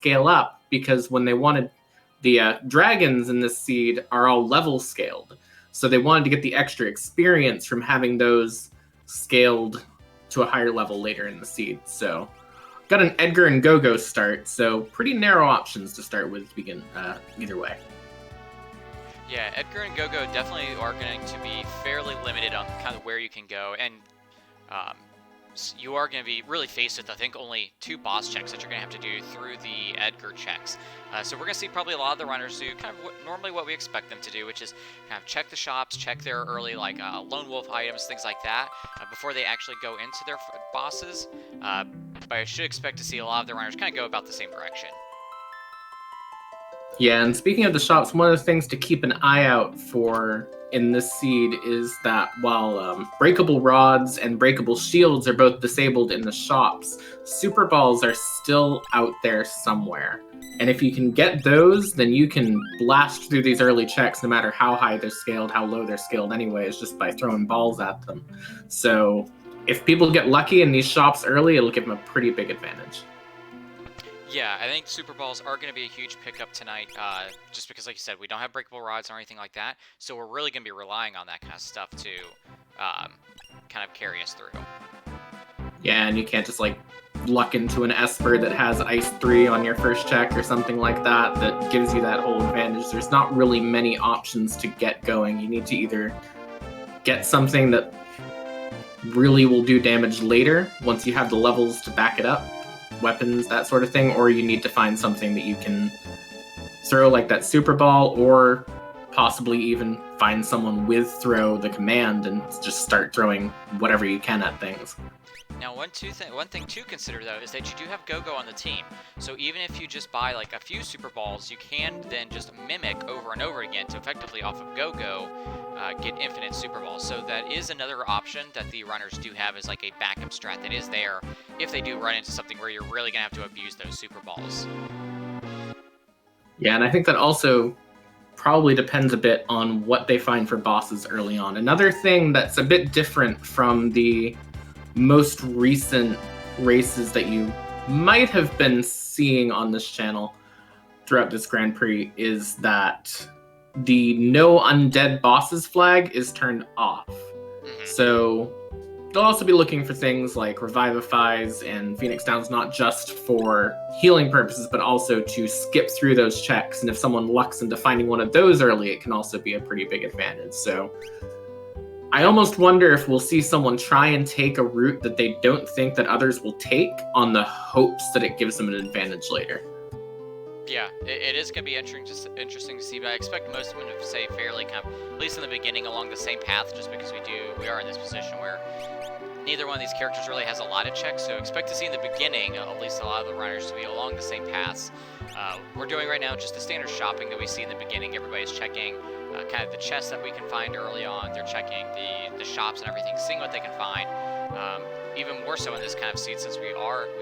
scale up, because when they wanted the dragons in this seed are all level scaled. So they wanted to get the extra experience from having those scaled to a higher level later in the seed. So got an Edgar and Go-Go start, so pretty narrow options to start with to begin either way. Yeah, Edgar and Go-Go definitely are going to be fairly limited on kind of where you can go, and you are going to be really faced with, I think, only 2 boss checks that you're going to have to do through the Edgar checks. So we're going to see probably a lot of the runners do kind of normally what we expect them to do, which is kind of check the shops, check their early like lone wolf items, things like that, before they actually go into their bosses. But I should expect to see a lot of the runners kind of go about the same direction. Yeah, and speaking of the shops, one of the things to keep an eye out for in this seed is that while breakable rods and breakable shields are both disabled in the shops, super balls are still out there somewhere. And if you can get those, then you can blast through these early checks no matter how high they're scaled, how low they're scaled anyways, just by throwing balls at them. So if people get lucky in these shops early, it'll give them a pretty big advantage. Yeah, I think Super Balls are going to be a huge pickup tonight, just because, like you said, we don't have breakable rods or anything like that, so we're really going to be relying on that kind of stuff to kind of carry us through. Yeah, and you can't just, like, luck into an Esper that has Ice 3 on your first check or something like that that gives you that whole advantage. There's not really many options to get going. You need to either get something that really will do damage later, once you have the levels to back it up, weapons, that sort of thing, or you need to find something that you can throw like that super ball, or possibly even find someone with throw the command and just start throwing whatever you can at things. Now, one thing to consider, though, is that you do have Go-Go on the team. So even if you just buy like a few Super Balls, you can then just mimic over and over again to effectively off of Go-Go get infinite Super Balls. So that is another option that the runners do have, as like a backup strat that is there if they do run into something where you're really going to have to abuse those Super Balls. Yeah, and I think that also probably depends a bit on what they find for bosses early on. Another thing that's a bit different from the most recent races that you might have been seeing on this channel throughout this Grand Prix is that the no undead bosses flag is turned off. So they'll also be looking for things like Revivifies and Phoenix Downs, not just for healing purposes, but also to skip through those checks. And if someone lucks into finding one of those early, it can also be a pretty big advantage. So I almost wonder if we'll see someone try and take a route that they don't think that others will take on the hopes that it gives them an advantage later. Yeah, it is going to be interesting to see, but I expect most of them to stay fairly kind of, at least in the beginning, along the same path, just because we are in this position where neither one of these characters really has a lot of checks, so expect to see in the beginning, at least a lot of the runners, to be along the same paths. We're doing right now just the standard shopping that we see in the beginning. Everybody's checking kind of the chests that we can find early on. They're checking the shops and everything, seeing what they can find. Even more so in this kind of seed, since we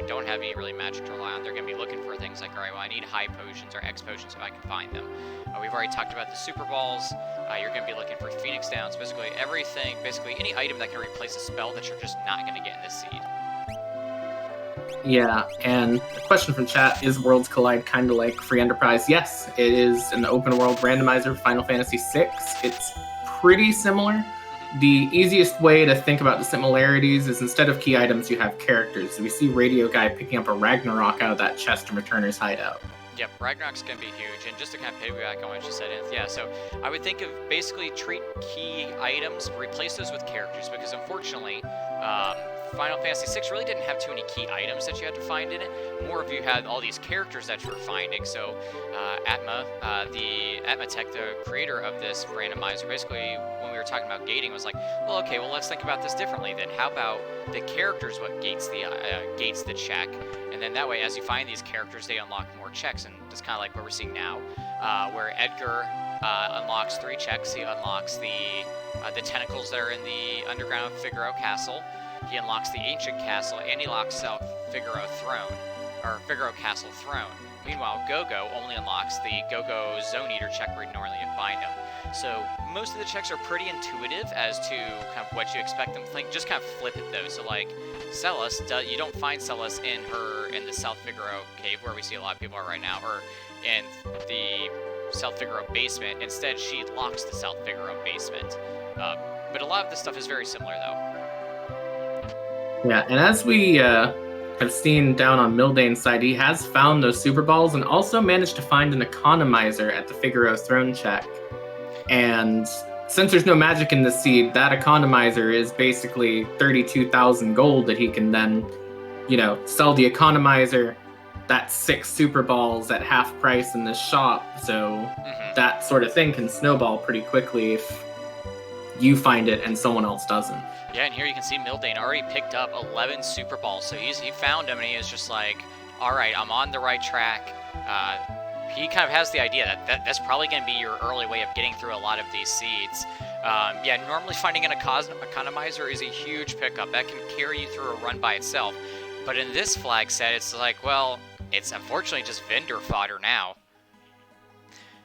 don't have any really magic to rely on, they're going to be looking for things like, all right, well, I need high potions or X potions if I can find them. We've already talked about the Super Balls. You're going to be looking for Phoenix Downs, basically everything, basically any item that can replace a spell that you're just not going to get in this seed. Yeah, and a question from chat, is Worlds Collide kind of like Free Enterprise? Yes, it is an open world randomizer for Final Fantasy VI. It's pretty similar. The easiest way to think about the similarities is instead of key items, you have characters. We see Radio Guy picking up a Ragnarok out of that chest in Returner's hideout. Yep, Ragnarok's going to be huge, and just to kind of piggyback on what you said, yeah, so I would think of basically treat key items, replace those with characters, because unfortunately, Final Fantasy VI really didn't have too many key items that you had to find in it. More of you had all these characters that you were finding. So Atma, the Atmatech, the creator of this randomizer, basically when we were talking about gating, was like, well, okay, well, let's think about this differently then. How about the characters what gates the check? And then that way, as you find these characters, they unlock more checks. And that's kind of like what we're seeing now, where Edgar unlocks 3 checks. He unlocks the tentacles that are in the underground Figaro Castle. He unlocks the Ancient Castle, and he locks out Figaro Throne, or Figaro Castle Throne. Meanwhile, Go-Go only unlocks the Go-Go Zone Eater check where you normally find them. So most of the checks are pretty intuitive as to kind of what you expect them to think. Just kind of flip it though. So like Celis, you don't find Celis in the South Figaro cave where we see a lot of people are right now, or in the South Figaro basement. Instead, she locks the South Figaro basement. But a lot of this stuff is very similar, though. Yeah, and as we have seen down on Mildane's side, he has found those super balls and also managed to find an economizer at the Figaro throne check. And since there's no magic in the seed, that economizer is basically 32,000 gold that he can then, sell the economizer. That's 6 super balls at half price in this shop. So that sort of thing can snowball pretty quickly if you find it and someone else doesn't. Yeah, and here you can see Mildane already picked up 11 super balls. So he found them and he is just like, all right, I'm on the right track. He kind of has the idea that's probably going to be your early way of getting through a lot of these seeds. Yeah, normally finding an economizer is a huge pickup. That can carry you through a run by itself. But in this flag set, it's like, well, it's unfortunately just vendor fodder now.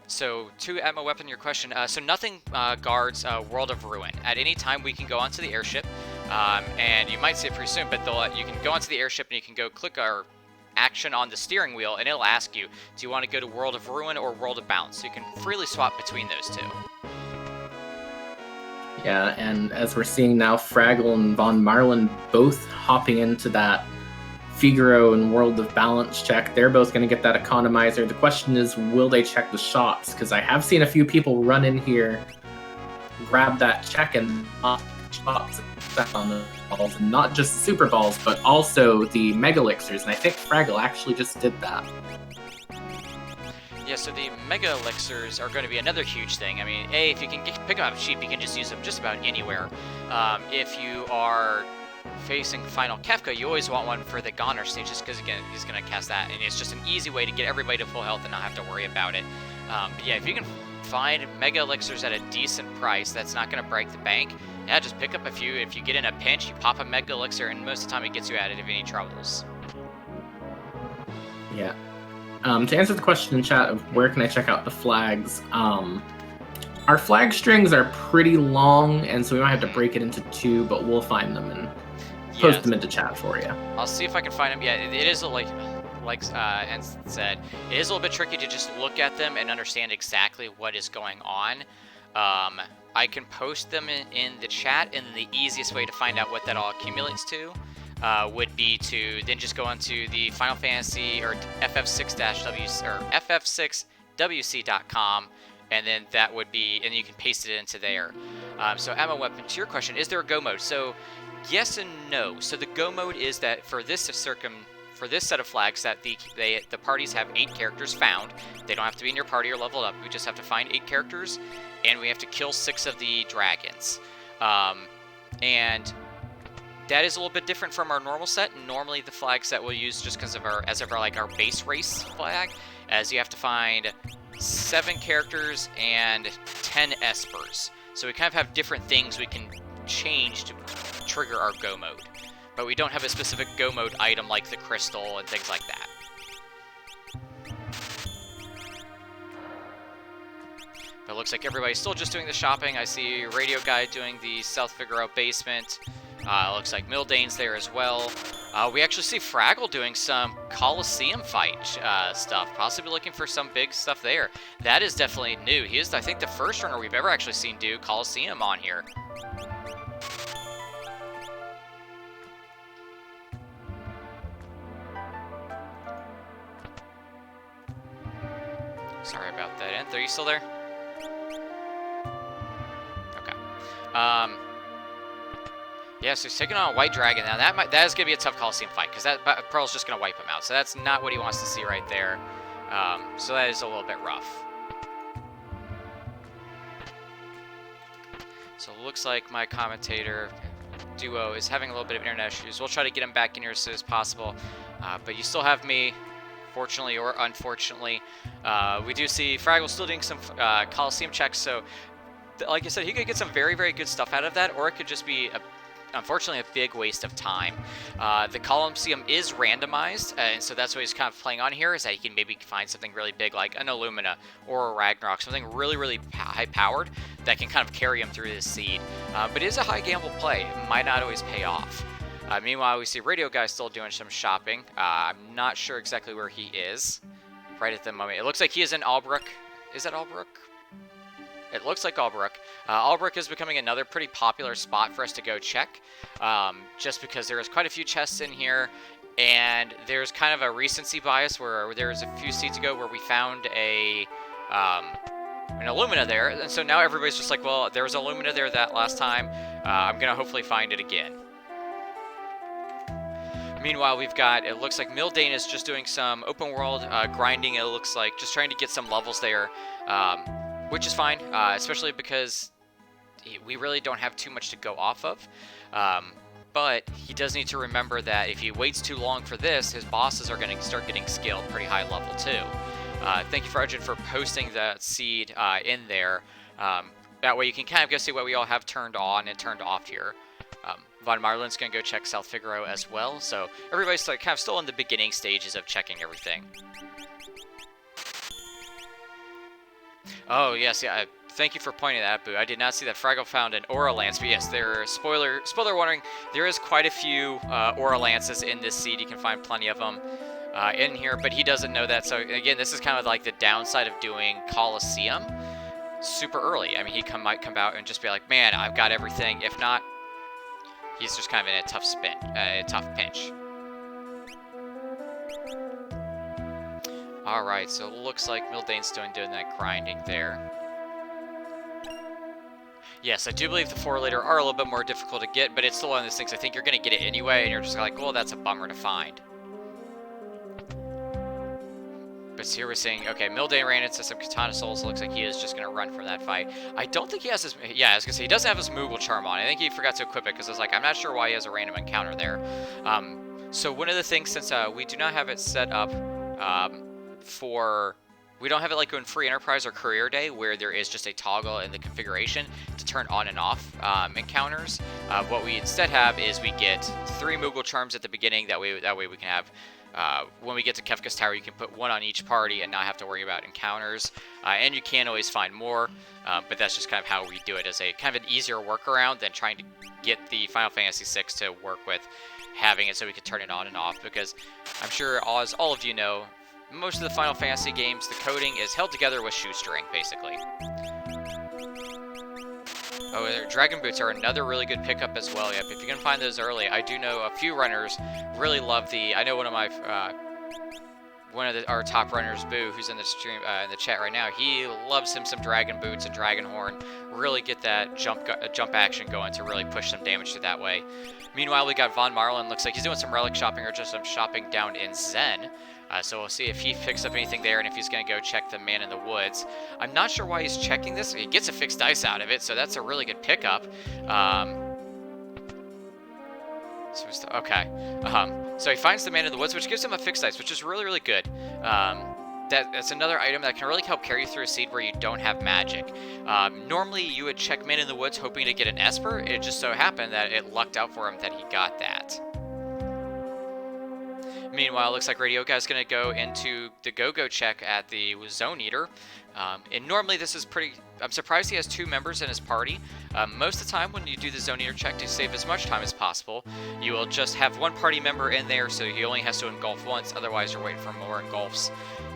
So, to add my weapon, your question, so nothing guards World of Ruin. At any time, we can go onto the airship, and you might see it pretty soon, but you can go onto the airship and you can go click our action on the steering wheel, and it'll ask you, do you want to go to World of Ruin or World of Balance? So you can freely swap between those two. Yeah, and as we're seeing now, Fraggle and Von Marlin both hopping into that Figaro and World of Balance check. They're both going to get that economizer. The question is, will they check the shops? Because I have seen a few people run in here, grab that check, and not shops on the balls, and not just the super balls, but also the mega elixirs. And I think Fraggle actually just did that. Yeah, so the mega elixirs are going to be another huge thing. I mean, if you can pick them up cheap, you can just use them just about anywhere. If you are facing Final Kefka, you always want one for the Goner stages, because again, he's going to cast that, and it's just an easy way to get everybody to full health and not have to worry about it. But yeah, if you can find mega elixirs at a decent price that's not going to break the bank, yeah, just pick up a few. If you get in a pinch, you pop a mega elixir, and most of the time it gets you out of any troubles. Yeah. To answer the question in chat of where can I check out the flags, our flag strings are pretty long, and so we might have to break it into 2, but we'll find them and post them into chat for you. I'll see if I can find them. Yeah, it is like Enz said, it is a little bit tricky to just look at them and understand exactly what is going on. I can post them in the chat, and the easiest way to find out what that all accumulates to would be to then just go onto the Final Fantasy or FF6-W or FF6WC.com, and then that would be, and you can paste it into there. So ammo weapon, to your question, is there a go mode? So yes and no. So the go mode is that for this set of flags, that the parties have 8 characters found. They don't have to be in your party or leveled up. We just have to find 8 characters, and we have to kill 6 of the dragons. And that is a little bit different from our normal set. Normally, the flag set we'll use just because of our base race flag, as you have to find 7 characters and 10 espers. So we kind of have different things we can change to trigger our go mode, but we don't have a specific go mode item like the crystal and things like that. But it looks like everybody's still just doing the shopping. I see Radio Guy doing the South Figaro basement. It looks like Mildane's there as well. We actually see Fraggle doing some Coliseum fight stuff, possibly looking for some big stuff there. That is definitely new. He is, I think, the first runner we've ever actually seen do Coliseum on here. Sorry about that, Nth. Are you still there? Okay. Yeah, so he's taking on a White Dragon. Now, that is going to be a tough Coliseum fight, because Pearl's just going to wipe him out. So that's not what he wants to see right there. So that is a little bit rough. So it looks like my commentator duo is having a little bit of internet issues. We'll try to get him back in here as soon as possible. But you still have me, fortunately or unfortunately. We do see Fraggle still doing some Coliseum checks, so like I said, he could get some very, very good stuff out of that, or it could just be, unfortunately, a big waste of time. The Coliseum is randomized, and so that's what he's kind of playing on here, is that he can maybe find something really big like an Illumina or a Ragnarok, something really, really high-powered that can kind of carry him through this seed. But it is a high gamble play. It might not always pay off. Meanwhile, we see Radio Guy still doing some shopping. I'm not sure exactly where he is right at the moment. It looks like he is in Albrook. Is that Albrook? It looks like Albrook. Albrook is becoming another pretty popular spot for us to go check, just because there is quite a few chests in here, and there's kind of a recency bias where there was a few seeds ago where we found an Illumina there, and so now everybody's just like, well, there was Illumina there that last time. I'm gonna hopefully find it again. Meanwhile, we've got, it looks like Mildane is just doing some open world grinding. It looks like just trying to get some levels there, which is fine, especially because we really don't have too much to go off of. But he does need to remember that if he waits too long for this, his bosses are going to start getting scaled pretty high level too. Thank you, Arjun, for posting that seed in there. That way you can kind of go see what we all have turned on and turned off here. Von Marlin's going to go check South Figaro as well, so everybody's like, kind of still in the beginning stages of checking everything. Oh, yes, yeah, thank you for pointing that out, Boo. I did not see that Fraggle found an Aura Lance, but yes, there are, spoiler warning, there is quite a few Aura Lances in this seed. You can find plenty of them in here, but he doesn't know that, so again, this is kind of like the downside of doing Coliseum super early. I mean, he might come out and just be like, man, I've got everything. If not, he's just kind of in a tough pinch. Alright, so it looks like Mildane's still doing that grinding there. Yes, I do believe the 4-liter are a little bit more difficult to get, but it's still one of those things I think you're going to get it anyway, and you're just like, well, that's a bummer to find. But here we're seeing, okay, Mildane ran into some Katana Souls. It looks like he is just going to run from that fight. I don't think he has his, yeah, I was going to say, he doesn't have his Moogle Charm on. I think he forgot to equip it because I was like, I'm not sure why he has a random encounter there. So one of the things, since we do not have it set up we don't have it like in Free Enterprise or Career Day where there is just a toggle in the configuration to turn on and off encounters. What we instead have is we get 3 Moogle Charms at the beginning. That way we can have, when we get to Kefka's Tower, you can put 1 on each party and not have to worry about encounters. And you can always find more, but that's just kind of how we do it as a kind of an easier workaround than trying to get the Final Fantasy VI to work with having it so we could turn it on and off, because I'm sure, as all of you know, most of the Final Fantasy games, the coding is held together with shoestring, basically. Oh, Dragon Boots are another really good pickup as well. Yep, if you can find those early. I do know a few runners really love the. I know one of my our top runners, Boo, who's in the stream in the chat right now. He loves him some Dragon Boots and Dragon Horn. Really get that jump action going to really push some damage through that way. Meanwhile, we got Von Marlin. Looks like he's doing some relic shopping or just some shopping down in Zen. So we'll see if he picks up anything there and if he's going to go check the Man in the Woods. I'm not sure why he's checking this. He gets a fixed dice out of it, so that's a really good pickup. So he finds the Man in the Woods, which gives him a fixed dice, which is really, really good. That's another item that can really help carry you through a seed where you don't have magic. Normally, you would check Man in the Woods hoping to get an Esper. It just so happened that it lucked out for him that he got that. Meanwhile, it looks like Radio Guy's going to go into the go-go check at the Zone Eater. And normally this is pretty... I'm surprised he has 2 members in his party. Most of the time when you do the Zone Eater check to save as much time as possible, you will just have 1 party member in there, so he only has to engulf once. Otherwise, you're waiting for more engulfs.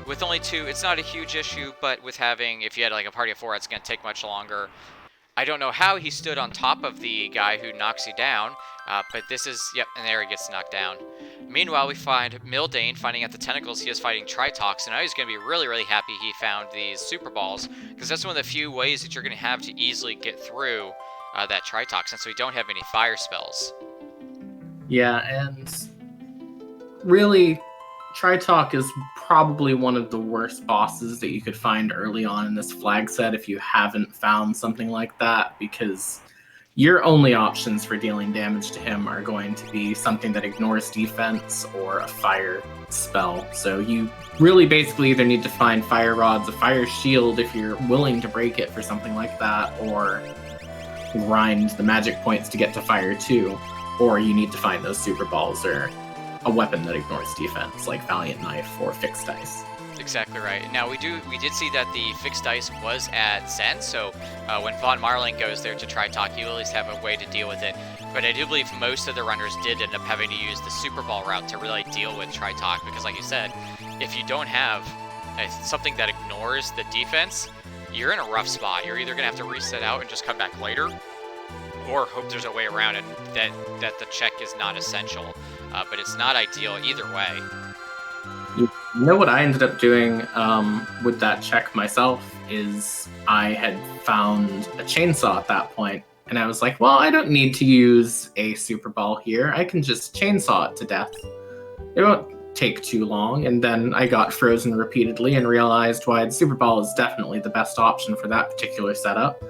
With only 2, it's not a huge issue, but with having... If you had like a party of 4, it's going to take much longer. I don't know how he stood on top of the guy who knocks you down, but this is... Yep, and there he gets knocked down. Meanwhile, we find Mildane finding at the tentacles he is fighting Tritox, and now he's going to be really, really happy he found these Super Balls, because that's one of the few ways that you're going to have to easily get through that Tritox, since we don't have any fire spells. Yeah, and really, Tritox is probably one of the worst bosses that you could find early on in this flag set if you haven't found something like that, because your only options for dealing damage to him are going to be something that ignores defense or a fire spell. So you really basically either need to find fire rods, a fire shield if you're willing to break it for something like that, or grind the magic points to get to fire too, or you need to find those super balls or a weapon that ignores defense like Valiant Knife or Fixed Dice. Exactly right. Now we did see that the fixed dice was at Zen, so when Von Marling goes there to try talk, you at least have a way to deal with it. But I do believe most of the runners did end up having to use the Super Ball route to really deal with Tritalk, because like you said, if you don't have something that ignores the defense, you're in a rough spot. You're either going to have to reset out and just come back later, or hope there's a way around it that the check is not essential. But it's not ideal either way. You know what I ended up doing with that check myself is I had found a chainsaw at that point, and I was like, well, I don't need to use a Super Ball here. I can just chainsaw it to death. It won't take too long. And then I got frozen repeatedly and realized why the Super Ball is definitely the best option for that particular setup.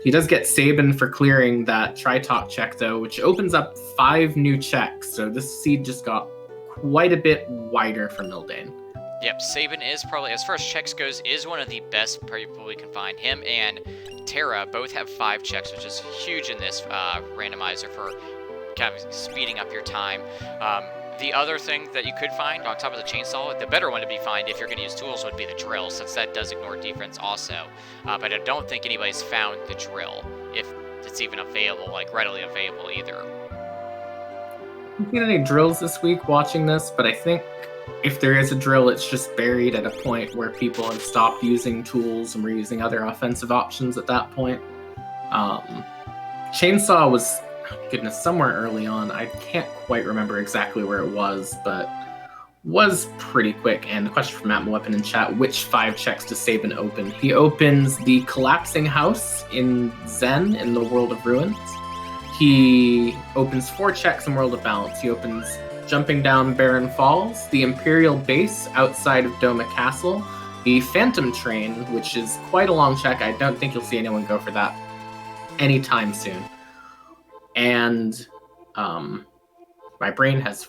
He does get Sabin for clearing that Tritalk check, though, which opens up 5 new checks. So this seed just got quite a bit wider for Mildane. Yep, Sabin is probably, as far as checks goes, is one of the best people we can find. Him and Terra both have 5 checks, which is huge in this randomizer for kind of speeding up your time. The other thing that you could find on top of the chainsaw, the better one to be found if you're going to use tools would be the drill, since that does ignore defense also. But I don't think anybody's found the drill, if it's even available, like readily available either. I haven't seen any drills this week watching this, but I think if there is a drill, it's just buried at a point where people have stopped using tools and were using other offensive options at that point. Chainsaw was, goodness, somewhere early on. I can't quite remember exactly where it was, but was pretty quick. And the question from Matt Weapon in chat, which 5 checks does Sabin open? He opens the Collapsing House in Zen in the World of Ruins. He opens 4 checks in World of Balance. He opens Jumping Down Barren Falls, the Imperial Base outside of Doma Castle, the Phantom Train, which is quite a long check. I don't think you'll see anyone go for that anytime soon. And my brain has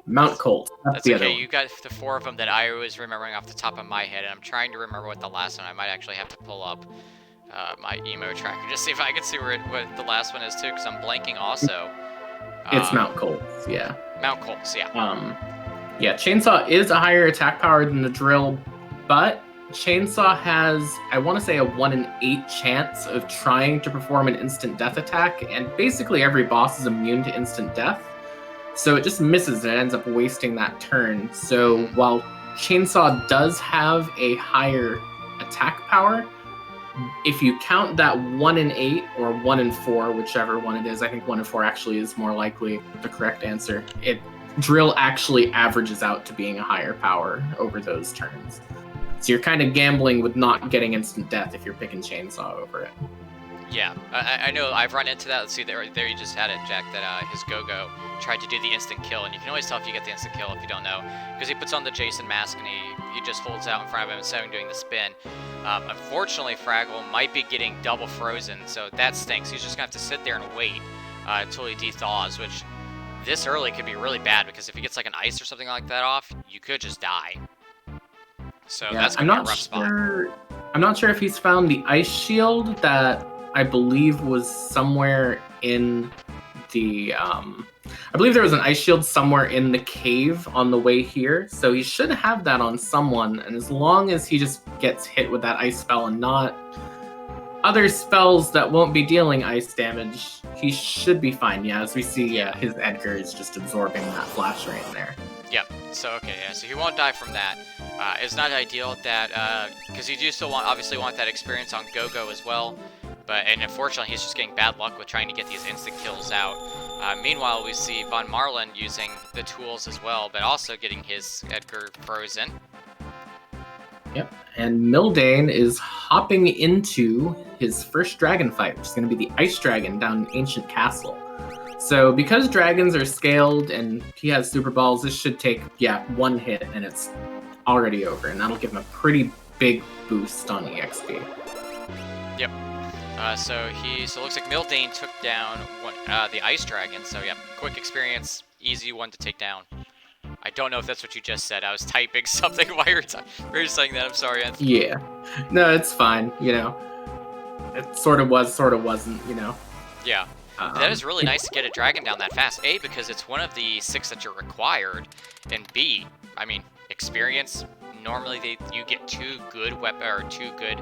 Mount Colt. That's the okay. You got the 4 of them that I was remembering off the top of my head, and I'm trying to remember what the last one. I might actually have to pull up my emo tracker just see if I can see what the last one is too, because I'm blanking also. It's Mount Colt, yeah. Mount Colt, yeah. Yeah, Chainsaw is a higher attack power than the Drill, but Chainsaw has, I want to say, a 1 in 8 chance of trying to perform an instant death attack, and basically every boss is immune to instant death, so it just misses and it ends up wasting that turn. So while Chainsaw does have a higher attack power, if you count that 1 in 8 or 1 in 4, whichever one it is, I think 1 in 4 actually is more likely the correct answer. Drill actually averages out to being a higher power over those turns. So you're kind of gambling with not getting instant death if you're picking Chainsaw over it. Yeah, I know I've run into that. Let's see, there you just had it, Jack, that his Go-Go tried to do the instant kill, and you can always tell if you get the instant kill if you don't know, because he puts on the Jason mask and he just holds out in front of him instead of doing the spin. Unfortunately, Fraggle might be getting double frozen, so that stinks. He's just going to have to sit there and wait until he dethaws, which this early could be really bad, because if he gets like an ice or something like that off, you could just die. So yeah, that's going to be a rough spot. I'm not sure if he's found the ice shield that I believe was somewhere in the... I believe there was an ice shield somewhere in the cave on the way here, so he should have that on someone, and as long as he just gets hit with that ice spell and not other spells that won't be dealing ice damage, he should be fine. Yeah, as we see, his Edgar is just absorbing that flash rain there. Yep, so okay, yeah, so he won't die from that. It's not ideal that, because you do still obviously want that experience on Go-Go as well, and unfortunately he's just getting bad luck with trying to get these instant kills out. Meanwhile, we see Von Marlin using the tools as well, but also getting his Edgar frozen. Yep, and Mildane is hopping into his first dragon fight, which is going to be the Ice Dragon down in Ancient Castle. So because dragons are scaled and he has Super Balls, this should take, 1 hit and it's already over, and that'll give him a pretty big boost on EXP. Yep. So it looks like Mildane took down the Ice Dragon, so yeah, quick experience, easy one to take down. I don't know if that's what you just said. I was typing something while you were saying that. I'm sorry, Anthony. Yeah. No, it's fine, It sort of was, sort of wasn't, Yeah. That is really nice to get a dragon down that fast. A, because it's one of the 6 that you're required, and B, I mean, experience. Normally you get 2 good weapon or 2 good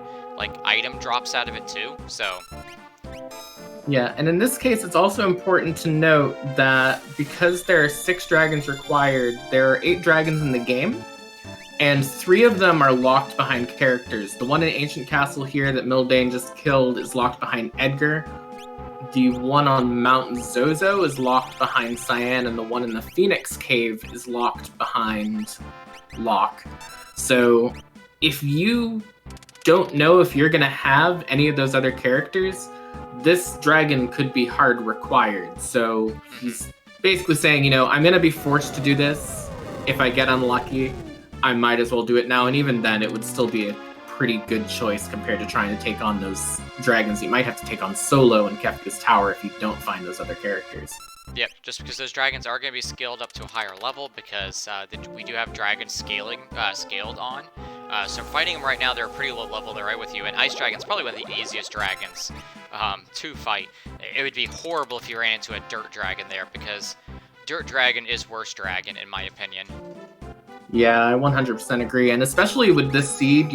item drops out of it too. So Yeah, and in this case, it's also important to note that because there are 6 dragons required, there are 8 dragons in the game, and 3 of them are locked behind characters. The one in Ancient Castle here that Mildane just killed is locked behind Edgar. The one on Mount Zozo is locked behind Cyan, and the one in the Phoenix Cave is locked behind Locke. So if you don't know if you're going to have any of those other characters, this dragon could be hard required. So he's basically saying, I'm going to be forced to do this. If I get unlucky, I might as well do it now. And even then, it would still be a pretty good choice compared to trying to take on those dragons you might have to take on solo in Kefka's Tower if you don't find those other characters. Yep, just because those dragons are going to be scaled up to a higher level because we do have dragons scaled on. So fighting them right now, they're a pretty low level. They're right with you. And Ice Dragon's probably one of the easiest dragons to fight. It would be horrible if you ran into a Dirt Dragon there because Dirt Dragon is worse dragon in my opinion. Yeah, I 100% agree. And especially with this seed,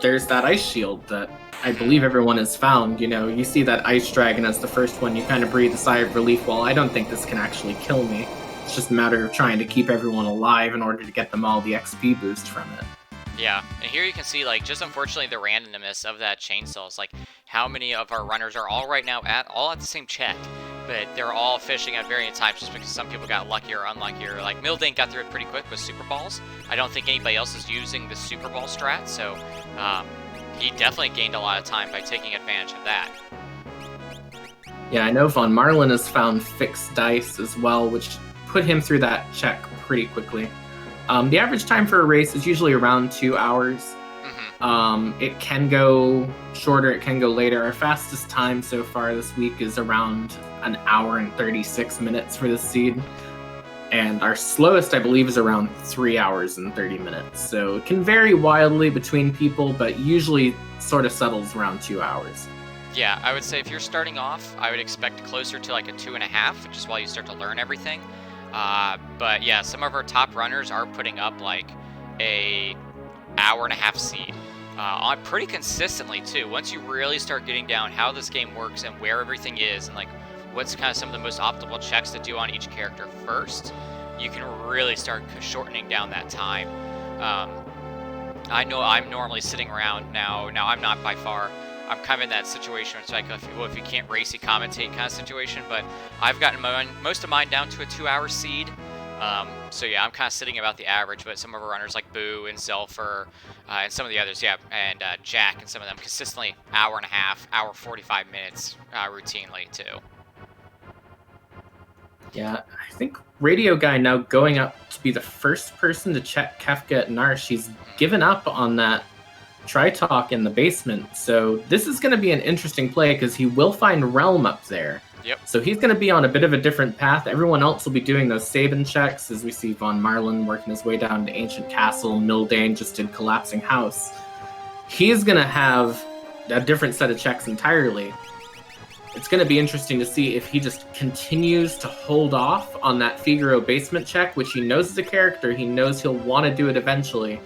there's that ice shield that I believe everyone has found. You see that Ice Dragon as the first one, you kind of breathe a sigh of relief. Well, I don't think this can actually kill me. It's just a matter of trying to keep everyone alive in order to get them all the XP boost from it. Yeah, and here you can see, just unfortunately the randomness of that chainsaw is, how many of our runners are all right now all at the same check, but they're all fishing at varying times just because some people got luckier or unluckier. Like, Mildane got through it pretty quick with Super Balls. I don't think anybody else is using the Super Ball strat, so he definitely gained a lot of time by taking advantage of that. Yeah, I know Von Marlin has found fixed dice as well, which put him through that check pretty quickly. The average time for a race is usually around 2 hours. It can go shorter, it can go later. Our fastest time so far this week is around 1 hour and 36 minutes for this seed. And our slowest, I believe, is around 3 hours and 30 minutes. So it can vary wildly between people, but usually sort of settles around 2 hours. Yeah, I would say if you're starting off, I would expect closer to a 2.5, just while you start to learn everything. But yeah, some of our top runners are putting up a hour-and-a-half seed on pretty consistently too. Once you really start getting down how this game works and where everything is and what's kind of some of the most optimal checks to do on each character first, you can really start shortening down that time. I know I'm normally sitting around now I'm not by far. I'm kind of in that situation. It's if you can't racy commentate kind of situation, but I've gotten most of mine down to a 2-hour seed. So yeah, I'm kind of sitting about the average, but some of our runners like Boo and Zelfer and some of the others, and Jack and some of them consistently hour-and-a-half, hour 45 minutes routinely too. Yeah, I think Radio Guy now going up to be the first person to check Kefka at Narsh. He's given up on that Tri-Talk in the basement, so this is going to be an interesting play because he will find Realm up there. Yep. So he's going to be on a bit of a different path. Everyone else will be doing those Sabin checks, as we see Von Marlin working his way down to Ancient Castle. Mildane just did Collapsing House. He's going to have a different set of checks entirely. It's going to be interesting to see if he just continues to hold off on that Figaro basement check, which he knows is a character. He knows he'll want to do it eventually,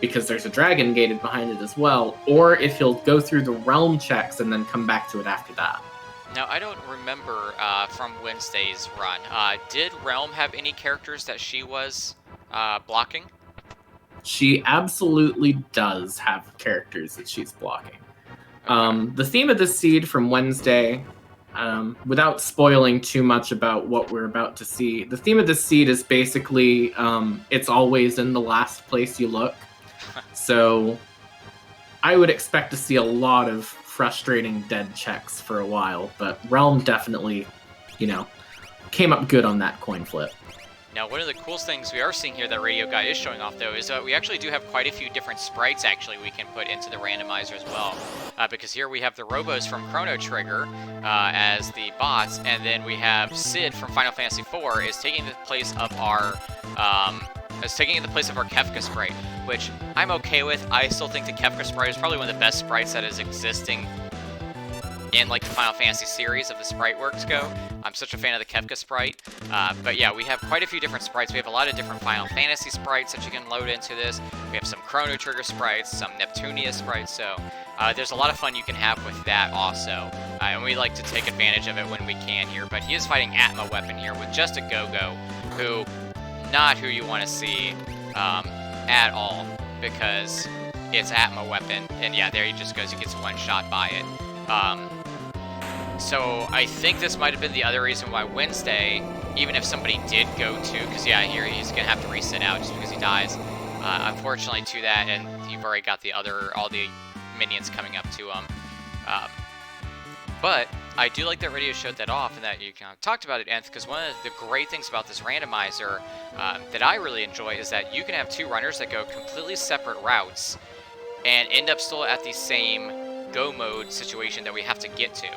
because there's a dragon gated behind it as well, or if he'll go through the realm checks and then come back to it after that. Now, I don't remember from Wednesday's run. Did Realm have any characters that she was blocking? She absolutely does have characters that she's blocking. Okay. The theme of this seed from Wednesday, without spoiling too much about what we're about to see, the theme of this seed is basically it's always in the last place you look. So I would expect to see a lot of frustrating dead checks for a while, but Realm definitely, came up good on that coin flip. Now, one of the coolest things we are seeing here that Radio Guy is showing off, though, is that we actually do have quite a few different sprites, we can put into the randomizer as well. Because here we have the Robos from Chrono Trigger as the bots, and then we have Sid from Final Fantasy IV is taking the place of our Kefka sprite, which I'm okay with. I still think the Kefka sprite is probably one of the best sprites that is existing in the Final Fantasy series of the sprite works go. I'm such a fan of the Kefka sprite. But yeah, we have quite a few different sprites. We have a lot of different Final Fantasy sprites that you can load into this. We have some Chrono Trigger sprites, some Neptunia sprites. So There's a lot of fun you can have with that also, and we like to take advantage of it when we can here. But he is fighting Atma Weapon here with just a Go-Go, who, not who you want to see at all, because it's Atma Weapon, and yeah, there he just goes, he gets one shot by it. So I think this might have been the other reason why Wednesday, even if somebody did go to, because yeah, here he's going to have to reset out just because he dies, unfortunately to that, and you've already got all the minions coming up to him. But I do like that Radio showed that off, and that you kind of talked about it, Nth, because one of the great things about this randomizer that I really enjoy is that you can have two runners that go completely separate routes and end up still at the same go mode situation that we have to get to.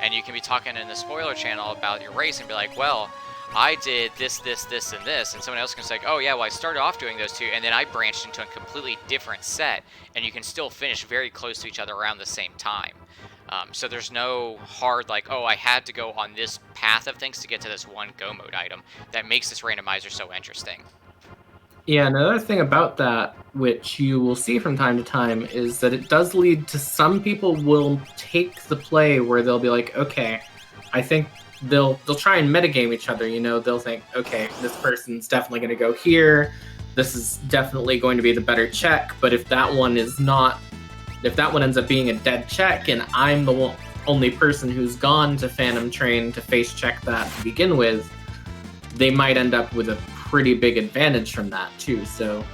And you can be talking in the spoiler channel about your race and be like, well, I did this, this, this, and this, and someone else can say, like, oh yeah, well I started off doing those two, and then I branched into a completely different set, and you can still finish very close to each other around the same time. So there's no hard, like, oh, I had to go on this path of things to get to this one go mode item. That makes this randomizer so interesting. Yeah, another thing about that, which you will see from time to time, is that it does lead to some people will take the play where they'll be like, okay, I think they'll try and metagame each other, you know, they'll think, okay, this person's definitely going to go here, this is definitely going to be the better check, but if that one ends up being a dead check and I'm the only person who's gone to Phantom Train to face check that to begin with, they might end up with a pretty big advantage from that too. So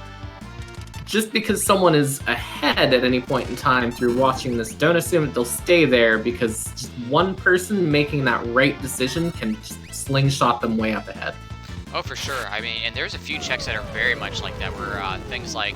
just because someone is ahead at any point in time through watching this, don't assume that they'll stay there, because just one person making that right decision can slingshot them way up ahead. Oh, for sure. I mean, and there's a few checks that are very much like that, where things like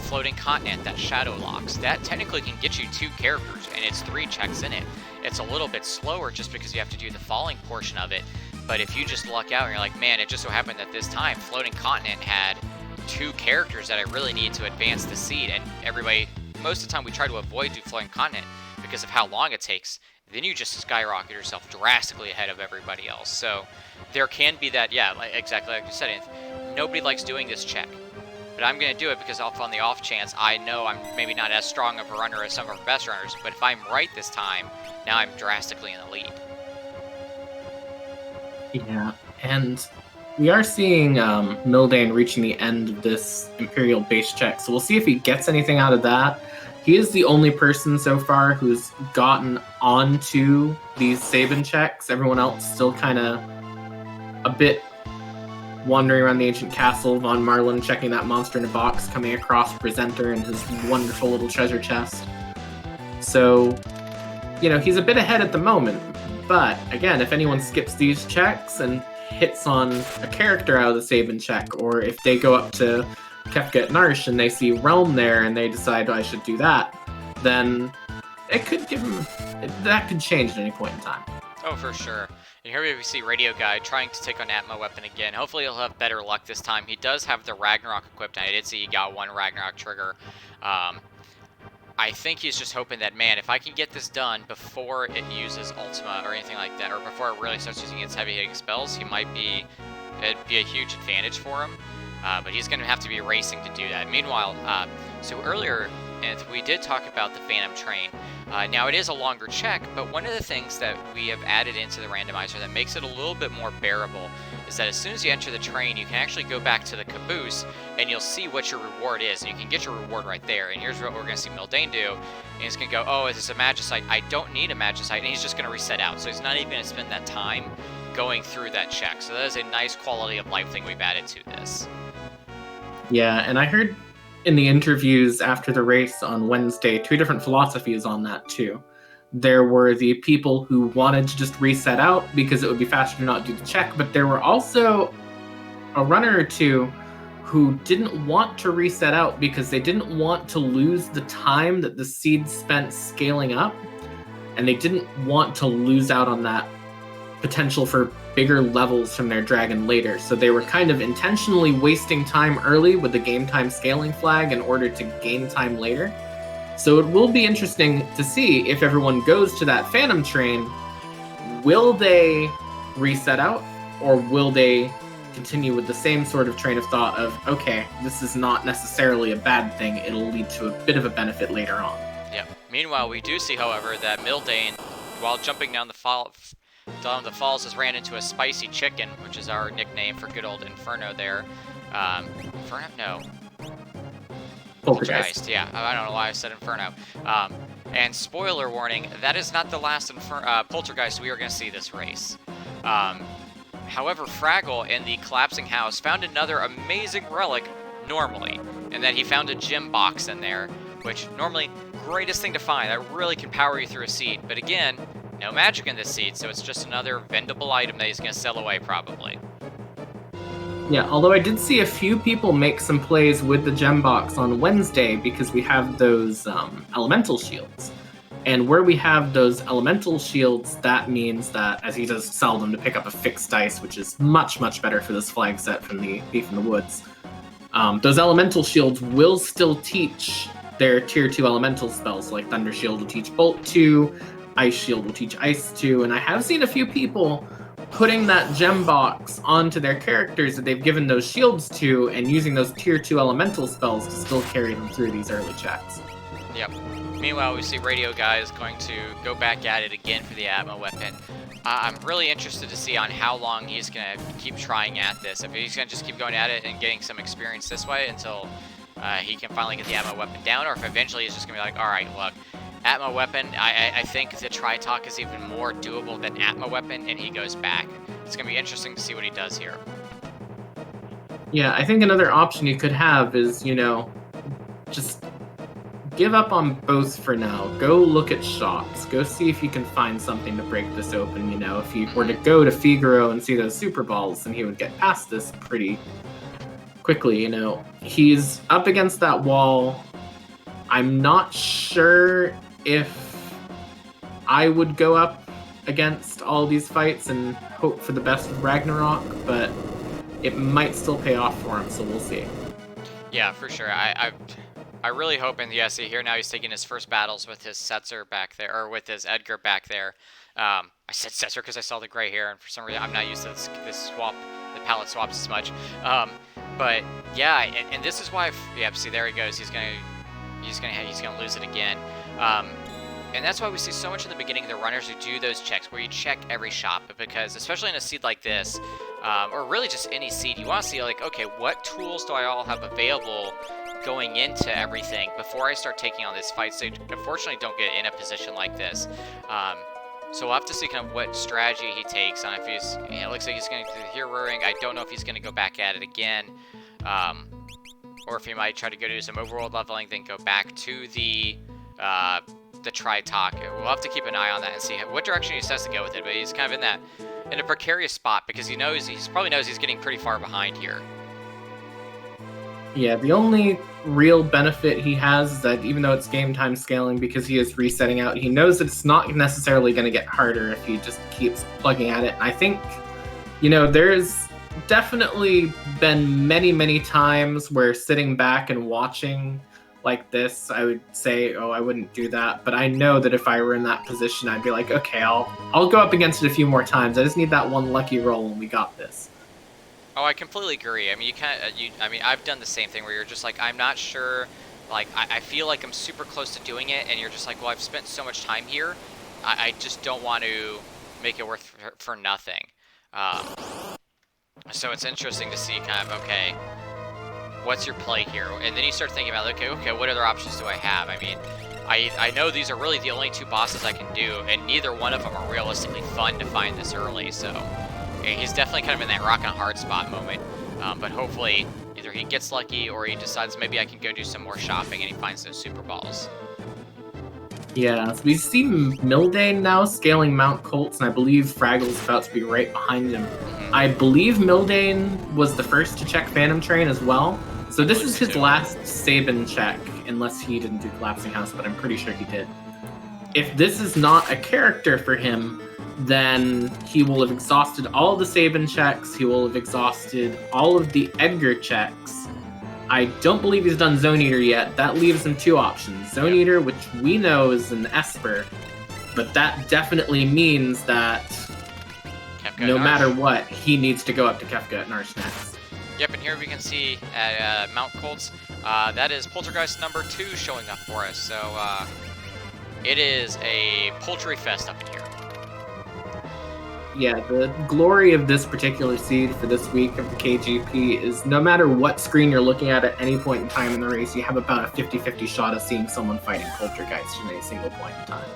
Floating Continent, that Shadow Locks, that technically can get you 2 characters, and it's 3 checks in it. It's a little bit slower just because you have to do the falling portion of it, but if you just luck out and you're like, man, it just so happened that this time Floating Continent had 2 characters that I really needed to advance the seed, and everybody, most of the time we try to avoid do Floating Continent because of how long it takes, then you just skyrocket yourself drastically ahead of everybody else. So there can be that, yeah, exactly like you said, Anthony, nobody likes doing this check. But I'm going to do it because on the off chance, I know I'm maybe not as strong of a runner as some of our best runners, but if I'm right this time, now I'm drastically in the lead. Yeah, and we are seeing Mildane reaching the end of this Imperial base check, so we'll see if he gets anything out of that. He is the only person so far who's gotten onto these Sabin checks. Everyone else still kind of a bit wandering around the ancient castle. Von Marlin checking that monster in a box, coming across Presenter and his wonderful little treasure chest. So, you know, he's a bit ahead at the moment. But again, if anyone skips these checks and hits on a character out of the Sabin check, or if they go up to Kefka at Narsh and they see Realm there and they decide, oh, I should do that, then it could give him, that could change at any point in time. Oh, for sure. And here we see Radio Guy trying to take on Atma Weapon again. Hopefully he'll have better luck this time. He does have the Ragnarok equipped, and I did see he got 1 Ragnarok trigger. I think he's just hoping that, man, if I can get this done before it uses Ultima or anything like that, or before it really starts using its heavy-hitting spells, it'd be a huge advantage for him. But he's going to have to be racing to do that. Meanwhile, so earlier, we did talk about the Phantom Train. Now, it is a longer check, but one of the things that we have added into the randomizer that makes it a little bit more bearable is that as soon as you enter the train, you can actually go back to the caboose, and you'll see what your reward is, and you can get your reward right there. And here's what we're going to see Mildane do. And he's going to go, oh, is this a Magicite? I don't need a Magicite, and he's just going to reset out. So he's not even going to spend that time going through that check. So that is a nice quality of life thing we've added to this. Yeah, and I heard in the interviews after the race on Wednesday 2 different philosophies on that too. There were the people who wanted to just reset out because it would be faster to not do the check, but there were also a runner or 2 who didn't want to reset out because they didn't want to lose the time that the seed spent scaling up, and they didn't want to lose out on that potential for bigger levels from their dragon later. So they were kind of intentionally wasting time early with the game time scaling flag in order to gain time later. So it will be interesting to see if everyone goes to that Phantom Train, will they reset out, or will they continue with the same sort of train of thought of, okay, this is not necessarily a bad thing, it'll lead to a bit of a benefit later on. Yep. Meanwhile, we do see, however, that Mildane, while jumping down the falls, has ran into a spicy chicken, which is our nickname for good old Inferno there. Inferno? No. Poltergeist. Yeah, I don't know why I said Inferno. And spoiler warning, that is not the last Poltergeist we are going to see this race. However, Fraggle in the collapsing house found another amazing relic normally, and that he found a gem box in there, which normally greatest thing to find. That really can power you through a seed. But again, no magic in this seed, so it's just another vendable item that he's going to sell away probably. Yeah, although I did see a few people make some plays with the gem box on Wednesday because we have those elemental shields. And where we have those elemental shields, that means that, as he does sell them to pick up a fixed dice, which is much, much better for this flag set from the Thief in the Woods, those elemental shields will still teach their tier 2 elemental spells, like Thunder Shield will teach Bolt 2, Ice Shield will teach Ice 2, and I have seen a few people putting that gem box onto their characters that they've given those shields to and using those tier 2 elemental spells to still carry them through these early checks. Yep. Meanwhile, we see Radio Guy is going to go back at it again for the Atma weapon. I'm really interested to see on how long he's going to keep trying at this. If he's going to just keep going at it and getting some experience this way until he can finally get the Atma weapon down, or if eventually he's just going to be like, all right, look, Atma weapon, I think the Tri-Talk is even more doable than Atma weapon, and he goes back. It's going to be interesting to see what he does here. Yeah, I think another option you could have is, just give up on both for now. Go look at shops. Go see if you can find something to break this open. If you were to go to Figaro and see those super balls, then he would get past this pretty quickly. He's up against that wall. I'm not sure if I would go up against all these fights and hope for the best with Ragnarok, but it might still pay off for him, so we'll see. Yeah, for sure. I really hope, and yeah, see here now he's taking his first battles with his Setzer back there, or with his Edgar back there. I said Setzer because I saw the gray hair, and for some reason I'm not used to this swap, the palette swaps as much. But yeah, and this is why. Yeah, see there he goes. He's gonna lose it again. And that's why we see so much in the beginning of the runners who do those checks, where you check every shop, because especially in a seed like this, or really just any seed, you want to see like, okay, what tools do I all have available going into everything before I start taking on this fight stage. Unfortunately, don't get in a position like this. So we'll have to see kind of what strategy he takes on if he's, it looks like he's going to do the heroing. I don't know if he's going to go back at it again, or if he might try to go do some overworld leveling, then go back to the Tri-Talk. We'll have to keep an eye on that and see what direction he decides to go with it, but he's kind of in a precarious spot because he probably knows he's getting pretty far behind here. Yeah, the only real benefit he has is that even though it's game time scaling, because he is resetting out, he knows that it's not necessarily going to get harder if he just keeps plugging at it. I think, there's definitely been many, many times where sitting back and watching like this, I would say, oh, I wouldn't do that. But I know that if I were in that position, I'd be like, okay, I'll go up against it a few more times. I just need that one lucky roll and we got this. Oh, I completely agree. I mean, I've done the same thing where you're just like, I'm not sure, like, I feel like I'm super close to doing it, and you're just like, well, I've spent so much time here, I just don't want to make it worth for nothing. So it's interesting to see kind of, okay, what's your play here? And then you start thinking about, okay, what other options do I have? I mean, I know these are really the only two bosses I can do, and neither one of them are realistically fun to find this early, so he's definitely kind of in that rock and a hard spot moment, but hopefully either he gets lucky or he decides maybe I can go do some more shopping and he finds those super balls. Yeah, so we see Mildane now scaling Mount Colts, and I believe Fraggle's about to be right behind him. Mm-hmm. I believe Mildane was the first to check Phantom Train as well, so this is his last Sabin check, unless he didn't do Collapsing House, but I'm pretty sure he did. If this is not a character for him, then he will have exhausted all the Sabin checks, he will have exhausted all of the Edgar checks. I don't believe he's done Zone Eater yet. That leaves him two options. Zone Eater, which we know is an Esper, but that definitely means that Kefka no and matter Arsh. what, he needs to go up to Kefka and Arsh next. Yep, and here we can see at Mount Colts, that is Poltergeist number 2 showing up for us. So it is a poultry fest up in here. Yeah, the glory of this particular seed for this week of the KGP is no matter what screen you're looking at any point in time in the race, you have about a 50-50 shot of seeing someone fighting Poltergeist in any single point in time.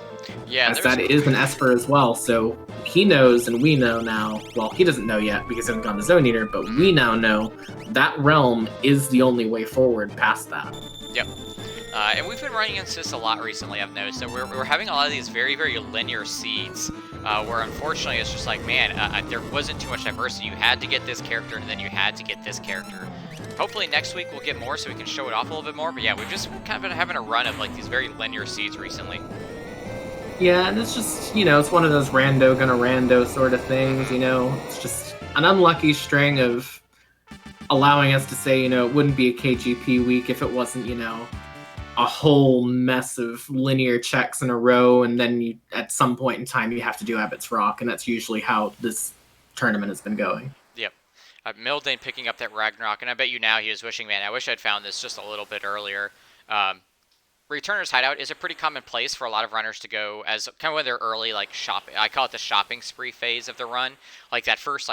Yeah, as that is an Esper as well, so he knows and we know now, well, he doesn't know yet because he hasn't gone to Zone Eater, but we now know that realm is the only way forward past that. Yep. And we've been running into this a lot recently, I've noticed. So we're having a lot of these very, very linear seeds where unfortunately it's just like, man, there wasn't too much diversity. You had to get this character and then you had to get this character. Hopefully next week we'll get more so we can show it off a little bit more. But yeah, we've just kind of been having a run of like these very linear seeds recently. Yeah, and it's just, it's one of those rando gonna rando sort of things, It's just an unlucky string of allowing us to say, it wouldn't be a KGP week if it wasn't, a whole mess of linear checks in a row, and then at some point in time you have to do Abbott's Rock, and that's usually how this tournament has been going. Yep. Mildane picking up that Ragnarok, and I bet you now he is wishing, man, I wish I'd found this just a little bit earlier. Returner's Hideout is a pretty common place for a lot of runners to go as kind of when they're early, like shopping. I call it the shopping spree phase of the run. Like that first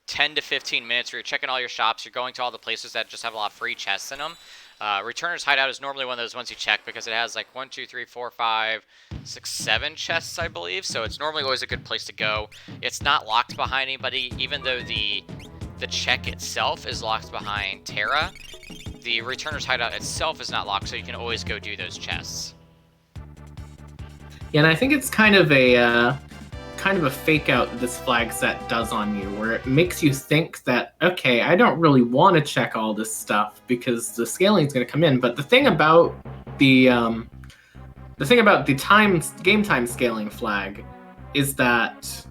10 to 15 minutes where you're checking all your shops, you're going to all the places that just have a lot of free chests in them. Returner's Hideout is normally one of those ones you check because it has 1, 2, 3, 4, 5, 6, 7 chests, I believe. So it's normally always a good place to go. It's not locked behind anybody, even though the check itself is locked behind Terra. The Returner's Hideout itself is not locked, so you can always go do those chests. Yeah, and I think it's kind of a fake out this flag set does on you, where it makes you think that, okay, I don't really want to check all this stuff because the scaling is going to come in. But the thing about the game time scaling flag is that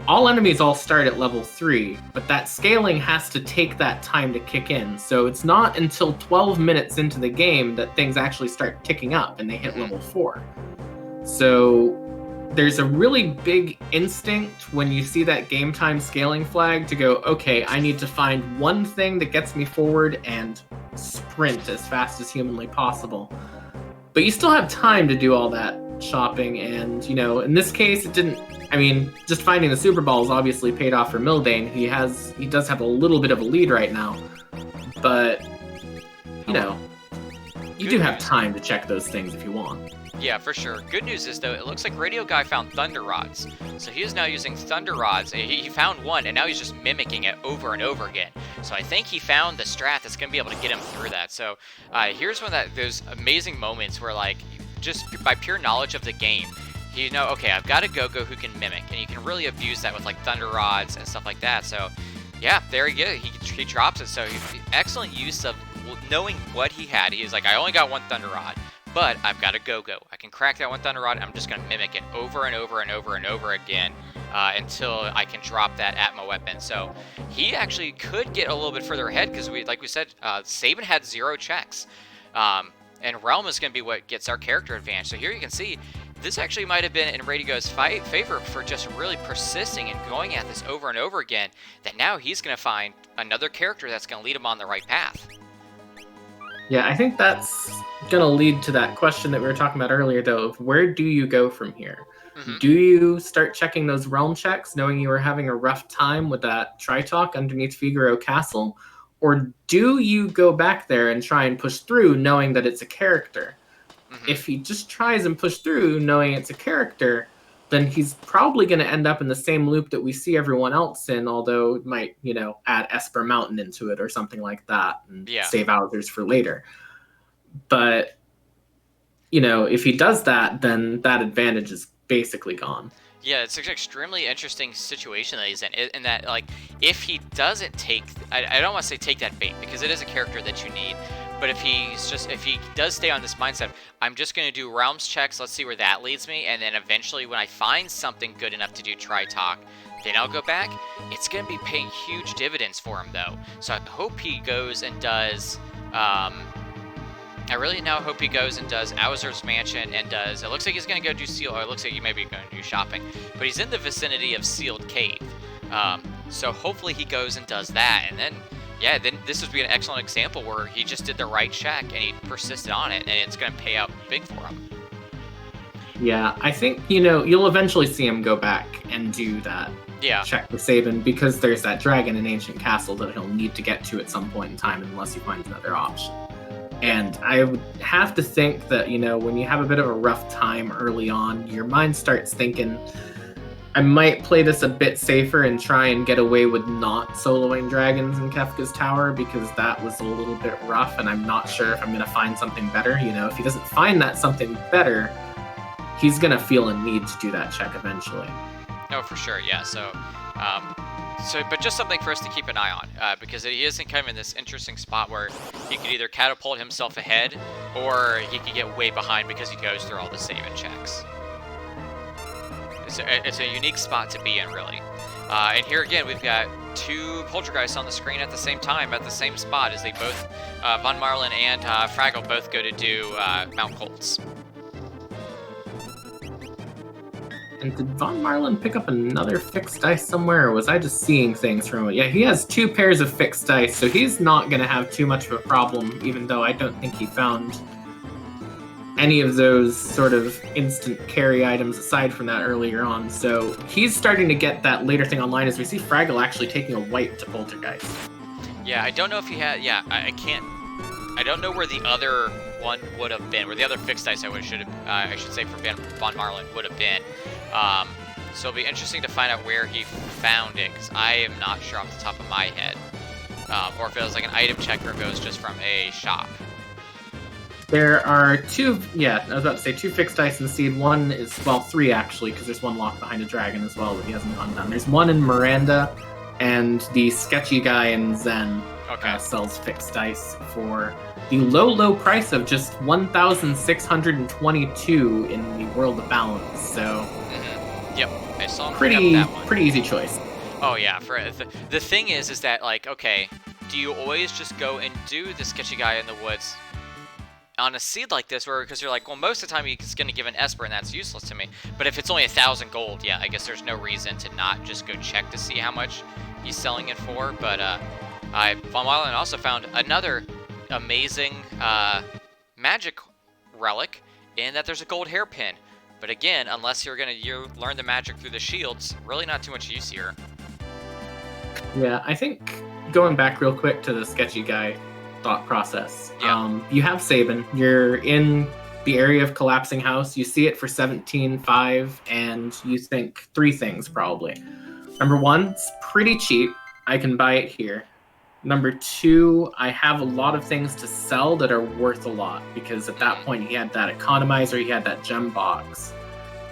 all enemies all start at level 3, but that scaling has to take that time to kick in. So it's not until 12 minutes into the game that things actually start ticking up and they hit level 4. So there's a really big instinct when you see that game time scaling flag to go, okay, I need to find one thing that gets me forward and sprint as fast as humanly possible. But you still have time to do all that shopping, and, in this case, it didn't. I mean, just finding the Super Balls obviously paid off for Mildane. He does have a little bit of a lead right now, but, you do have time to check those things if you want. Yeah, for sure. Good news is, though, it looks like Radio Guy found Thunder Rods. So he is now using Thunder Rods. He found one, and now he's just mimicking it over and over again. So I think he found the strat that's going to be able to get him through that. So here's one of those amazing moments where, just by pure knowledge of the game, okay, I've got a Go-Go who can mimic, and you can really abuse that with, Thunder Rods and stuff like that. So, yeah, there he goes. He drops it. So excellent use of knowing what he had. He's like, I only got one Thunder Rod, but I've got a Go-Go. I can crack that one Thunder Rod, and I'm just going to mimic it over and over and over and over again until I can drop that Atma weapon. So he actually could get a little bit further ahead because, like we said, Saban had 0 checks. And Realm is going to be what gets our character advantage. So here you can see, this actually might have been in Radio's favor for just really persisting and going at this over and over again, that now he's going to find another character that's going to lead him on the right path. Yeah, I think that's going to lead to that question that we were talking about earlier, though, of where do you go from here? Mm-hmm. Do you start checking those realm checks, knowing you were having a rough time with that Tritalk underneath Figaro Castle? Or do you go back there and try and push through, knowing that it's a character? Mm-hmm. If he just tries and push through, knowing it's a character, then he's probably going to end up in the same loop that we see everyone else in, although it might, add Esper Mountain into it or something like that and save Outers for later. But, if he does that, then that advantage is basically gone. Yeah, it's an extremely interesting situation that he's in that, if he doesn't take, I don't want to say take that bait, because it is a character that you need, but if he does stay on this mindset, I'm just going to do realms checks, let's see where that leads me, and then eventually when I find something good enough to do Tritalk, then I'll go back. It's going to be paying huge dividends for him, though. So I hope he goes and does, I really now hope he goes and does Owzer's Mansion and does. It looks like he's going to go do Seal. Or it looks like he may be going to do shopping, but he's in the vicinity of Sealed Cave. So hopefully he goes and does that, and then. Yeah, then this would be an excellent example where he just did the right check and he persisted on it, and it's going to pay out big for him. Yeah, I think, you'll eventually see him go back and do that check with Sabin, because there's that dragon in Ancient Castle that he'll need to get to at some point in time unless he finds another option. And I would have to think that, when you have a bit of a rough time early on, your mind starts thinking, I might play this a bit safer and try and get away with not soloing dragons in Kefka's tower, because that was a little bit rough and I'm not sure if I'm going to find something better. If he doesn't find that something better, he's going to feel a need to do that check eventually. Oh, for sure, yeah. But just something for us to keep an eye on, because he is kind of in this interesting spot where he could either catapult himself ahead or he could get way behind because he goes through all the save-in checks. It's a unique spot to be in, really. And here again, we've got two Poltergeists on the screen at the same time, at the same spot, as they both, Von Marlin and Fraggle both go to do Mount Colts. And did Von Marlin pick up another fixed dice somewhere, or was I just seeing things from it? Yeah, he has 2 pairs of fixed dice, so he's not going to have too much of a problem, even though I don't think he found any of those sort of instant carry items aside from that earlier on. So he's starting to get that later thing online, as we see Fraggle actually taking a wipe to Poltergeist. Yeah, I don't know if he had... Yeah, I can't... I don't know where the other one would have been, where the other fixed dice I should say for Von Marlin would have been. So it'll be interesting to find out where he found it, because I am not sure off the top of my head. Or if it was like an item check or if it was just from a shop. There are 2, I was about to say 2 fixed dice in Seed. One is, 3 actually, because there's one locked behind a dragon as well that he hasn't gone down. There's one in Miranda, and the sketchy guy in Zen sells fixed dice for the low price of just 1,622 in the World of Balance. So, Yep, I saw him pretty that one. Pretty easy choice. Oh yeah, the thing is that, like, okay, do you always just go and do the sketchy guy in the woods on a seed like this, or because you're like, well, most of the time he's going to give an Esper and that's useless to me, but if it's only 1,000 gold, yeah, I guess there's no reason to not just go check to see how much he's selling it for. But Von Marlin also found another amazing magic relic in that there's a gold hairpin, but again, unless you're going to learn the magic through the shields, really not too much use here. Yeah, I think going back real quick to the sketchy guy thought process. Yeah. You have Sabin. You're in the area of Collapsing House. You see it for 17.5, and you think 3 things probably. Number 1, it's pretty cheap. I can buy it here. Number 2, I have a lot of things to sell that are worth a lot, because at that point he had that economizer, he had that gem box.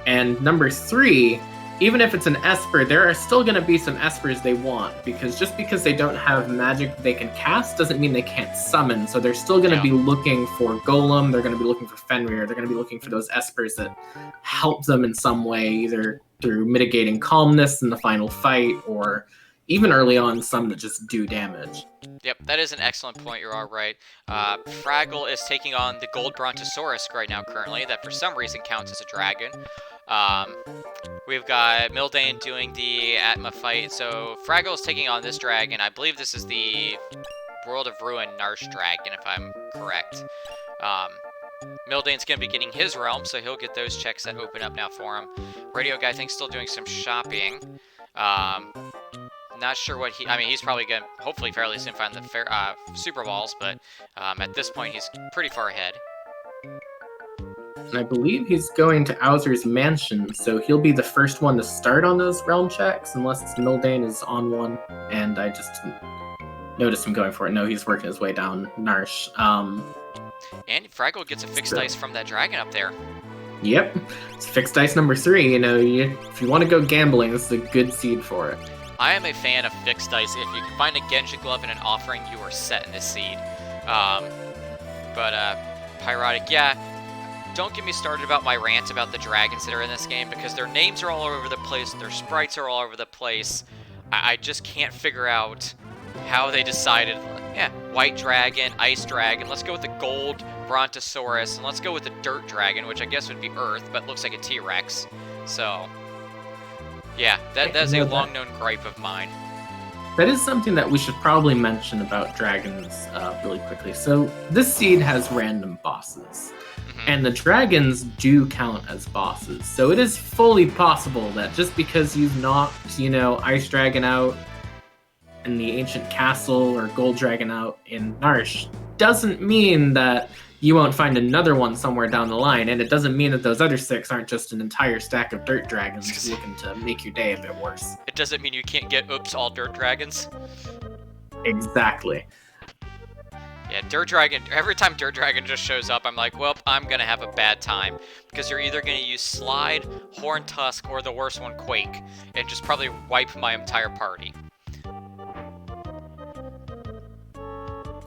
And number 3, even if it's an Esper, there are still going to be some Espers they want, because just because they don't have magic they can cast doesn't mean they can't summon. So they're still going to be looking for Golem, they're going to be looking for Fenrir, they're going to be looking for those Espers that help them in some way, either through mitigating calmness in the final fight, or even early on, some that just do damage. Yep, that is an excellent point. You're all right. Fraggle is taking on the Gold Brontosaurus right now currently, that for some reason counts as a dragon. We've got Mildane doing the Atma fight. So Fraggle is taking on this dragon. I believe this is the World of Ruin Narsh dragon, if I'm correct. Mildane's going to be getting his realm, so he'll get those checks that open up now for him. Radio Guy, I think, still doing some shopping. Not sure what he's probably going to, hopefully fairly soon, find the Super Balls, but at this point, he's pretty far ahead. And I believe he's going to Owzer's Mansion, so he'll be the first one to start on those realm checks, unless Mildane is on one, and I just didn't notice him going for it. No, he's working his way down Narsh. And Fraggle gets a fixed dice from that dragon up there. Yep, it's fixed dice number 3. If you want to go gambling, this is a good seed for it. I am a fan of fixed dice. If you can find a Genji Glove and an offering, you are set in this seed. Pyrotic, yeah. Don't get me started about my rant about the dragons that are in this game, because their names are all over the place, their sprites are all over the place. I just can't figure out how they decided Yeah, white dragon, ice dragon. Let's go with the gold brontosaurus, and let's go with the dirt dragon, which I guess would be Earth, but looks like a T-Rex. So, yeah, that's a long-known gripe of mine. That is something that we should probably mention about dragons really quickly. So this seed has random bosses. And the dragons do count as bosses. So it is fully possible that just because you've knocked, Ice Dragon out in the Ancient Castle or Gold Dragon out in Narsh, doesn't mean that you won't find another one somewhere down the line. And it doesn't mean that those other 6 aren't just an entire stack of dirt dragons looking to make your day a bit worse. It doesn't mean you can't get, all dirt dragons. Exactly. Yeah, Dirt Dragon, every time Dirt Dragon just shows up, I'm like, well, I'm going to have a bad time. Because you're either going to use Slide, Horn Tusk, or the worst one, Quake. And just probably wipe my entire party.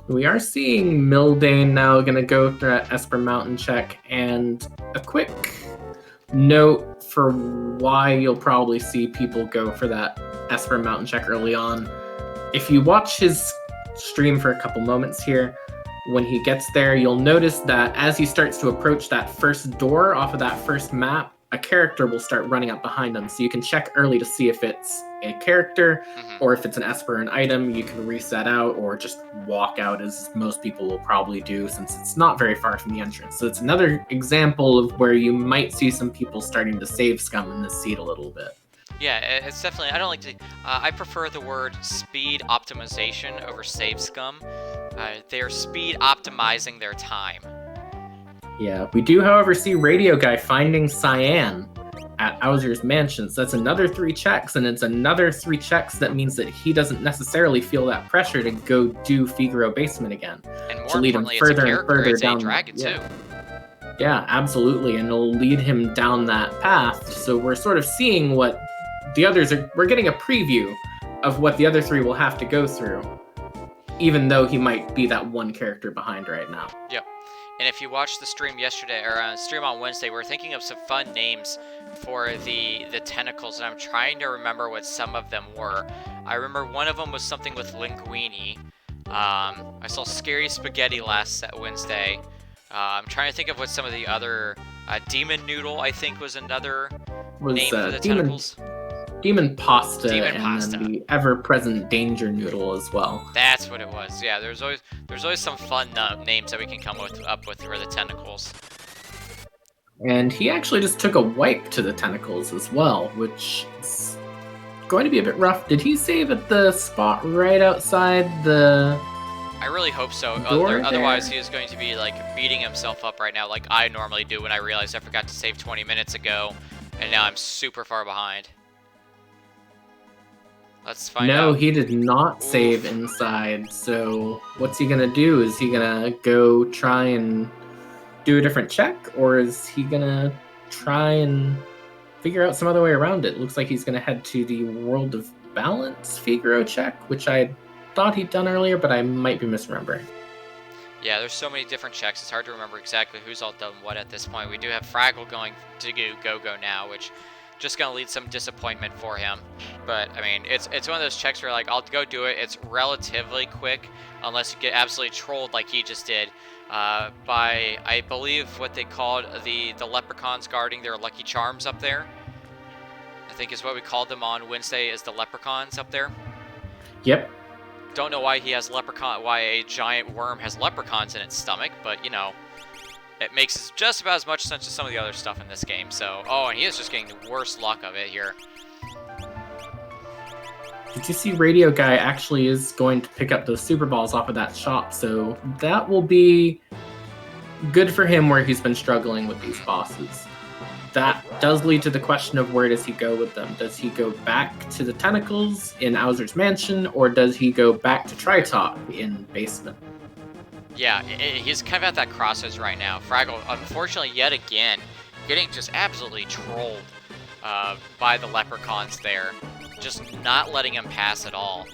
We are seeing Mildane now going to go through that Esper Mountain check. And a quick note for why you'll probably see people go for that Esper Mountain check early on. If you watch his stream for a couple moments here, when he gets there, you'll notice that as he starts to approach that first door off of that first map, a character will start running up behind him. So you can check early to see if it's a character or if it's an Esper, an item. You can reset out or just walk out, as most people will probably do, since it's not very far from the entrance. So it's another example of where you might see some people starting to save scum in this seed a little bit. Yeah, it's definitely, I don't like to, I prefer the word speed optimization over save scum. They're speed optimizing their time. Yeah, we do, however, see Radio Guy finding Cyan at Owser's Mansion. So that's another 3 checks, and it's another 3 checks that means that he doesn't necessarily feel that pressure to go do Figaro Basement again. And more to lead him importantly, further it's a and further it's down. A dragon too. Yeah, absolutely, and it'll lead him down that path. So we're sort of seeing what the others are. We're getting a preview of what the other 3 will have to go through, even though he might be that one character behind right now. Yep. And if you watched the stream yesterday, or stream on Wednesday, we're thinking of some fun names for the tentacles, and I'm trying to remember what some of them were. I remember one of them was something with linguini. I saw Scary Spaghetti last Wednesday. I'm trying to think of what some of the other... Demon Noodle, I think, was another name for the tentacles. Demon Pasta, then the ever-present Danger Noodle as well. That's what it was. Yeah, there's always some fun names that we can come up with for the tentacles. And he actually just took a wipe to the tentacles as well, which is going to be a bit rough. Did he save at the spot right outside the... I really hope so. Otherwise, he is going to be like beating himself up right now, like I normally do when I realize I forgot to save 20 minutes ago, and now I'm super far behind. Let's find out. No, he did not save inside. So what's he gonna do? Is he gonna go try and do a different check, or is he gonna try and figure out some other way around it? Looks like he's gonna head to the World of Balance Figaro check, which I thought he'd done earlier, but I might be misremembering. Yeah, there's so many different checks. It's hard to remember exactly who's all done what at this point. We do have Fraggle going to go now, which just gonna lead some disappointment for him. But I mean, it's one of those checks where like I'll go do it. It's relatively quick, unless you get absolutely trolled like he just did by I believe what they called the leprechauns guarding their Lucky Charms up there. I think is what we called them on Wednesday, is the leprechauns up there. Yep. Don't know why why a giant worm has leprechauns in its stomach, but you know, it makes just about as much sense as some of the other stuff in this game. So, oh, and he is just getting the worst luck of it here. Did you see Radio Guy actually is going to pick up those Super Balls off of that shop? So that will be good for him where he's been struggling with these bosses. That does lead to the question of where does he go with them? Does he go back to the tentacles in Owser's Mansion, or does he go back to Tritop in Basement? Yeah, he's kind of at that crossroads right now. Fraggle, unfortunately, yet again, getting just absolutely trolled by the leprechauns there. Just not letting him pass at all.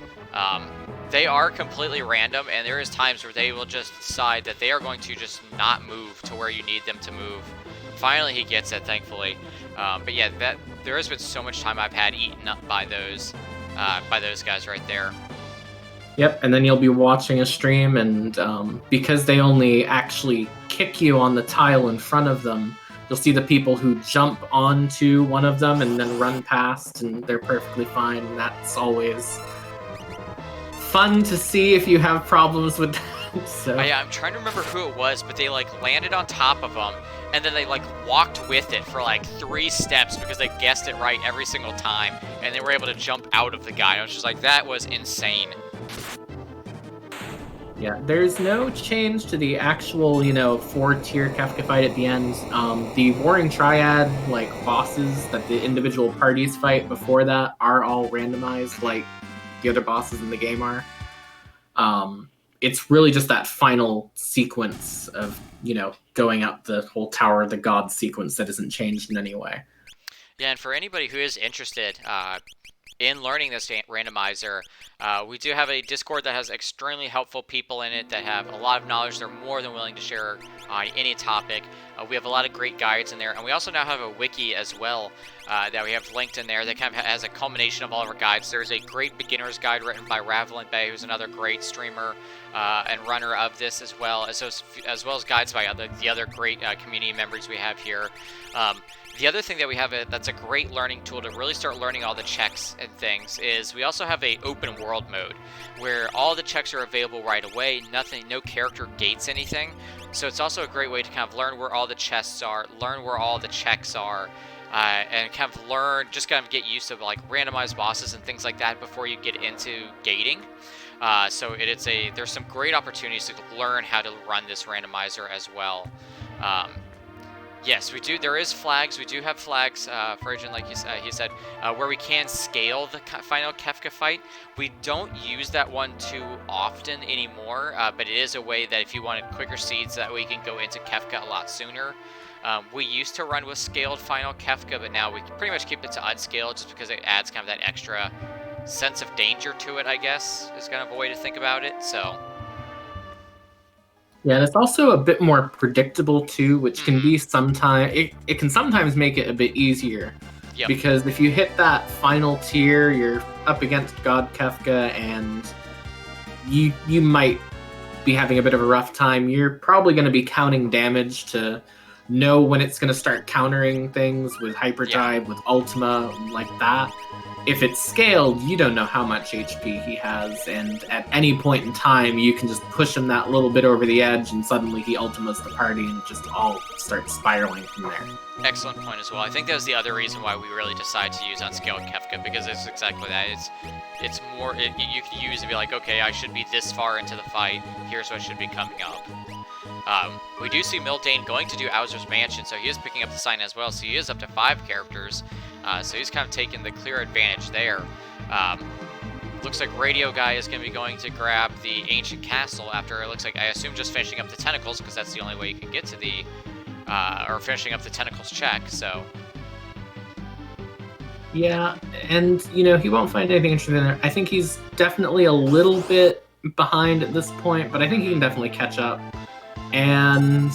They are completely random, and there is times where they will just decide that they are going to just not move to where you need them to move. Finally, he gets it, thankfully. But yeah, there has been so much time I've had eaten up by those guys right there. Yep, and then you'll be watching a stream, and because they only actually kick you on the tile in front of them, you'll see the people who jump onto one of them and then run past, and they're perfectly fine. And that's always fun to see if you have problems with that. So. I'm trying to remember who it was, but they like landed on top of them, and then they like walked with it for like 3 steps because they guessed it right every single time, and they were able to jump out of the guy. I was just like, that was insane. Yeah, there's no change to the actual, 4-tier Kefka fight at the end. The Warring Triad, bosses that the individual parties fight before that are all randomized, like the other bosses in the game are. It's really just that final sequence of, going up the whole Tower of the Gods sequence that isn't changed in any way. Yeah, and for anybody who is interested in learning this randomizer, we do have a Discord that has extremely helpful people in it that have a lot of knowledge. They're more than willing to share on any topic. We have a lot of great guides in there, and we also now have a wiki as well that we have linked in there that kind of has a culmination of all of our guides. There's a great beginner's guide written by Ravelin Bay, who's another great streamer and runner of this as well as guides by the other great community members we have here. The other thing that we have that's a great learning tool to really start learning all the checks and things is we also have a open world mode where all the checks are available right away. No character gates anything. So it's also a great way to kind of learn where all the chests are, learn where all the checks are, and kind of get used to like randomized bosses and things like that before you get into gating. So there's some great opportunities to learn how to run this randomizer as well. Yes, we do. There is flags. We do have flags, Virgin, like he said, where we can scale the final Kefka fight. We don't use that one too often anymore, but it is a way that if you wanted quicker seeds, that way you can go into Kefka a lot sooner. We used to run with scaled final Kefka, but now we can pretty much keep it to unscaled just because it adds kind of that extra sense of danger to it, I guess, is kind of a way to think about it. So. Yeah, and it's also a bit more predictable too, which can be sometimes it can sometimes make it a bit easier. Yep. Because if you hit that final tier, you're up against God Kefka, and you might be having a bit of a rough time. You're probably going to be counting damage to know when it's going to start countering things with Hyperdrive, with Ultima, like that. If it's scaled, you don't know how much HP he has, and at any point in time, you can just push him that little bit over the edge, and suddenly he ultimates the party, and just all starts spiraling from there. Excellent point as well. I think that was the other reason why we really decided to use unscaled Kefka, because it's exactly that. It's more, you can use and be like, okay, I should be this far into the fight, here's what should be coming up. We do see Mildane going to do Owzer's Mansion, so he is picking up the sign as well, so he is up to 5 characters. So he's kind of taking the clear advantage there. Looks like Radio Guy is going to be going to grab the Ancient Castle after, it looks like, I assume, just finishing up the Tentacles, because that's the only way you can get to the, or finishing up the Tentacles check, so. Yeah, and, he won't find anything interesting there. I think he's definitely a little bit behind at this point, but I think he can definitely catch up. And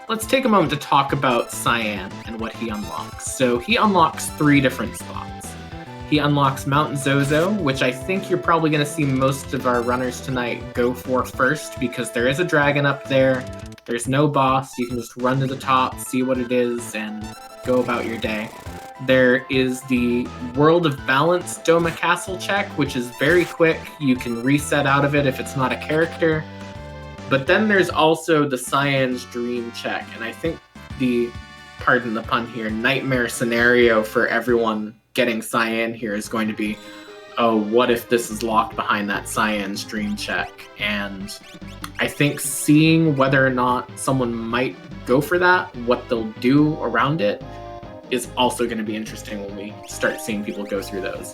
let's take a moment to talk about Cyan and what he unlocks. So he unlocks 3 different spots. He unlocks Mount Zozo, which I think you're probably going to see most of our runners tonight go for first, because there is a dragon up there. There's no boss. You can just run to the top, see what it is, and go about your day. There is the World of Balance Doma Castle check, which is very quick. You can reset out of it if it's not a character. But then there's also the Cyan's Dream check, and I think the, pardon the pun here, nightmare scenario for everyone getting Cyan here is going to be, oh, what if this is locked behind that Cyan's Dream check? And I think seeing whether or not someone might go for that, what they'll do around it, is also going to be interesting when we start seeing people go through those.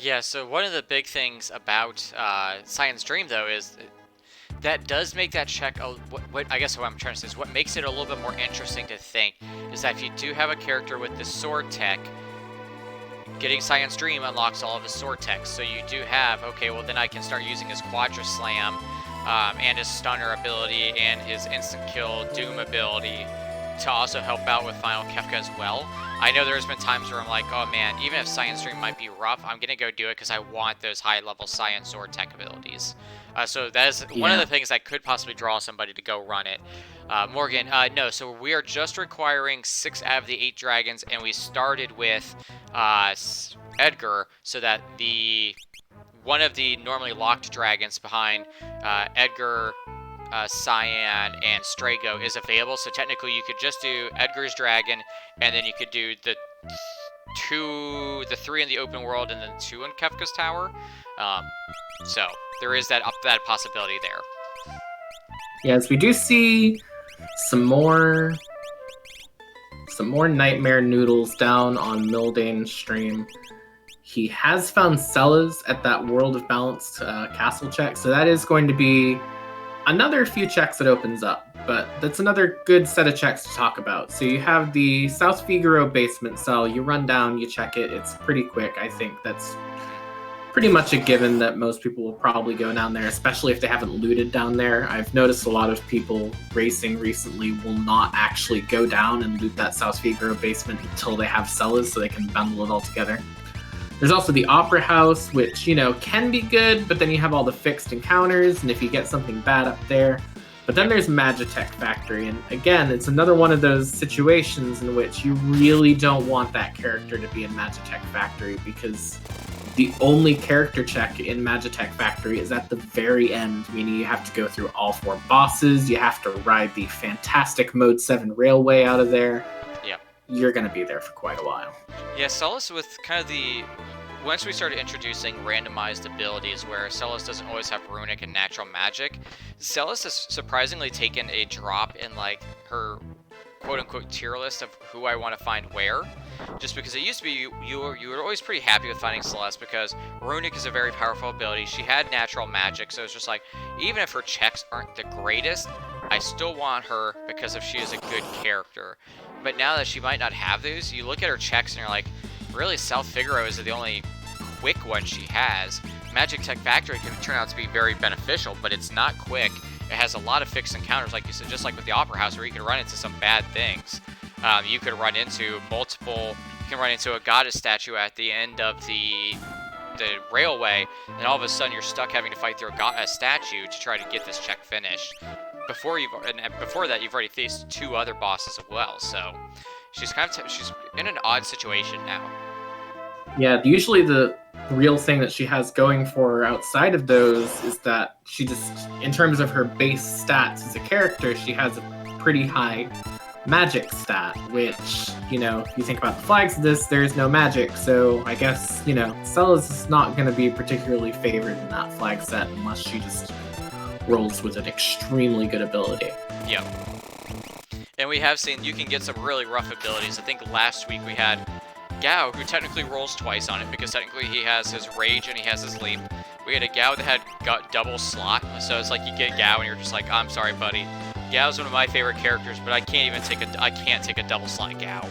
Yeah, so one of the big things about Cyan's Dream, though, is that does make that check, I guess what I'm trying to say is what makes it a little bit more interesting to think is that if you do have a character with the sword tech, getting Cyan's Dream unlocks all of his sword techs. So you do have, okay, well then I can start using his Quadra Slam and his Stunner ability and his Instant Kill Doom ability to also help out with Final Kefka as well. I know there's been times where I'm like, oh man, even if Science Stream might be rough, I'm gonna go do it because I want those high-level Science or Tech abilities. So that is one of the things that could possibly draw somebody to go run it. Morgan, no, so we are just requiring 6 out of the 8 dragons, and we started with Edgar, so that one of the normally locked dragons behind Edgar, Cyan, and Strago is available. So technically you could just do Edgar's dragon, and then you could do the 3 in the open world, and then 2 in Kefka's tower. So there is that possibility there. Yes, we do see some more Nightmare Noodles down on Mildane's stream. He has found Celas at that World of Balance castle check, so that is going to be another few checks that opens up, but that's another good set of checks to talk about. So you have the South Figaro basement cell. You run down, you check it. It's pretty quick. I think that's pretty much a given that most people will probably go down there, especially if they haven't looted down there. I've noticed a lot of people racing recently will not actually go down and loot that South Figaro basement until they have Celas, so they can bundle it all together. There's also the Opera House, which, can be good, but then you have all the fixed encounters, and if you get something bad up there. But then there's Magitech Factory, and again, it's another one of those situations in which you really don't want that character to be in Magitech Factory, because the only character check in Magitech Factory is at the very end, meaning you have to go through all 4 bosses, you have to ride the fantastic Mode 7 railway out of there. Yep. You're going to be there for quite a while. Yeah, Celas with kind of once we started introducing randomized abilities where Celas doesn't always have runic and natural magic, Celas has surprisingly taken a drop in like her quote-unquote tier list of who I want to find where. Just because it used to be you were always pretty happy with finding Celeste because runic is a very powerful ability. She had natural magic, so it's just like, even if her checks aren't the greatest, I still want her because if she is a good character. But now that she might not have those, you look at her checks and you're like, really, South Figaro is the only quick one she has. Magitech Factory can turn out to be very beneficial, but it's not quick. It has a lot of fixed encounters, like you said, just like with the Opera House, where you can run into some bad things. You could run into you can run into a goddess statue at the end of the railway, and all of a sudden you're stuck having to fight through a statue to try to get this check finished. Before that, you've already faced 2 other bosses as well, so she's she's in an odd situation now. Yeah, usually the real thing that she has going for her outside of those is that she just, in terms of her base stats as a character, she has a pretty high magic stat, which, if you think about the flags of this, there's no magic, so I guess, Celas is not going to be particularly favored in that flag set unless she just rolls with an extremely good ability. Yep. And we have seen you can get some really rough abilities. I think last week we had Gao, who technically rolls twice on it because technically he has his Rage and he has his Leap. We had a Gao that had got double slot, so it's like you get Gao and you're just like, I'm sorry, buddy. Gao's one of my favorite characters, but I can't take a double slot Gao.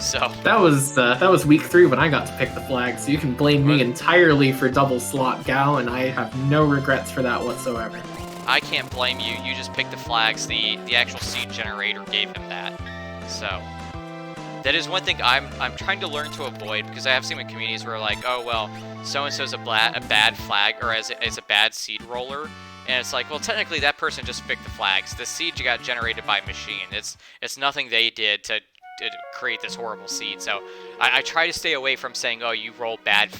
So that was week 3 when I got to pick the flag, so you can blame me entirely for double slot Gao, and I have no regrets for that whatsoever. I can't blame you. You just picked the flags. The actual seed generator gave him that. So that is one thing I'm trying to learn to avoid, because I have seen with communities where like, oh well, so and so's a bad flag or as a bad seed roller, and it's like, well, technically that person just picked the flags. The seed got generated by machine. It's nothing they did to create this horrible seed. So I try to stay away from saying, oh, you roll bad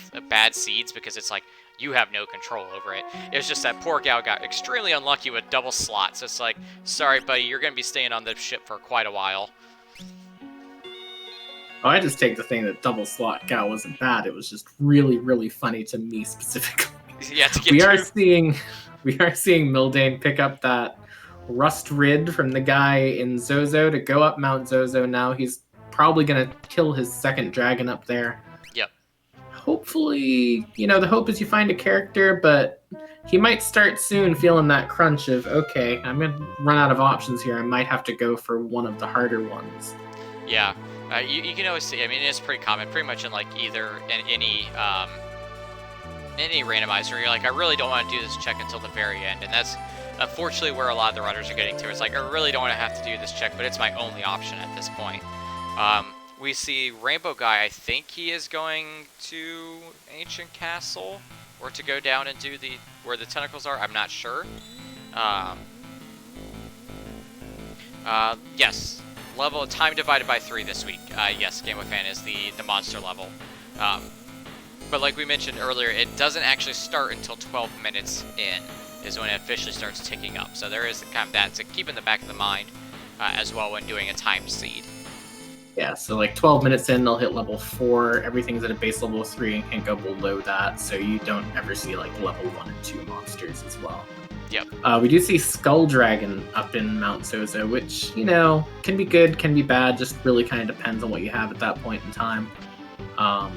seeds, because it's like, you have no control over it. It was just that poor Gao got extremely unlucky with double slots. So it's like, sorry, buddy, you're going to be staying on the ship for quite a while. Oh, I just take the thing that double slot Gao wasn't bad. It was just really, really funny to me specifically. Yeah, we are seeing Mildane pick up that Rust Rid from the guy in Zozo to go up Mount Zozo now. He's probably going to kill his second dragon up there. Yep. Hopefully, the hope is you find a character, but he might start soon feeling that crunch of, okay, I'm going to run out of options here. I might have to go for one of the harder ones. Yeah. You can always see, I mean, it's pretty common, pretty much in like any randomizer. You're like, I really don't want to do this check until the very end, and that's unfortunately where a lot of the runners are getting to. It's like, I really don't want to have to do this check, but it's my only option at this point. We see Rainbow Guy, I think he is going to Ancient Castle, or to go down and do where the tentacles are, I'm not sure. Yes, level time divided by 3 this week. Yes, Game Boy Fan is the monster level. But like we mentioned earlier, it doesn't actually start until 12 minutes in, is when it officially starts ticking up. So there is kind of that to keep in the back of the mind as well when doing a timed seed. Yeah, so like 12 minutes in, they'll hit level 4. Everything's at a base level of 3 and can't go below that, so you don't ever see like level 1 and 2 monsters as well. Yep. We do see Skull Dragon up in Mount Zozo, which, you know, can be good, can be bad, just really kind of depends on what you have at that point in time. I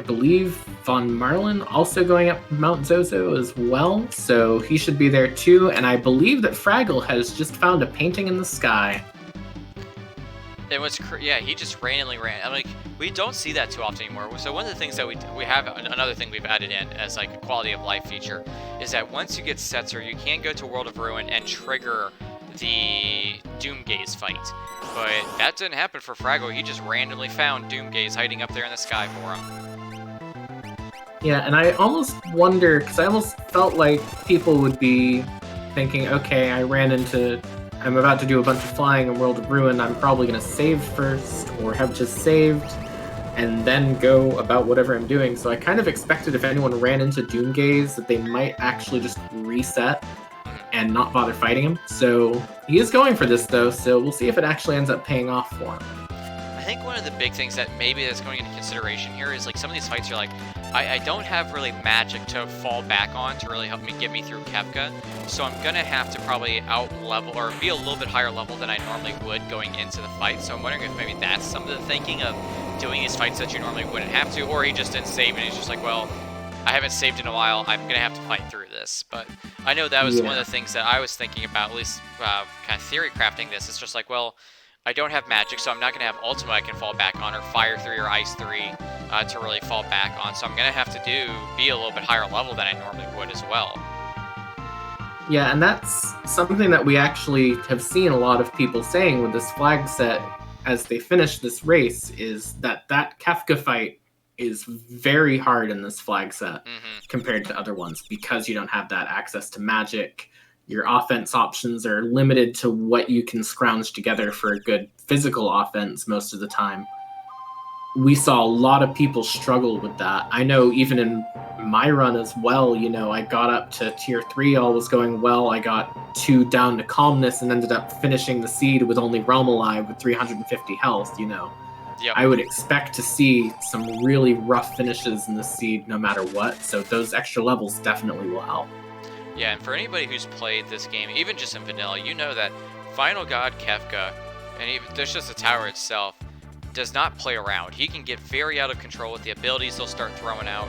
believe Von Marlin also going up Mount Zozo as well, so he should be there too, and I believe that Fraggle has just found a painting in the sky. And yeah, he just randomly ran. I'm like, we don't see that too often anymore. So one of the things that we have, another thing we've added in as like a quality of life feature, is that once you get Setzer, you can go to World of Ruin and trigger the Doomgaze fight. But that didn't happen for Fraggle. He just randomly found Doomgaze hiding up there in the sky for him. Yeah, and I almost wonder, because I almost felt like people would be thinking, okay, I'm about to do a bunch of flying in World of Ruin, I'm probably going to save first, or have just saved, and then go about whatever I'm doing. So I kind of expected if anyone ran into Doomgaze that they might actually just reset and not bother fighting him. So he is going for this though, so we'll see if it actually ends up paying off for him. I think one of the big things that maybe that's going into consideration here is like some of these fights are like, I don't have really magic to fall back on to really help me get me through Kefka, so I'm gonna have to probably out-level or be a little bit higher level than I normally would going into the fight. So I'm wondering if maybe that's some of the thinking of doing these fights that you normally wouldn't have to, or he just didn't save and he's just like, well, I haven't saved in a while, I'm gonna have to fight through this. But I know that was one of the things that I was thinking about, at least kind of theory crafting this. It's just like, well, I don't have magic, so I'm not going to have Ultima I can fall back on, or Fire 3 or Ice 3 to really fall back on. So I'm going to have to be a little bit higher level than I normally would as well. Yeah, and that's something that we actually have seen a lot of people saying with this flag set as they finish this race, is that Kefka fight is very hard in this flag set compared to other ones, because you don't have that access to magic. Your offense options are limited to what you can scrounge together for a good physical offense most of the time. We saw a lot of people struggle with that. I know even in my run as well, you know, I got up to tier 3, all was going well. I got 2 down to calmness and ended up finishing the seed with only Realm alive with 350 health, you know. Yep. I would expect to see some really rough finishes in the seed no matter what, so those extra levels definitely will help. Yeah, and for anybody who's played this game, even just in vanilla, you know that Final God Kefka, and even there's just the tower itself, does not play around. He can get very out of control with the abilities they'll start throwing out.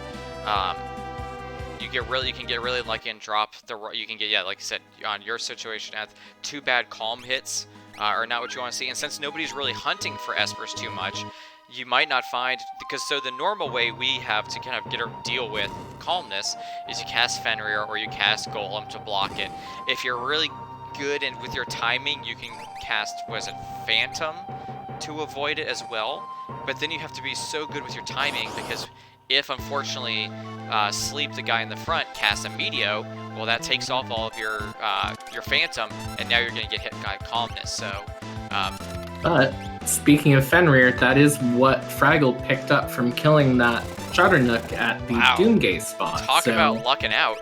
You can get really lucky and drop you can get, yeah, like I said, on your situation, at 2 bad calm hits are not what you want to see. And since nobody's really hunting for Espers too much, you might not find, because so the normal way we have to kind of deal with calmness is you cast Fenrir or you cast Golem to block it. If you're really good and with your timing, you can cast, Phantom to avoid it as well. But then you have to be so good with your timing, because if unfortunately Sleep, the guy in the front, casts a Meteo, well, that takes off all of your Phantom, and now you're going to get hit by calmness. So. But speaking of Fenrir, that is what Fraggle picked up from killing that Charternook at the Doomgaze spot. Talk about lucking out.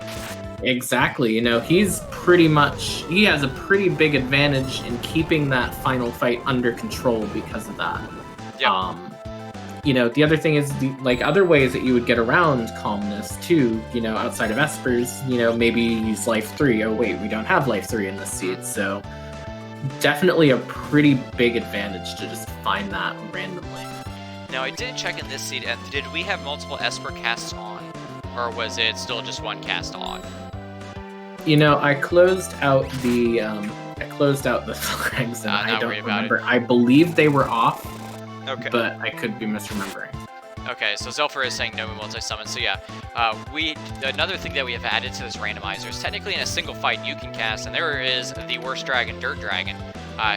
Exactly. You know, he has a pretty big advantage in keeping that final fight under control because of that. Yep. You know, the other thing is, other ways that you would get around calmness too, you know, outside of Espers, you know, maybe use Life 3. Oh wait, we don't have Life 3 in this seed, so definitely a pretty big advantage to just find that randomly. Now, I did check in this seed, and did we have multiple Esper casts on? Or was it still just one cast on? You know, I closed out the flags, and I don't remember. I believe they were off, but I could be misremembering. Okay, so Zelfer is saying no multi-summon, so yeah. Another thing that we have added to this randomizer is technically in a single fight you can cast, and there is the worst dragon, Dirt Dragon,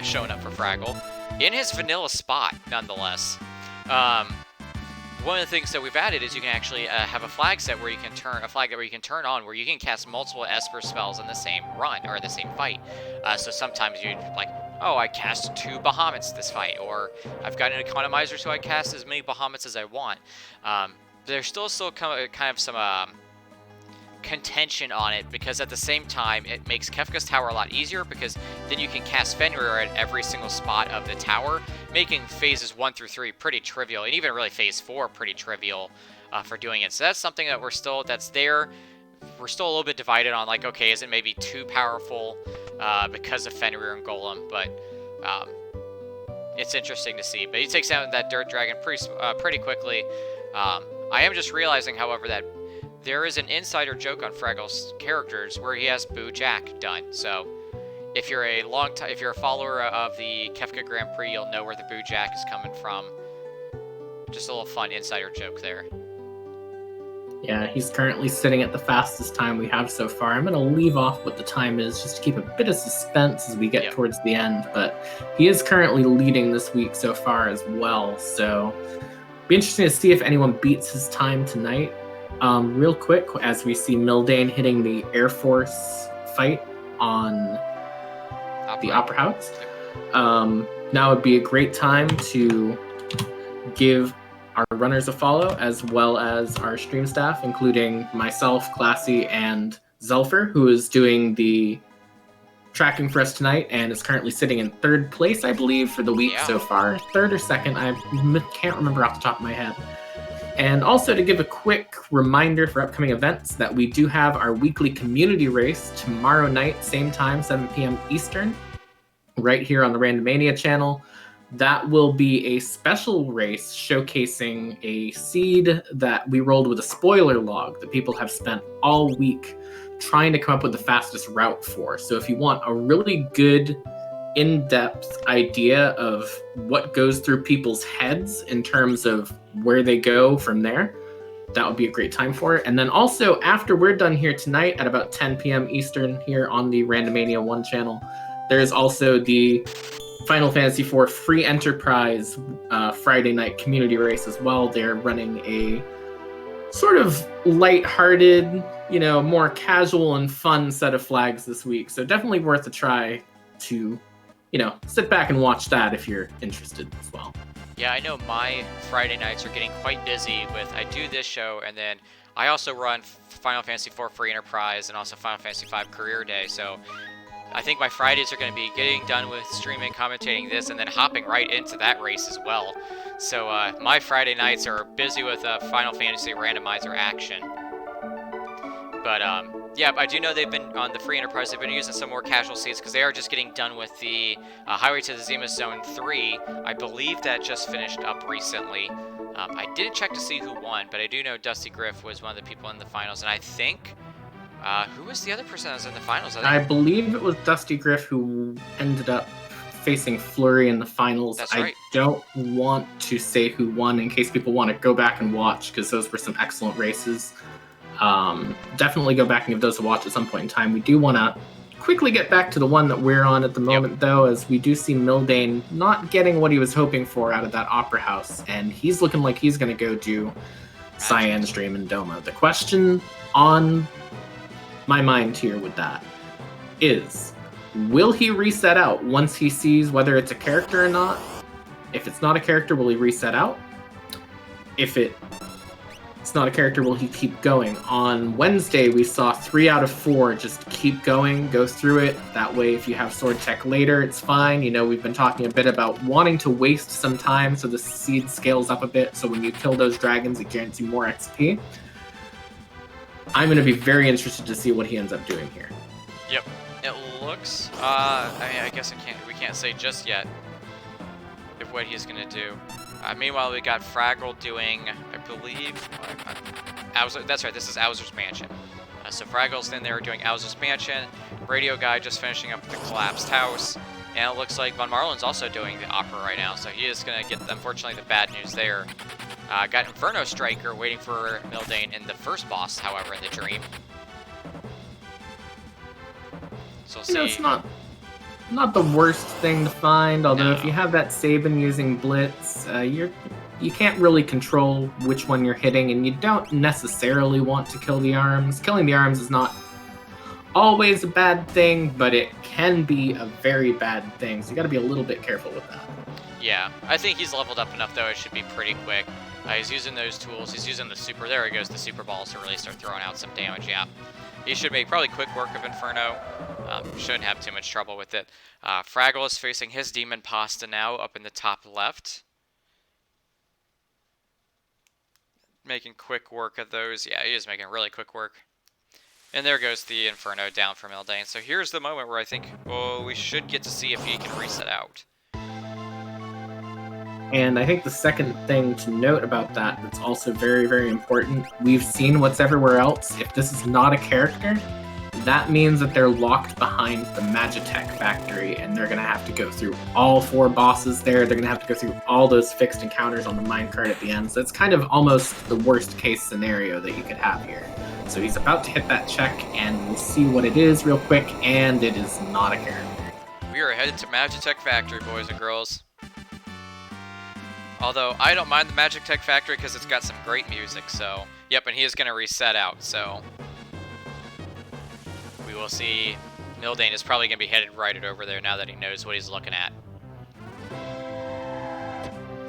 showing up for Fraggle. in his vanilla spot, nonetheless. One of the things that we've added is you can actually have a flag set where you can turn on where you can cast multiple Esper spells in the same run or the same fight. So sometimes you like, oh, I cast 2 Bahamut's this fight, or I've got an economizer, so I cast as many Bahamut's as I want. There's still kind of some contention on it, because at the same time it makes Kefka's tower a lot easier, because then you can cast Fenrir at every single spot of the tower, making phases 1 through 3 pretty trivial, and even really phase 4 pretty trivial for doing it. So that's something that we're still a little bit divided on, like, okay, is it maybe too powerful because of Fenrir and Golem? But it's interesting to see. But he takes down that Dirt Dragon pretty quickly. I am just realizing, however, that there is an insider joke on Fraggle's characters where he has Boo Jack done. So if you're a follower of the Kefka Grand Prix, you'll know where the Boo Jack is coming from. Just a little fun insider joke there. Yeah, he's currently sitting at the fastest time we have so far. I'm going to leave off what the time is just to keep a bit of suspense as we get towards the end. But he is currently leading this week so far as well. So be interesting to see if anyone beats his time tonight. Real quick, as we see Mildane hitting the Air Force fight on the Opera House. Now would be a great time to give our runners a follow, as well as our stream staff, including myself, Classy, and Zelfer, who is doing the tracking for us tonight and is currently sitting in 3rd place, I believe, for the week so far. 3rd or 2nd, I can't remember off the top of my head. And also to give a quick reminder for upcoming events that we do have our weekly community race tomorrow night, same time, 7 p.m. Eastern, right here on the Randomania channel. That will be a special race showcasing a seed that we rolled with a spoiler log that people have spent all week trying to come up with the fastest route for. So if you want a really good in-depth idea of what goes through people's heads in terms of where they go from there, that would be a great time for it. And then also, after we're done here tonight at about 10 p.m. Eastern here on the Randomania 1 channel, there's also the Final Fantasy IV Free Enterprise Friday night community race as well. They're running a sort of light-hearted, more casual and fun set of flags this week. So definitely worth a try to sit back and watch that if you're interested as well. Yeah, I know my Friday nights are getting quite busy with, I do this show, and then I also run Final Fantasy IV Free Enterprise and also Final Fantasy V Career Day, so I think my Fridays are going to be getting done with streaming, commentating this, and then hopping right into that race as well. So my Friday nights are busy with Final Fantasy randomizer action. But yeah, I do know they've been on the Free Enterprise. They've been using some more casual seats because they are just getting done with the Highway to the Zenith Zone 3. I believe that just finished up recently. I didn't check to see who won, but I do know Dusty Griff was one of the people in the finals. And I think, who was the other person that was in the finals? I believe it was Dusty Griff who ended up facing Flurry in the finals. That's right. I don't want to say who won in case people want to go back and watch, because those were some excellent races. Definitely go back and give those a watch at some point in time. We do want to quickly get back to the one that we're on at the moment, though, as we do see Mildane not getting what he was hoping for out of that Opera House, and he's looking like he's going to go do Cyan's Dream and Doma. The question on my mind here with that is, will he reset out once he sees whether it's a character or not? If it's not a character, will he reset out? If it's not a character, will he keep going? On Wednesday, we saw 3 out of 4 just keep going, go through it. That way, if you have sword tech later, it's fine. We've been talking a bit about wanting to waste some time so the seed scales up a bit, so when you kill those dragons, it guarantees more XP. I'm going to be very interested to see what he ends up doing here. Yep. It looks, I guess we can't say just yet if what he's going to do. Meanwhile, we got Fraggle doing, I believe, that's right, this is Owzer's Mansion. So Fraggle's in there doing Owzer's Mansion, Radio Guy just finishing up the collapsed house, and it looks like Von Marlin's also doing the opera right now, so he is going to get, unfortunately, the bad news there. Got Inferno Striker waiting for Mildane in the first boss, however, in the dream. So we'll see. It's not not the worst thing to find. Although if No. you have that Saban using Blitz, you can't really control which one you're hitting, and you don't necessarily want to kill the arms. Killing the arms is not always a bad thing, but it can be a very bad thing, so you got to be a little bit careful with that. Yeah, I think he's leveled up enough, though. It should be pretty quick. He's using those tools. He's using the super. There he goes, the super balls to really start throwing out some damage. Yeah, he should make probably quick work of Inferno. Shouldn't have too much trouble with it. Fraggle is facing his Demon Pasta now up in the top left. Making quick work of those. Yeah, he is making really quick work. And there goes the Inferno down from Ildane. So here's the moment where I think, oh, we should get to see if he can reset out. And I think the second thing to note about that's also very, very important, we've seen what's everywhere else. If this is not a character, that means that they're locked behind the Magitech factory, and they're going to have to go through all 4 bosses there. They're going to have to go through all those fixed encounters on the minecart at the end. So it's kind of almost the worst case scenario that you could have here. So he's about to hit that check, and we'll see what it is real quick, and it is not a character. We are headed to Magitech Factory, boys and girls. Although, I don't mind the Magitech Factory because it's got some great music, so... Yep, and he is going to reset out, so... We will see... Ildane is probably going to be headed right over there now that he knows what he's looking at.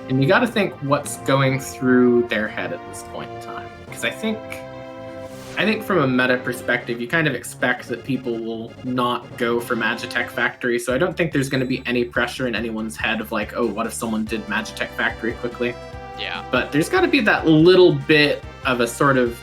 And you got to think what's going through their head at this point in time. Because I think from a meta perspective, you kind of expect that people will not go for Magitech Factory, so I don't think there's going to be any pressure in anyone's head of like, oh, what if someone did Magitech Factory quickly? Yeah. But there's got to be that little bit of a sort of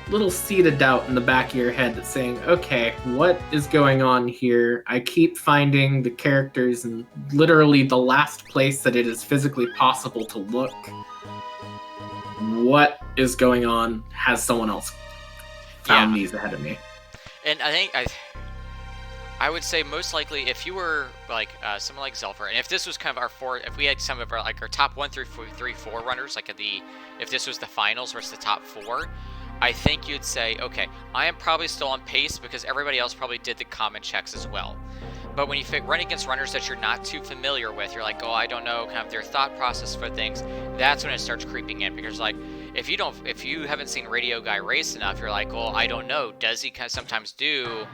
little seed of doubt in the back of your head that's saying, okay, what is going on here? I keep finding the characters in literally the last place that it is physically possible to look. What is going on? Has someone else found these ahead of me? And I think I would say most likely if you were like someone like Zelfer, and if this was kind of if we had some of our like our top 1 through 3, 4 runners, like if this was the finals versus the top 4, I think you'd say, okay, I am probably still on pace because everybody else probably did the common checks as well. But when you run against runners that you're not too familiar with, you're like, oh, I don't know kind of their thought process for things. That's when it starts creeping in, because like if you haven't seen Radio Guy race enough, you're like, well, I don't know. Does he kind of sometimes do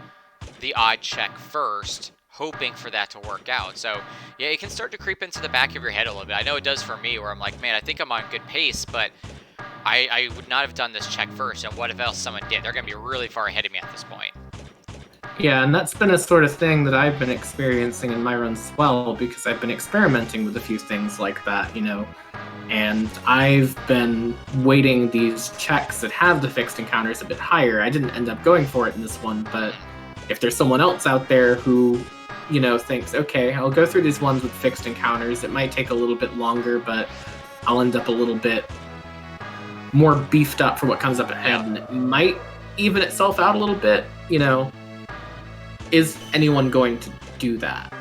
the odd check first, hoping for that to work out? So yeah, it can start to creep into the back of your head a little bit. I know it does for me, where I'm like, man, I think I'm on good pace, but I would not have done this check first, and what if else someone did? They're going to be really far ahead of me at this point. Yeah, and that's been a sort of thing that I've been experiencing in my runs as well, because I've been experimenting with a few things like that, and I've been weighting these checks that have the fixed encounters a bit higher. I didn't end up going for it in this one, but if there's someone else out there who, thinks, okay, I'll go through these ones with fixed encounters, it might take a little bit longer, but I'll end up a little bit more beefed up for what comes up ahead, and it might even itself out a little bit, is anyone going to do that?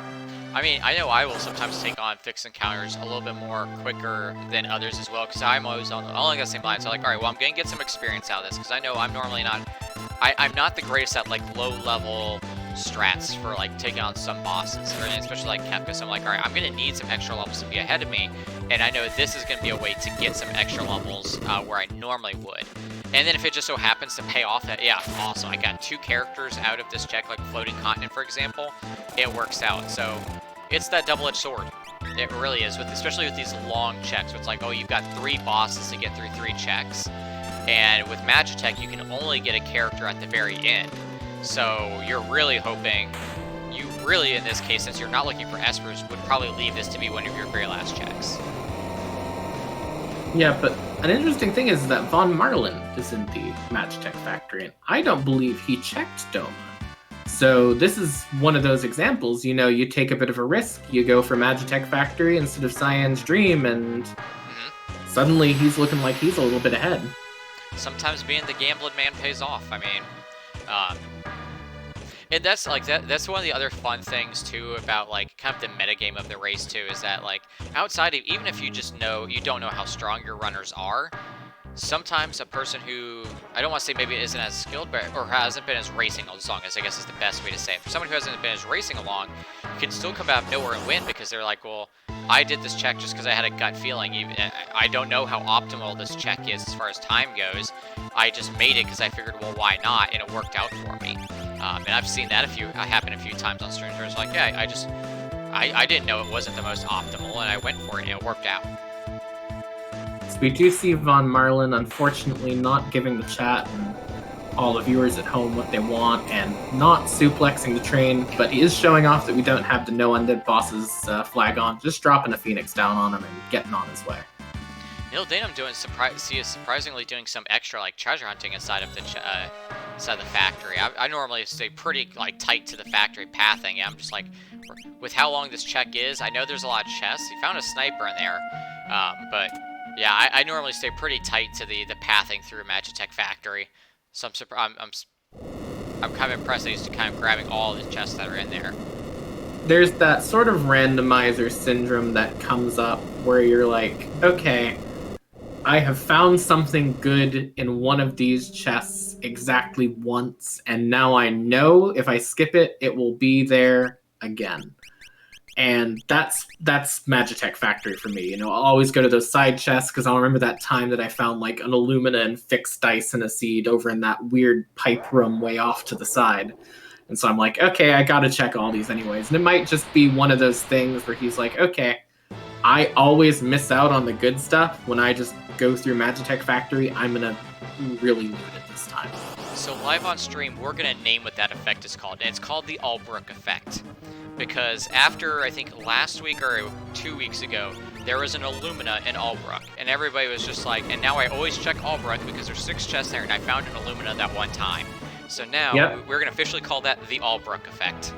I mean, I know I will sometimes take on fixed encounters a little bit more quicker than others as well, because I'm always along the same line. So like, all right, well, I'm going to get some experience out of this, because I know I'm normally not... I'm not the greatest at, like, low-level strats for, like, taking on some bosses, or especially, like, Kefka. So I'm like, all right, I'm going to need some extra levels to be ahead of me, and I know this is going to be a way to get some extra levels where I normally would. And then if it just so happens to pay off, yeah, awesome. I got 2 characters out of this check, like Floating Continent, for example. It works out. So it's that double-edged sword. It really is, especially with these long checks. Where it's like, oh, you've got 3 bosses to get through 3 checks. And with Magitech, you can only get a character at the very end. So you're really hoping, in this case, since you're not looking for Espers, would probably leave this to be one of your very last checks. Yeah, but an interesting thing is that Von Marlin is in the Magitech Factory, and I don't believe he checked Doma. So this is one of those examples, you take a bit of a risk, you go for Magitech Factory instead of Cyan's Dream, and suddenly he's looking like he's a little bit ahead. Sometimes being the gambling man pays off. I mean, and that's like that's one of the other fun things too about like kind of the metagame of the race too, is that like outside of, even if you don't know how strong your runners are, sometimes a person who, I don't want to say maybe isn't as skilled, but, or hasn't been as racing as long as, I guess is the best way to say it. For someone who hasn't been as racing along, can still come out of nowhere and win because they're like, well, I did this check just because I had a gut feeling. Even I don't know how optimal this check is as far as time goes. I just made it because I figured, well, why not? And it worked out for me. And I've seen that happen a few times on streams where it's like, yeah, I didn't know it wasn't the most optimal, and I went for it, and it worked out. So we do see Von Marlin, unfortunately, not giving the chat and all the viewers at home what they want, and not suplexing the train, but he is showing off that we don't have the No Undead Bosses flag on, just dropping a Phoenix down on him and getting on his way. Neil Danum is surprisingly doing some extra like treasure hunting inside of the factory. I normally stay pretty like tight to the factory pathing. I'm just like, with how long this check is, I know there's a lot of chests. He found a sniper in there, but yeah, I normally stay pretty tight to the pathing through Magitech factory. So I'm kind of impressed that he's kind of grabbing all the chests that are in there. There's that sort of randomizer syndrome that comes up where you're like, okay, I have found something good in one of these chests exactly once, and now I know if I skip it, it will be there again. And that's Magitech Factory for me. You know, I'll always go to those side chests because I'll remember that time that I found like an Illumina and fixed dice and a seed over in that weird pipe room way off to the side. And so I'm like, okay, I gotta check all these anyways. And it might just be one of those things where he's like, okay, I always miss out on the good stuff when I just go through Magitech Factory. I'm gonna really loot it this time. So live on stream, we're gonna name what that effect is called, and it's called the Albrook effect. Because after, I think, last week or 2 weeks ago, there was an Illumina in Albrook, and everybody was just like, and now I always check Albrook because there's 6 chests there, and I found an Illumina that one time. So now, we're going to officially call that the Albrook effect.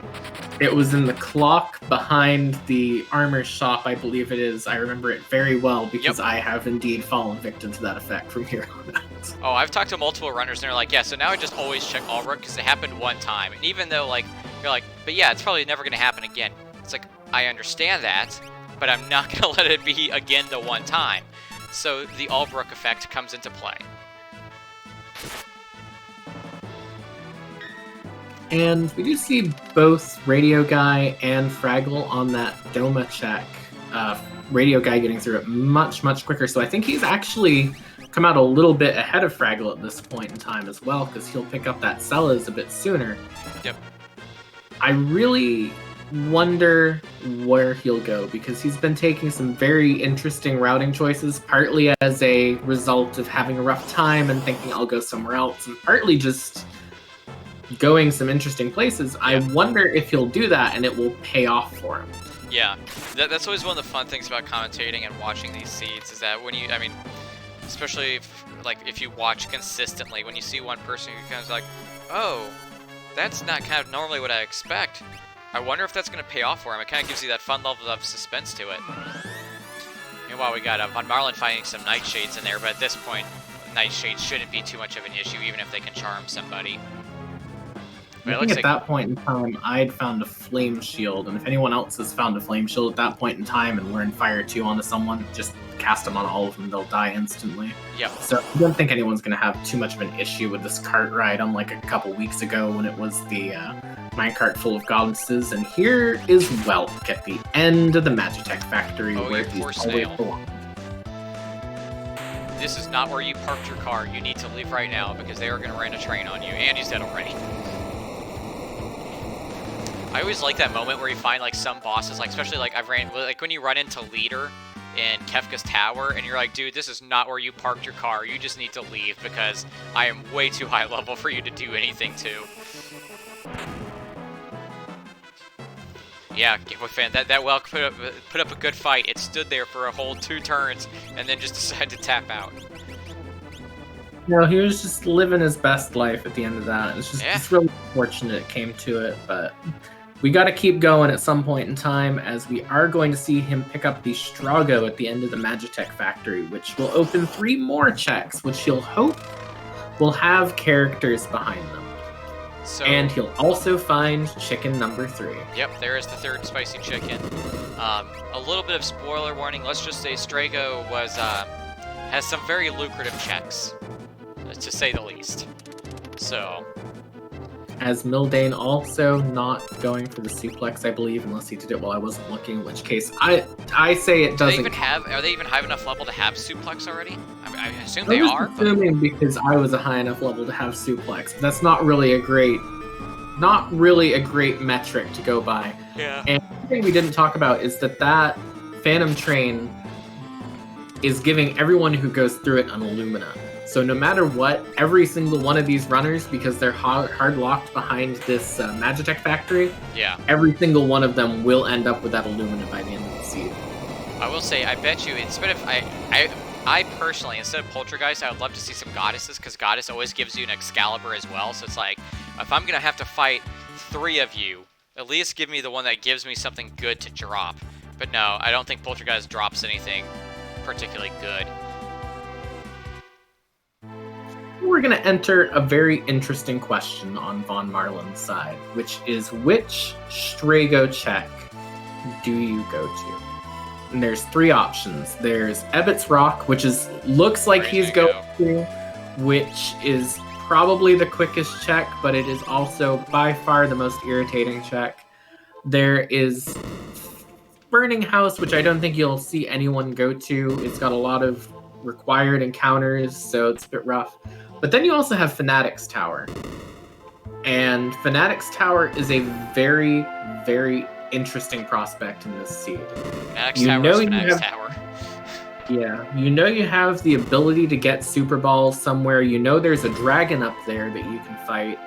It was in the clock behind the armor shop, I believe it is. I remember it very well because I have indeed fallen victim to that effect from here on out. Oh, I've talked to multiple runners, and they're like, yeah, so now I just always check Albrook because it happened one time. And even though, like, you're like, but yeah, it's probably never going to happen again. It's like, I understand that, but I'm not going to let it be again the one time. So the Albrook effect comes into play. And we do see both Radio Guy and Fraggle on that Doma check. Radio Guy getting through it much, much quicker. So I think he's actually come out a little bit ahead of Fraggle at this point in time as well, because he'll pick up that Celas a bit sooner. Yep. I really wonder where he'll go, because he's been taking some very interesting routing choices, partly as a result of having a rough time and thinking I'll go somewhere else, and partly just going some interesting places. I wonder if he'll do that and it will pay off for him. Yeah, that's always one of the fun things about commentating and watching these seeds, is that when you, I mean, especially if you watch consistently, when you see one person who kind of like, oh, that's not kind of normally what I expect. I wonder if that's going to pay off for him. It kind of gives you that fun level of suspense to it. Meanwhile, we got Von Marlin finding some Nightshades in there, but at this point, Nightshades shouldn't be too much of an issue, even if they can charm somebody. I think at that point in time, I'd found a Flame Shield, and if anyone else has found a Flame Shield at that point in time and learned Fire 2 onto someone, just cast them on all of them, they'll die instantly. Yep. So I don't think anyone's going to have too much of an issue with this cart ride, unlike a couple weeks ago when it was the minecart full of goddesses. And here is Welk at the end of the Magitech Factory, where he's always belong. This is not where you parked your car. You need to leave right now because they are going to run a train on you, and he's dead already. I always like that moment where you find like some bosses, like especially like when you run into Leader in Kefka's tower and you're like, dude, this is not where you parked your car. You just need to leave because I am way too high level for you to do anything to. Yeah, Giveaway fan, that Welk put up a good fight. It stood there for a whole 2 turns and then just decided to tap out. No, he was just living his best life at the end of that. It's just it's really fortunate it came to it, but we got to keep going at some point in time, as we are going to see him pick up the Strago at the end of the Magitech Factory, which will open 3 more checks, which he'll hope will have characters behind them. So, and he'll also find chicken number 3. Yep, there is the 3rd spicy chicken. A little bit of spoiler warning. Let's just say Strago was has some very lucrative checks, to say the least. So, As Mildane also not going for the suplex, I believe, unless he did it while I wasn't looking, in which case I say it doesn't. Are they even high enough level to have suplex already? I assume I they was are. assuming because I was a high enough level to have suplex. But that's not really a great metric to go by. Yeah. And the thing we didn't talk about is that Phantom Train is giving everyone who goes through it an Illumina. So no matter what, every single one of these runners, because they're hard locked behind this Magitech factory, yeah, every single one of them will end up with that Illumina by the end of the season. I will say, I bet you, instead of I personally, instead of Poltergeist, I would love to see some Goddesses, because Goddess always gives you an Excalibur as well. So it's like, if I'm gonna have to fight 3 of you, at least give me the one that gives me something good to drop. But no, I don't think Poltergeist drops anything particularly good. We're going to enter a very interesting question on Von Marlin's side, which is which Strago check do you go to? And there's 3 options. There's Ebbets Rock, which looks like he's going to, which is probably the quickest check, but it is also by far the most irritating check. There is Burning House, which I don't think you'll see anyone go to. It's got a lot of required encounters, so it's a bit rough. But then you also have Fanatic's Tower. And Fanatic's Tower is a very, very interesting prospect in this seed. Fanatic's Tower. Yeah, you know you have the ability to get Super Balls somewhere. You know there's a dragon up there that you can fight.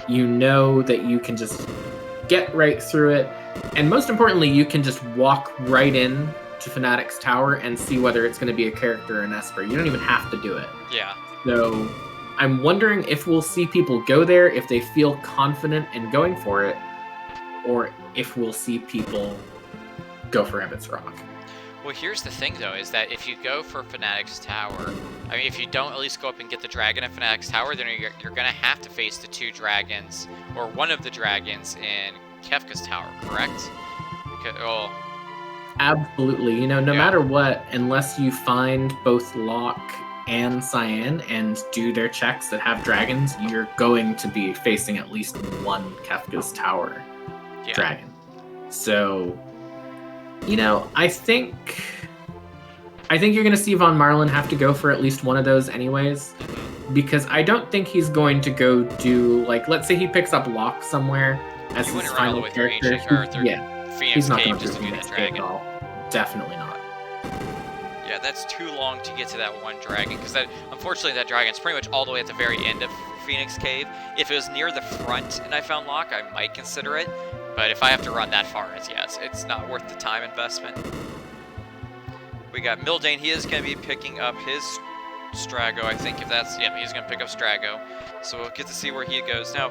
You know that you can just get right through it. And most importantly, you can just walk right in to Fanatic's Tower and see whether it's going to be a character or an Esper. You don't even have to do it. Yeah. So I'm wondering if we'll see people go there if they feel confident in going for it, or if we'll see people go for Ebbets Rock. Well, here's the thing, though, is that if you go for Fanatic's Tower, I mean, if you don't at least go up and get the dragon at Fanatic's Tower, then you're going to have to face the 2 dragons, or one of the dragons in Kefka's Tower, correct? Because, Absolutely. No matter what, unless you find both Locke and Cyan and do their checks that have dragons, you're going to be facing at least one Kefka's Tower dragon. So, I think you're going to see Von Marlin have to go for at least one of those anyways, because I don't think he's going to go do, let's say he picks up Locke somewhere as his final character. Phoenix he's not Cave going to just to do that dragon. Definitely not. Yeah, that's too long to get to that one dragon, because unfortunately that dragon's pretty much all the way at the very end of Phoenix Cave. If it was near the front and I found Locke, I might consider it, but if I have to run that far, it's not worth the time investment. We got Mildane. He is going to be picking up his Strago, I think, he's going to pick up Strago, so we'll get to see where he goes. Now,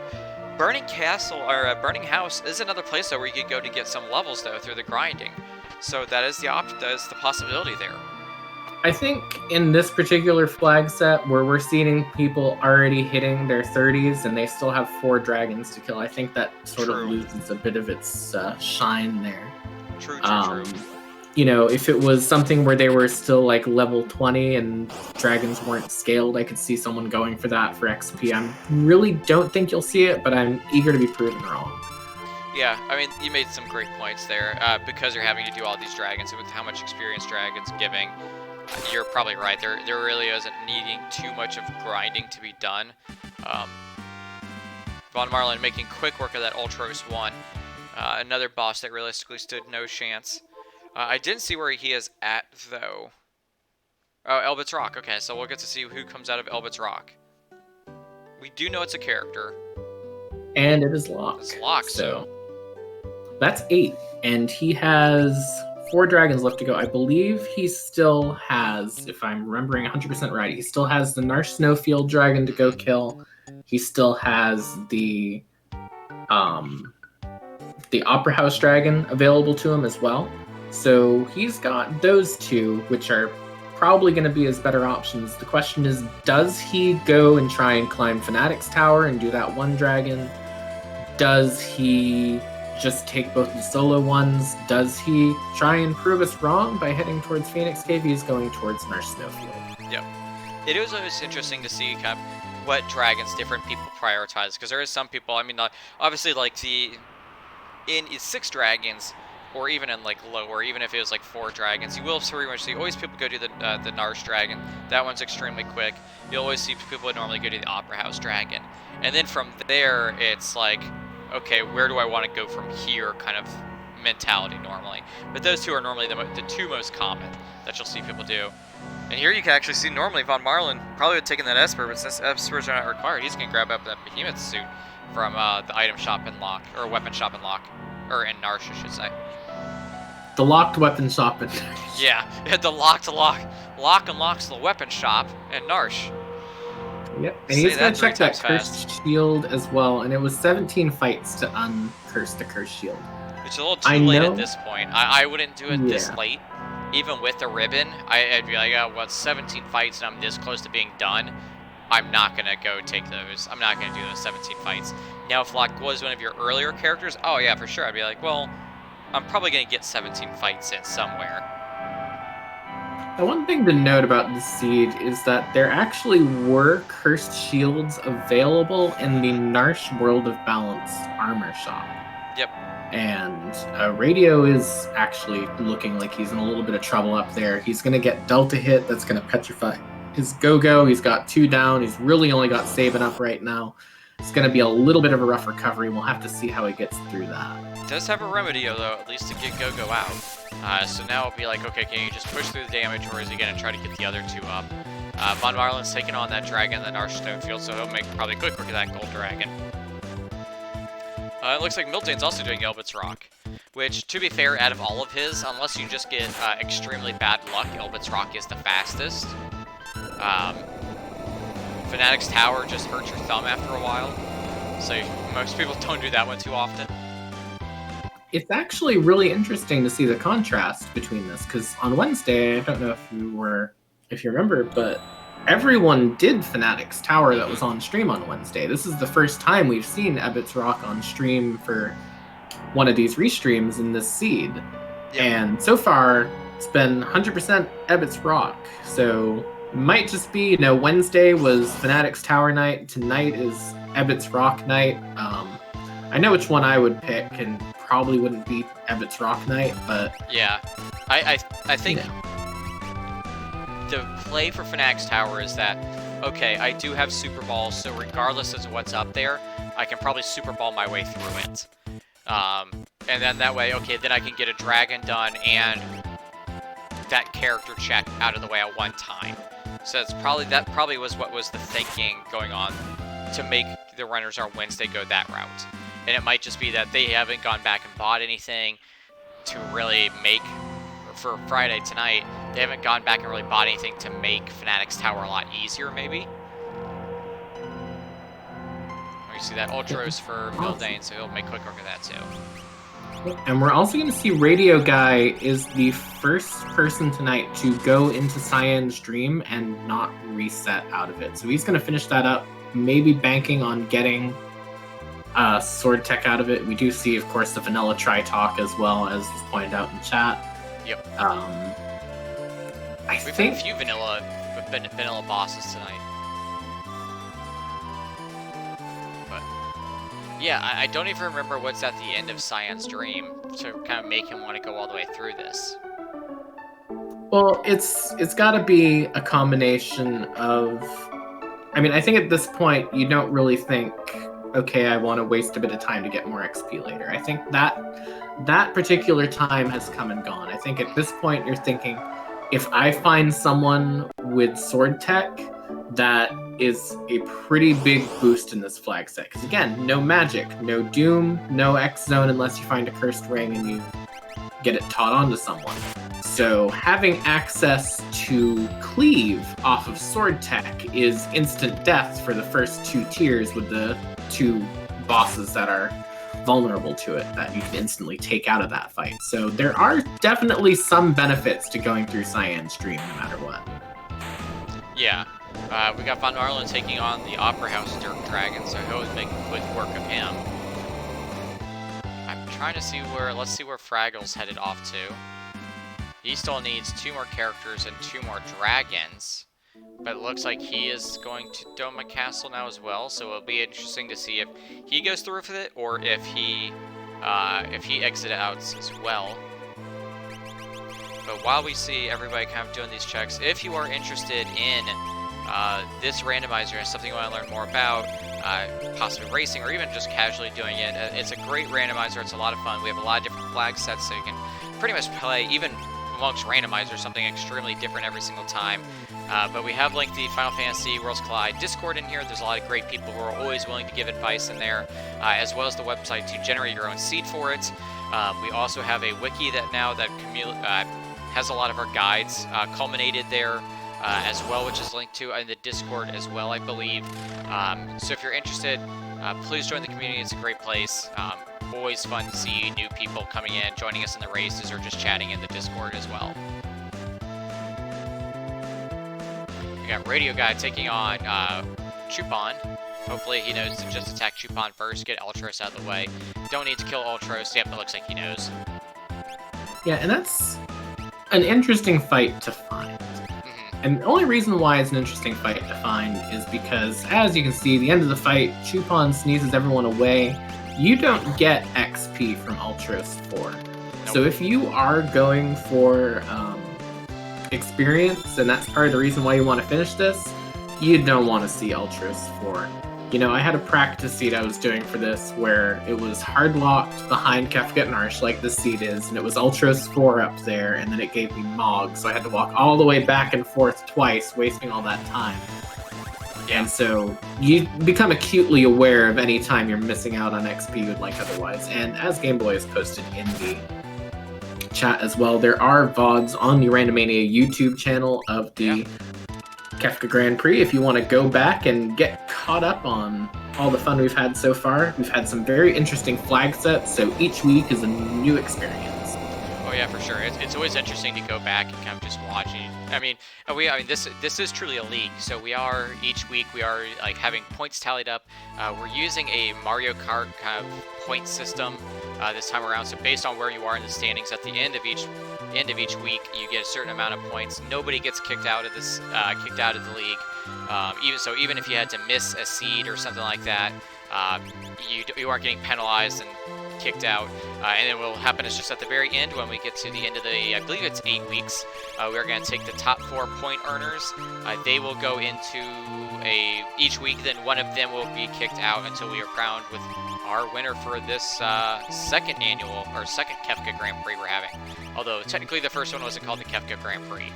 Burning House is another place, though, where you could go to get some levels, though, through the grinding. So that is the possibility there. I think in this particular flag set, where we're seeing people already hitting their 30s and they still have 4 dragons to kill, I think that sort of loses a bit of its shine there. True. If it was something where they were still level 20 and dragons weren't scaled, I could see someone going for that for XP. I really don't think you'll see it, but I'm eager to be proven wrong. Yeah, I mean, you made some great points there. Because you're having to do all these dragons, with how much experience dragons giving, you're probably right. There really isn't needing too much of grinding to be done. Von Marlin making quick work of that Ultros 1. Another boss that realistically stood no chance. I didn't see where he is at, though. Oh, Ebbets Rock. Okay, so we'll get to see who comes out of Ebbets Rock. We do know it's a character. And it is Locke. It's Locke, so that's 8. And he has 4 dragons left to go. I believe he still has, if I'm remembering 100% right, he still has the Narsh Snowfield dragon to go kill. He still has the Opera House dragon available to him as well. So he's got those 2, which are probably going to be his better options. The question is, does he go and try and climb Fanatic's Tower and do that one dragon? Does he just take both the solo ones? Does he try and prove us wrong by heading towards Phoenix Cave? He's going towards Narsh Snowfield. Yep. It is always interesting to see kind of what dragons different people prioritize, because there is some people, I mean, obviously, like, in 6 dragons, or even in, like, lower, even if it was, like, 4 dragons, you will pretty much see, always people go to the Narsh dragon. That one's extremely quick. You'll always see people normally go to the Opera House dragon. And then from there, it's like, okay, where do I want to go from here kind of mentality normally. But those two are normally the 2 most common that you'll see people do. And here you can actually see normally Von Marlin probably would have taken that Esper, but since Espers are not required, he's going to grab up that Behemoth suit from the item shop and lock, or weapon shop and lock, or in Narsh, I should say. The locked weapon shop and yeah, the lock unlocks the weapon shop and Narsh. Yep, and he's going to check that cursed shield as well, and it was 17 fights to uncurse the cursed shield. It's a little too late at this point. I wouldn't do it this late. Even with the ribbon, I'd be like, oh, well, 17 fights and I'm this close to being done. I'm not going to go take those. I'm not going to do those 17 fights. Now, if Locke was one of your earlier characters, oh, yeah, for sure. I'd be like, well, I'm probably going to get 17 fights in somewhere. The one thing to note about the Siege is that there actually were cursed shields available in the Narsh World of Balance armor shop. Yep. And Radio is actually looking like he's in a little bit of trouble up there. He's going to get Delta hit. That's going to petrify his Go-Go. He's got 2 down. He's really only got Saving up right now. It's going to be a little bit of a rough recovery. We'll have to see how he gets through that. Does have a remedy, though, at least to get Go-Go out. So now it'll be like, okay, can you just push through the damage, or is he going to try to get the other 2 up? Von Marlin's taking on that dragon, the Narsh Stonefield, so he'll make probably quick work of that gold dragon. It looks like Miltane's also doing Elbit's Rock, which, to be fair, out of all of his, unless you just get extremely bad luck, Elbit's Rock is the fastest. Fanatic's Tower just hurts your thumb after a while, so most people don't do that one too often. It's actually really interesting to see the contrast between this, because on Wednesday, I don't know if you remember, but everyone did Fanatic's Tower that was on stream on Wednesday. This is the first time we've seen Ebbets Rock on stream for one of these restreams in this seed. Yep. And so far, it's been 100% Ebbets Rock. So it might just be, Wednesday was Fanatic's Tower night. Tonight is Ebbets Rock night. I know which one I would pick, and probably wouldn't be Ebbets Rock night, but... Yeah, I think... The play for Fanatic's Tower is that, okay, I do have Super Balls, so regardless of what's up there, I can probably Super Ball my way through it. And then that way, okay, then I can get a dragon done and that character check out of the way at one time. So that probably was what was the thinking going on to make the runners on Wednesday go that route. And it might just be that they haven't gone back and bought anything to really make, for Friday tonight, they haven't gone back and really bought anything to make Fanatic's Tower a lot easier, maybe. You see that Ultros for Mildane, so he'll make quick work of that too. And we're also going to see Radio Guy is the first person tonight to go into Cyan's Dream and not reset out of it. So he's going to finish that up, maybe banking on getting Sword Tech out of it. We do see, of course, the Vanilla Tri-Talk as well, as was pointed out in chat. Yep. We've had a few vanilla bosses tonight. But yeah, I don't even remember what's at the end of Cyan's Dream to kind of make him want to go all the way through this. Well, it's got to be a combination of... I mean, I think at this point, you don't really think, okay, I want to waste a bit of time to get more XP later. I think that particular time has come and gone. I think at this point, you're thinking, if I find someone with Sword Tech, that is a pretty big boost in this flag set. Because again, no magic, no Doom, no X Zone unless you find a cursed ring and you get it taught onto someone. So having access to Cleave off of Sword Tech is instant death for the first 2 tiers with the 2 bosses that are vulnerable to it that you can instantly take out of that fight. So there are definitely some benefits to going through Cyan's Dream no matter what. Yeah. We got Von Marlin taking on the Opera House Dirt Dragon, so he'll make quick work of him. I'm trying to see let's see where Fraggle's headed off to. He still needs 2 more characters and 2 more dragons. but it looks like he is going to Doma Castle now as well. So it'll be interesting to see if he goes through with it or if he exits out as well. But while we see everybody kind of doing these checks, if you are interested in this randomizer and something you want to learn more about, possibly racing or even just casually doing it, it's a great randomizer. It's a lot of fun. We have a lot of different flag sets, so you can pretty much play, even amongst randomizers, something extremely different every single time. But we have linked the Final Fantasy Worlds Collide Discord in here. There's a lot of great people who are always willing to give advice in there, as well as the website to generate your own seed for it. We also have a wiki that has a lot of our guides culminated there as well, which is linked to in the Discord as well, I believe. So if you're interested, please join the community. It's a great place. Always fun to see new people coming in, joining us in the races, or just chatting in the Discord as well. We got Radio Guy taking on Chupon. Hopefully he knows to just attack Chupon first, get Ultros out of the way. Don't need to kill Ultros. Yep, it looks like he knows. Yeah, and that's an interesting fight to find. And the only reason why it's an interesting fight to find is because, as you can see, the end of the fight, Chupon sneezes everyone away. You don't get XP from Ultros 4. Nope. So if you are going for experience, and that's part of the reason why you want to finish this, you don't want to see Ultros 4. You know, I had a practice seed I was doing for this where it was hard locked behind Kefka and Arsh like this seed is, and it was Ultros 4 up there, and then it gave me Mog, so I had to walk all the way back and forth twice, wasting all that time. Yeah. And so you become acutely aware of any time you're missing out on XP you would like otherwise. And as Game Boy has posted in the chat as well, there are VODs on the Randomania YouTube channel of the Kefka Grand Prix if you want to go back and get caught up on all the fun we've had so far. We've had some very interesting flag sets, so each week is a new experience. Oh yeah, for sure. It's always interesting to go back and kind of just watching. I mean, this is truly a league. So each week we are like having points tallied up. We're using a Mario Kart kind of point system this time around. So based on where you are in the standings, at the end of each week, you get a certain amount of points. Nobody gets kicked out of the league. Even if you had to miss a seed or something like that, you aren't getting penalized and kicked out. And then what will happen is just at the very end, when we get to the end of I believe it's 8 weeks, we're going to take the top 4 point earners. They will go into each week, then one of them will be kicked out until we are crowned with our winner for this second Kefka Grand Prix we're having. Although technically the first one wasn't called the Kefka Grand Prix.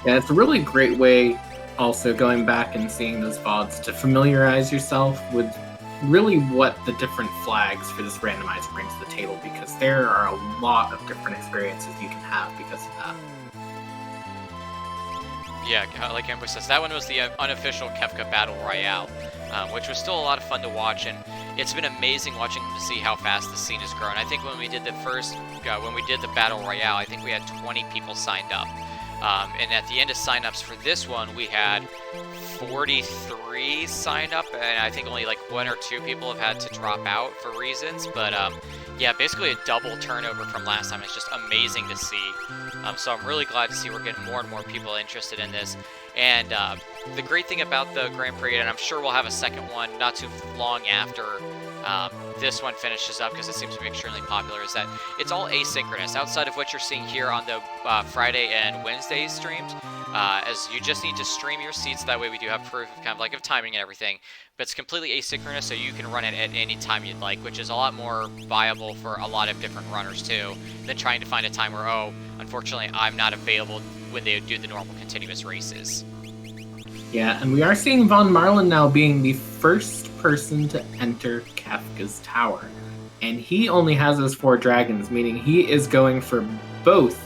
Yeah, it's a really great way also going back and seeing those VODs to familiarize yourself with really what the different flags for this randomizer brings to the table, because there are a lot of different experiences you can have because of that. Yeah, like Amber says, that one was the unofficial Kefka Battle Royale, which was still a lot of fun to watch, and it's been amazing watching to see how fast the scene has grown. I think when we did the Battle Royale, I think we had 20 people signed up. And at the end of signups for this one, we had 43 signed up, and I think only like 1 or 2 people have had to drop out for reasons. But yeah, basically a double turnover from last time. It's just amazing to see. So I'm really glad to see we're getting more and more people interested in this. And the great thing about the Grand Prix, and I'm sure we'll have a second one not too long after this one finishes up, because it seems to be extremely popular, is that it's all asynchronous outside of what you're seeing here on the Friday and Wednesday streams, as you just need to stream your seats. That way we do have proof of kind of like of timing and everything, but it's completely asynchronous, so you can run it at any time you'd like, which is a lot more viable for a lot of different runners too, than trying to find a time where, oh, unfortunately I'm not available when they do the normal continuous races. Yeah, and we are seeing Von Marlin now being the first person to enter Kefka's tower. And he only has those 4 dragons, meaning he is going for both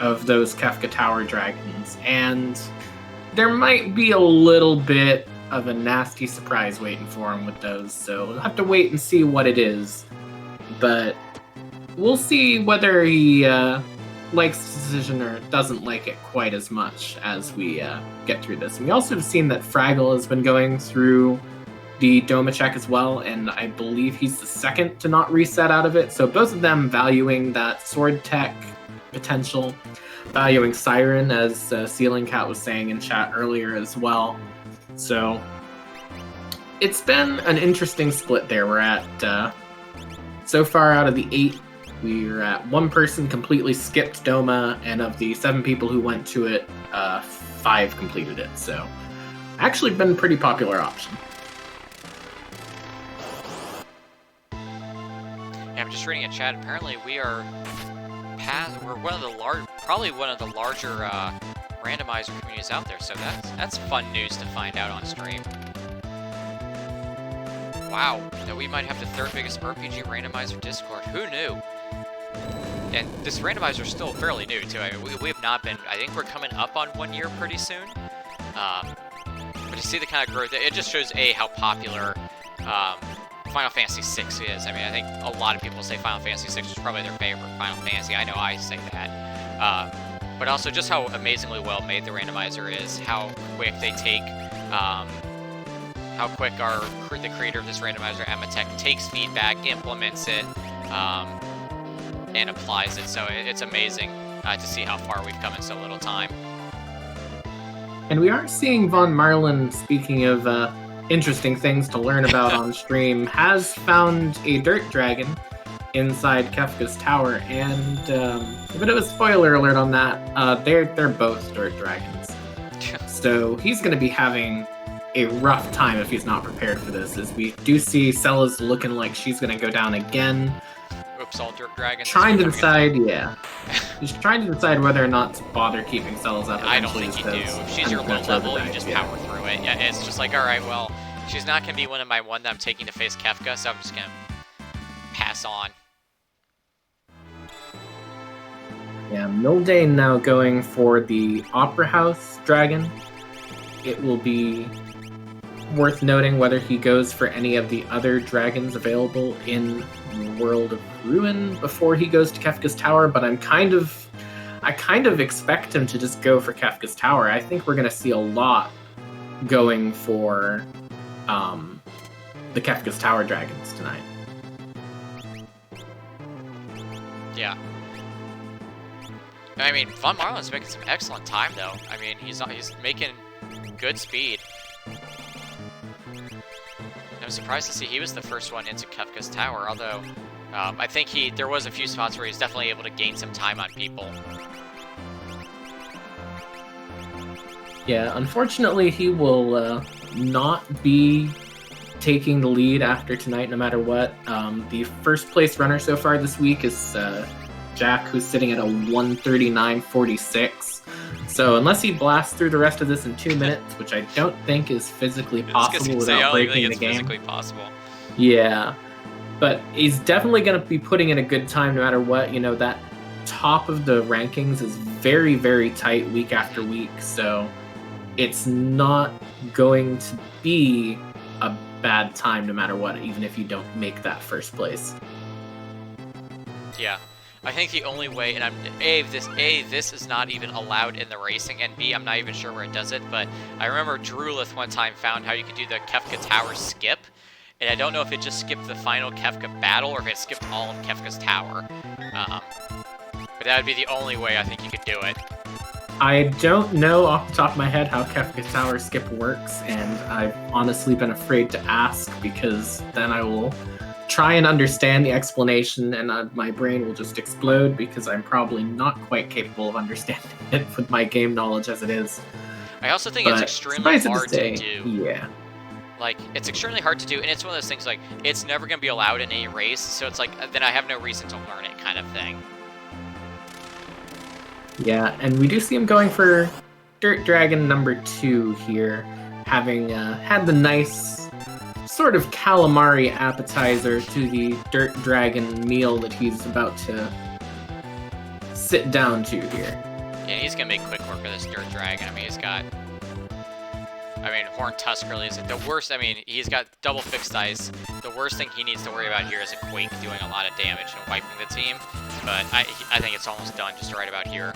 of those Kefka Tower dragons. And there might be a little bit of a nasty surprise waiting for him with those, so we'll have to wait and see what it is. But we'll see whether he likes the decision or doesn't like it quite as much as we get through this. And we also have seen that Fraggle has been going through the Doma check as well, and I believe he's the second to not reset out of it. So both of them valuing that sword tech potential. valuing Siren, as Ceiling Cat was saying in chat earlier as well. So it's been an interesting split there. We're at, so far out of the 8, we're at 1 person completely skipped Doma, and of the 7 people who went to it, 5 completed it. So actually been a pretty popular option. Yeah, I'm just reading a chat. Apparently we are we're probably one of the larger randomizer communities out there, so that's fun news to find out on stream. Wow, that we might have the 3rd biggest RPG randomizer Discord. Who knew? And this randomizer is still fairly new too. I mean, we have not been. I think we're coming up on 1 year pretty soon. But you see the kind of growth. It just shows how popular Final Fantasy VI is. I mean, I think a lot of people say Final Fantasy VI is probably their favorite Final Fantasy. I know I say that. But also just how amazingly well made the randomizer is, how quick they take, how quick the creator of this randomizer, Amatek, takes feedback, implements it, and applies it. So it's amazing to see how far we've come in so little time. And we are seeing Von Marlin, speaking of interesting things to learn about on stream, has found a dirt dragon inside Kefka's tower, and a bit of a spoiler alert on that. They're both dirt dragons, so he's going to be having a rough time if he's not prepared for this. As we do see Cella's looking like she's going to go down again. Oops, all dirt dragons. Trying to decide, he's trying to decide whether or not to bother keeping Cellas up. I don't think you do. If she's your low level, you just power through it. Yeah, it's just like, all right, well, she's not going to be one of my one that I'm taking to face Kefka, so I'm just going to pass on. Yeah, Mildane now going for the Opera House dragon. It will be worth noting whether he goes for any of the other dragons available in World of Ruin before he goes to Kefka's Tower, but I kind of expect him to just go for Kefka's Tower. I think we're going to see a lot going for the Kefka's Tower dragons tonight. Yeah. I mean, Von Marlin's making some excellent time, though. I mean, he's making good speed. I'm surprised to see he was the first one into Kefka's Tower, although I think there was a few spots where he's definitely able to gain some time on people. Yeah, unfortunately, he will not be taking the lead after tonight, no matter what. The first place runner so far this week is Jack, who's sitting at a 139.46. So unless he blasts through the rest of this in 2 minutes, which I don't think is physically possible without breaking the game. Physically possible. Yeah, but he's definitely going to be putting in a good time no matter what. You know, that top of the rankings is very, very tight week after week, so it's not going to be a bad time no matter what, even if you don't make that first place. Yeah. I think the only way, and this is not even allowed in the racing, and B, I'm not even sure where it does it, but I remember Drulith one time found how you could do the Kefka Tower skip, and I don't know if it just skipped the final Kefka battle or if it skipped all of Kefka's Tower. But that would be the only way I think you could do it. I don't know off the top of my head how Kefka Tower skip works, and I've honestly been afraid to ask, because then I will try and understand the explanation and my brain will just explode, because I'm probably not quite capable of understanding it with my game knowledge as it is. I also think it's extremely hard to do. Yeah. Like, it's extremely hard to do, and it's one of those things, like, it's never going to be allowed in any race, so it's like, then I have no reason to learn it kind of thing. Yeah, and we do see him going for Dirt Dragon number 2 here, having had the nice sort of calamari appetizer to the Dirt Dragon meal that he's about to sit down to here. Yeah, he's going to make quick work of this Dirt Dragon. I mean, he's got... Horn Tusk really isn't the worst. He's got double fixed dice. The worst thing he needs to worry about here is a Quake doing a lot of damage and wiping the team. But I think it's almost done just right about here.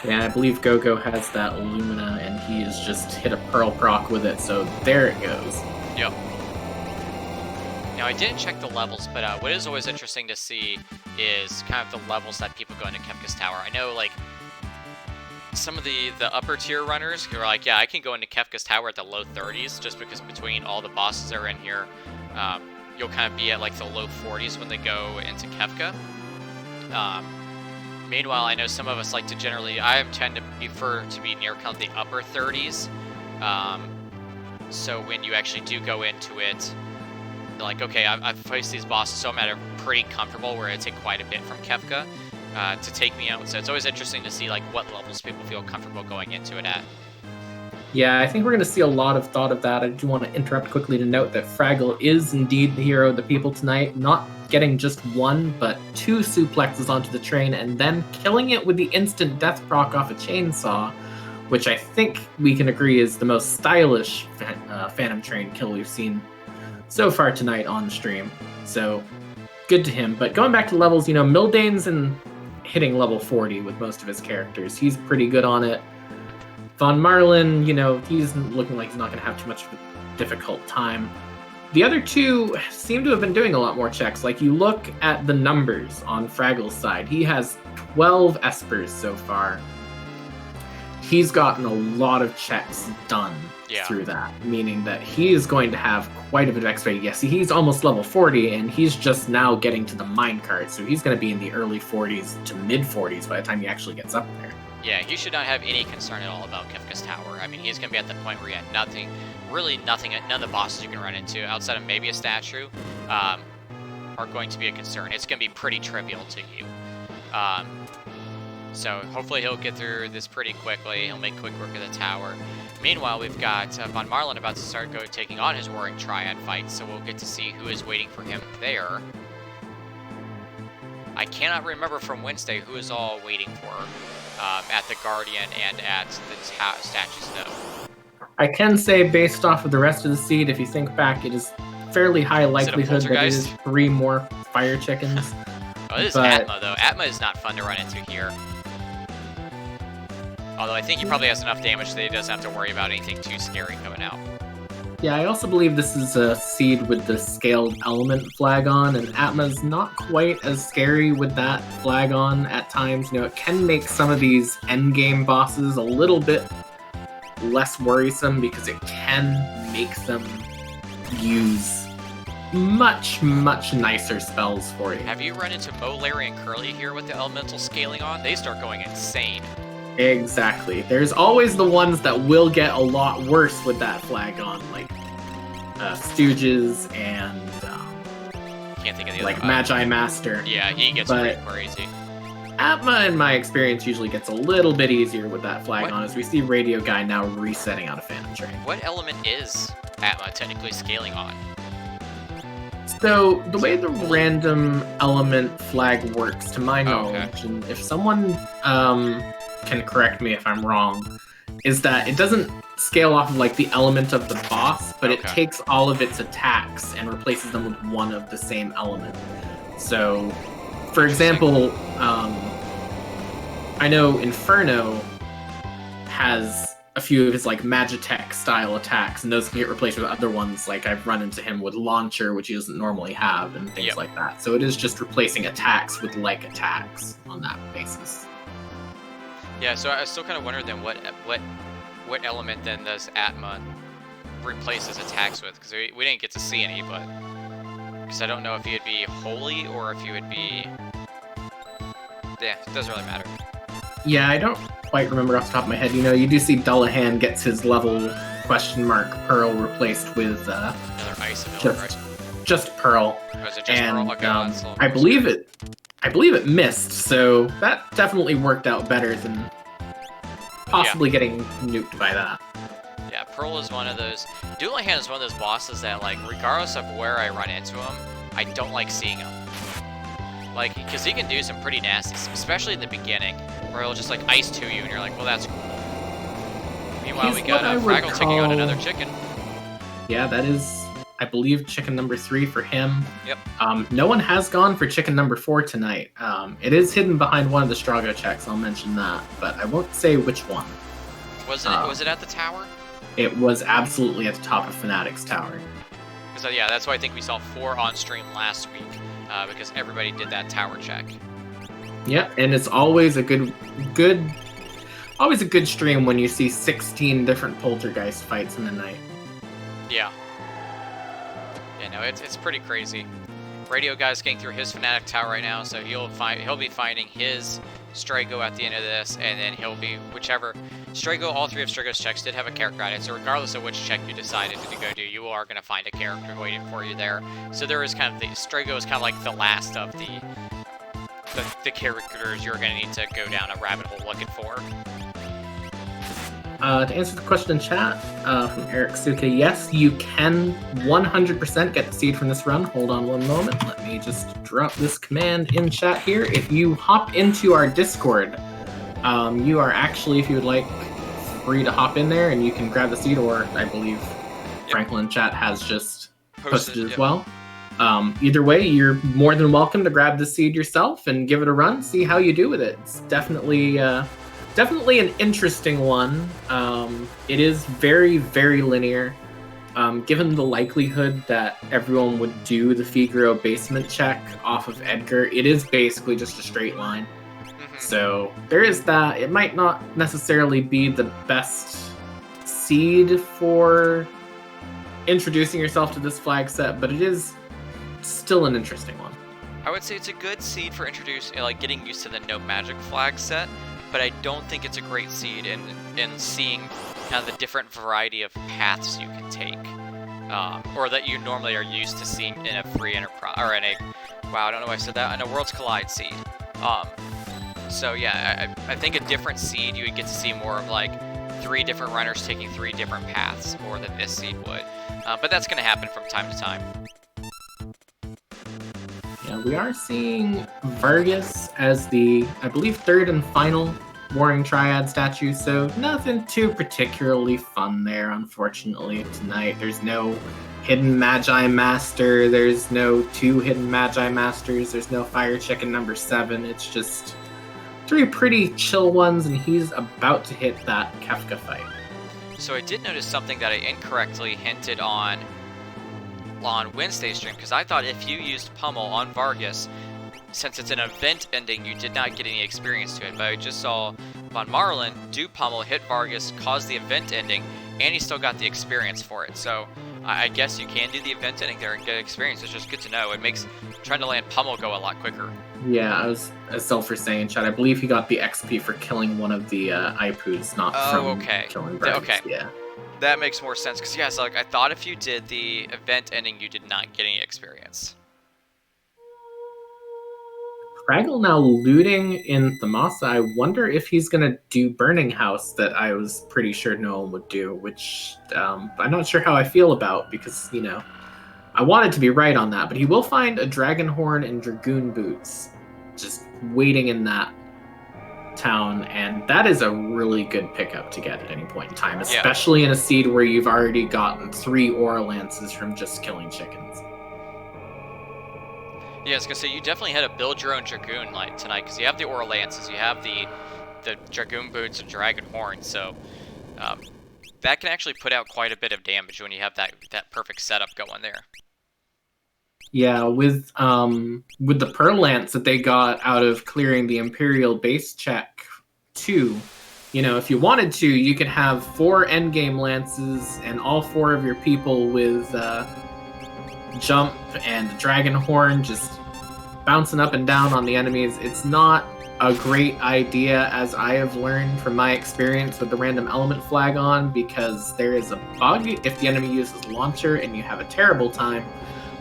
Yeah, I believe Gogo has that Lumina, and he has just hit a Pearl proc with it, so there it goes. Yep. Now, I didn't check the levels, but what is always interesting to see is kind of the levels that people go into Kefka's Tower. I know, like, some of the upper tier runners who are like, yeah, I can go into Kefka's tower at the low 30s just because between all the bosses that are in here, you'll kind of be at like the low 40s when they go into Kefka. Meanwhile, I know some of us like to generally, I tend to prefer to be near kind of the upper 30s. So when you actually do go into it, like, okay, I've faced these bosses, so I'm at a pretty comfortable where I take quite a bit from Kefka to take me out. So it's always interesting to see like what levels people feel comfortable going into it at. Yeah, I think we're going to see a lot of thought of that. I do want to interrupt quickly to note that Fraggle is indeed the hero of the people tonight, not getting just one, but 2 suplexes onto the train and then killing it with the instant death proc off a chainsaw, which I think we can agree is the most stylish Phantom Train kill we've seen so far tonight on stream. So good to him. But going back to levels, Mildane's hitting level 40 with most of his characters. He's pretty good on it. Von Marlin, he's looking like he's not going to have too much of a difficult time. The other 2 seem to have been doing a lot more checks. Like, you look at the numbers on Fraggle's side. He has 12 Espers so far. He's gotten a lot of checks done through that, meaning that he is going to have quite a bit of XP. Yes, he's almost level 40, and he's just now getting to the minecart, so he's going to be in the early 40s to mid 40s by the time he actually gets up there. Yeah, he should not have any concern at all about Kefka's tower. I mean, he's going to be at the point where he had nothing, none of the bosses you can run into, outside of maybe a statue, are going to be a concern. It's going to be pretty trivial to you. So hopefully he'll get through this pretty quickly. He'll make quick work of the tower. Meanwhile, we've got Von Marlin about to start taking on his Roaring Triad fight, so we'll get to see who is waiting for him there. I cannot remember from Wednesday who is all waiting for at the Guardian and at the statues, though. I can say, based off of the rest of the seed, if you think back, it is fairly high likelihood that it is 3 more fire chickens. Oh, this is Atma, though. Atma is not fun to run into here. Although I think he probably has enough damage that he doesn't have to worry about anything too scary coming out. Yeah, I also believe this is a seed with the scaled element flag on, and Atma's not quite as scary with that flag on at times. It can make some of these endgame bosses a little bit less worrisome because it can make them use much, much nicer spells for you. Have you run into Mo, Larry, and Curly here with the elemental scaling on? They start going insane. Exactly. There's always the ones that will get a lot worse with that flag on, like Stooges and can't think of the like other Magi Master. Yeah, he gets pretty crazy. Atma, in my experience, usually gets a little bit easier with that flag on, as we see Radio Guy now resetting out of Phantom Train. What element is Atma technically scaling on? So, the way the random element flag works, to my knowledge, and if someone can correct me if I'm wrong, is that it doesn't scale off of like the element of the boss, but it takes all of its attacks and replaces them with one of the same element. So, for example, I know Inferno has a few of his like Magitech style attacks, and those can get replaced with other ones. Like I've run into him with Launcher, which he doesn't normally have, and things like that. So it is just replacing attacks with like attacks on that basis. Yeah, so I still kind of wonder then what element then does Atma replace his attacks with? Because we didn't get to see any, but because I don't know if he would be Holy or if he would be. Yeah, it doesn't really matter. Yeah, I don't quite remember off the top of my head. You do see Dullahan gets his level Pearl replaced with another ice ability, right? Just Pearl. Oh, is it just and Pearl? Okay, I believe it missed, so that definitely worked out better than possibly getting nuked by that. Yeah, Pearl is one of those. Dullahan is one of those bosses that, like, regardless of where I run into him, I don't like seeing him. Like, because he can do some pretty nasty stuff, especially in the beginning, where he'll just, like, ice to you, and you're like, well, that's cool. Meanwhile, we got Fraggle taking on another chicken. Yeah, that is, I believe, chicken number 3 for him. Yep. No one has gone for chicken number 4 tonight. It is hidden behind one of the Strago checks, I'll mention that, but I won't say which one. Was it at the tower? It was absolutely at the top of Fnatic's tower. So yeah, that's why I think we saw 4 on stream last week, because everybody did that tower check. Yeah, and it's always a good always a good stream when you see 16 different poltergeist fights in the night. Yeah. Yeah, no, it's pretty crazy. Radio Guy's getting through his Fnatic Tower right now, so he'll be finding his Strago at the end of this, and then he'll be whichever Strago. All three of Strago's checks did have a character on it, so regardless of which check you decided to go do, you are going to find a character waiting for you there. So there is kind of Strago is kind of like the last of the characters you're going to need to go down a rabbit hole looking for. To answer the question in chat from Eric Suka, yes, you can 100% get the seed from this run. Hold on one moment. Let me just drop this command in chat here. If you hop into our Discord, you are actually, if you would like, free to hop in there and you can grab the seed, or I believe Franklin chat has just posted as well. Either way, you're more than welcome to grab the seed yourself and give it a run, see how you do with it. It's definitely an interesting one. It is very, very linear. Given the likelihood that everyone would do the Figaro basement check off of Edgar, it is basically just a straight line. So there is that. It might not necessarily be the best seed for introducing yourself to this flag set, but it is still an interesting one. I would say it's a good seed for getting used to the no magic flag set, but I don't think it's a great seed in seeing kind of the different variety of paths you can take, or that you normally are used to seeing in a free enterprise, or in a, wow, I don't know why I said that, in a Worlds Collide seed. So yeah, I think a different seed, you would get to see more of like 3 different runners taking 3 different paths more than this seed would. But that's going to happen from time to time. Yeah, we are seeing Vargas as the, I believe, 3rd and final Warring Triad statue, so nothing too particularly fun there, unfortunately, tonight. There's no hidden Magi Master, there's no 2 hidden Magi Masters, there's no Fire Chicken number 7, it's just 3 pretty chill ones, and he's about to hit that Kefka fight. So I did notice something that I incorrectly hinted on Wednesday's stream, because I thought if you used Pummel on Vargas, since it's an event ending, you did not get any experience to it, but I just saw Von Marlin do Pummel, hit Vargas, cause the event ending, and he still got the experience for it. So I guess you can do the event ending there and get experience. It's just good to know. It makes trying to land Pummel go a lot quicker. Yeah, I was, as Selfer saying, Chad, I believe he got the XP for killing one of the Ipus, not from killing Vargas. Okay. Yeah. That makes more sense, because yeah, so like I thought if you did the event ending, you did not get any experience. Fraggle now looting in Thamasa. I wonder if he's going to do Burning House that I was pretty sure no one would do, which I'm not sure how I feel about, because, you know, I wanted to be right on that, but he will find a Dragon Horn and Dragoon Boots just waiting in that town, and that is a really good pickup to get at any point in time, especially in a seed where you've already gotten 3 Aura Lances from just killing chickens. Yeah, I was gonna say, you definitely had to build your own Dragoon tonight, because you have the Aura Lances, you have the Dragoon Boots and Dragon Horn, so that can actually put out quite a bit of damage when you have that perfect setup going there. Yeah, with the Pearl Lance that they got out of clearing the Imperial base check 2, you know, if you wanted to, you could have 4 endgame lances and all 4 of your people with jump and the Dragon Horn just bouncing up and down on the enemies. It's not a great idea, as I have learned from my experience with the random element flag on, because there is a bug if the enemy uses launcher and you have a terrible time.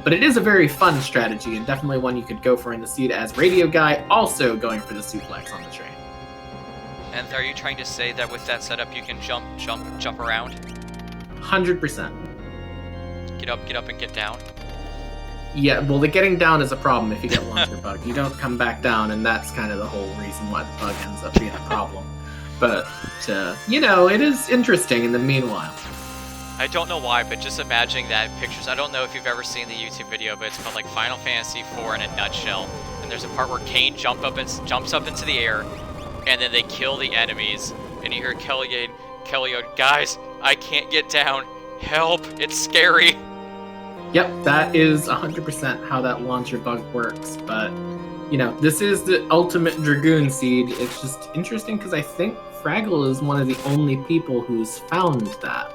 But it is a very fun strategy, and definitely one you could go for in the seed, as Radio Guy also going for the suplex on the train. And are you trying to say that with that setup you can jump around? 100%. Get up and get down? Yeah, well, the getting down is a problem if you get launcher bug. You don't come back down, and that's kind of the whole reason why the bug ends up being a problem. But, you know, it is interesting in the meanwhile. I don't know why, but just imagining that pictures. I don't know if you've ever seen the YouTube video, but it's called like Final Fantasy IV in a nutshell. And there's a part where Kain jumps up into the air, and then they kill the enemies. And you hear Kellyode, guys, I can't get down. Help! It's scary. Yep, that is 100% how that launcher bug works. But, you know, this is the ultimate Dragoon seed. It's just interesting because I think Fraggle is one of the only people who's found that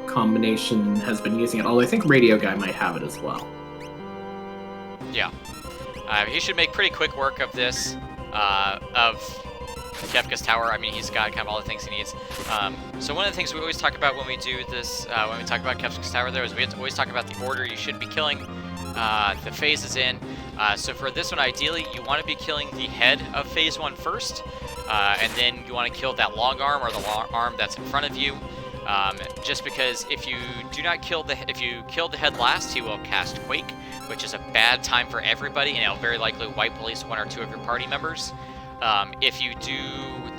combination and has been using it. Although I think Radio Guy might have it as well. Yeah. He should make pretty quick work of this, of Kefka's Tower. I mean, he's got kind of all the things he needs. So one of the things we always talk about when we do this, when we talk about Kefka's Tower, though, is we have to always talk about the order you should be killing the phases in. So for this one, ideally, you want to be killing the head of phase 1 first, and then you want to kill that long arm or the arm that's in front of you. Just because if you kill the head last, he will cast Quake, which is a bad time for everybody, and it'll very likely wipe at least 1 or 2 of your party members. If you do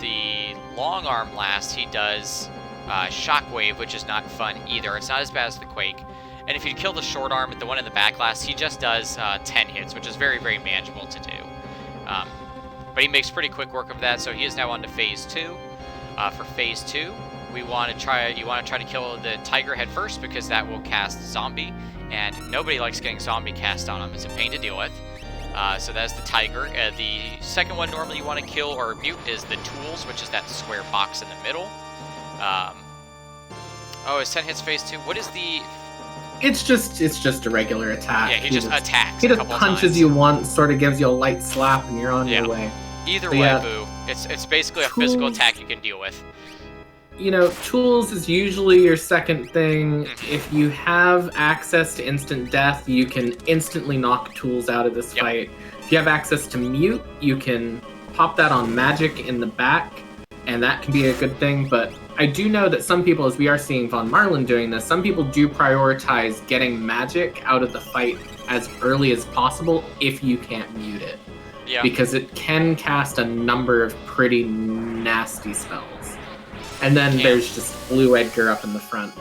the long arm last, he does Shockwave, which is not fun either. It's not as bad as the Quake. And if you kill the short arm, the one in the back last, he just does 10 hits, which is very, very manageable to do. But he makes pretty quick work of that, so he is now on to phase 2. For phase 2, you want to try to kill the tiger head first, because that will cast zombie, and nobody likes getting zombie cast on them. It's a pain to deal with. So that's the tiger. The second one normally you want to kill or mute is the tools, which is that square box in the middle. Oh, is 10 hits phase 2? What is the... It's just a regular attack. Yeah, he just attacks. He just punches you once, sort of gives you a light slap, and you're on your way. Either way, Boo. It's basically a physical attack you can deal with. You know, tools is usually your second thing. If you have access to instant death, you can instantly knock tools out of this fight. If you have access to mute, you can pop that on magic in the back, and that can be a good thing. But I do know that some people, as we are seeing Von Marlin doing this, some people do prioritize getting magic out of the fight as early as possible if you can't mute it. Yeah. Because it can cast a number of pretty nasty spells. And then there's just Blue Edgar up in the front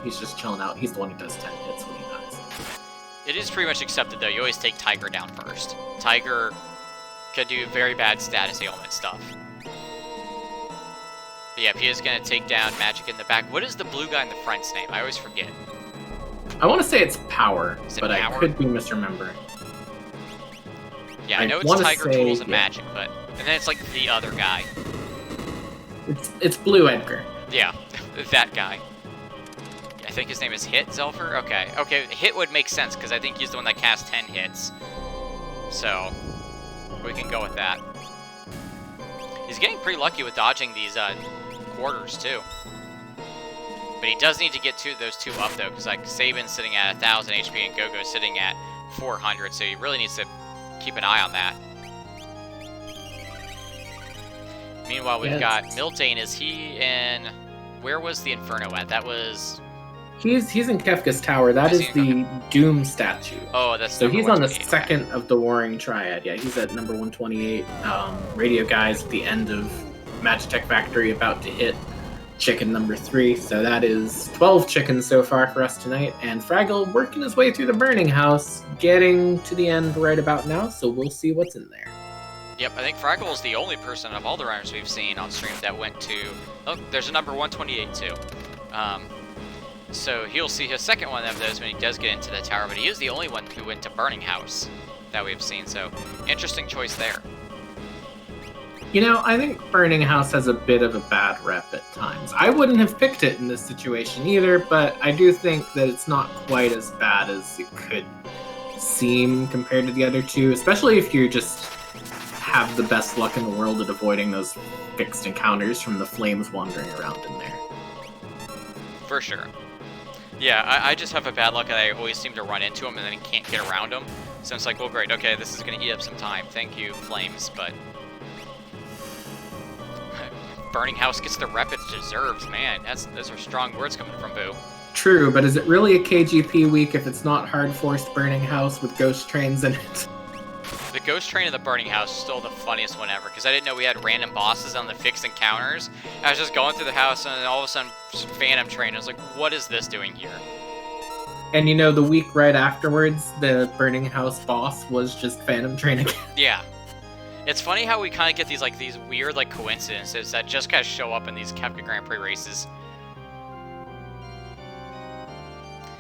he's just chilling out. He's the one who does 10 hits when he dies. It is pretty much accepted, though. You always take Tiger down first. Tiger can do very bad status ailment stuff. But yeah, if he is going to take down magic in the back. What is the blue guy in the front's name? I always forget. I want to say it's Power, but I could be misremembering. Yeah, I know it's Tiger, Tools, and Magic, but... And then it's like the other guy. It's Blue Edgar. Yeah, that guy. I think his name is Hit, Zelfer? Okay, Hit would make sense, because I think he's the one that casts 10 hits. So, we can go with that. He's getting pretty lucky with dodging these quarters, too. But he does need to get those two up, though, because like Sabin's sitting at 1,000 HP and Gogo's sitting at 400, so he really needs to keep an eye on that. Meanwhile, we've got Miltane. Is he in... Where was the Inferno at? That was... He's in Kefka's Tower. That is the Doom statue. Oh, that's so he's on the second of the Warring Triad. Yeah, he's at number 128. Radio Guy's at the end of Magitech Factory, about to hit chicken number 3. So that is 12 chickens so far for us tonight. And Fraggle working his way through the Burning House, getting to the end right about now. So we'll see what's in there. Yep, I think Fraggle is the only person of all the runners we've seen on stream that went to... Oh, there's a number 128 too. So he'll see his second one of those when he does get into the tower, but he is the only one who went to Burning House that we've seen, so interesting choice there. You know, I think Burning House has a bit of a bad rep at times. I wouldn't have picked it in this situation either, but I do think that it's not quite as bad as it could seem compared to the other two, especially if you just have the best luck in the world at avoiding those fixed encounters from the flames wandering around in there. For sure. Yeah, I just have a bad luck that I always seem to run into them and then can't get around them. So it's like, well, great, okay, this is going to eat up some time. Thank you, flames, but... Burning House gets the rep it deserves, man. Those are strong words coming from Boo. True, but is it really a KGP week if it's not hard-forced Burning House with ghost trains in it? The ghost train in the Burning House is still the funniest one ever, because I didn't know we had random bosses on the fixed encounters. I was just going through the house, and then all of a sudden, Phantom Train. I was like, what is this doing here? And you know, the week right afterwards, the Burning House boss was just Phantom Train again. Yeah. It's funny how we kind of get these weird coincidences that just kind of show up in these Kefka Grand Prix races.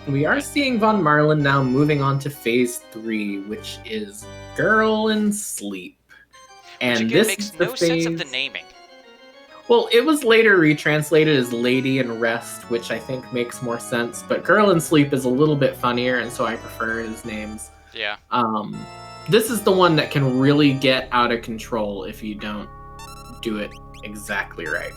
We are seeing Von Marlin now moving on to Phase 3, which is Girl in Sleep. And this makes no sense of the naming. Well, it was later retranslated as Lady in Rest, which I think makes more sense. But Girl in Sleep is a little bit funnier, and so I prefer his names. Yeah. This is the one that can really get out of control if you don't do it exactly right.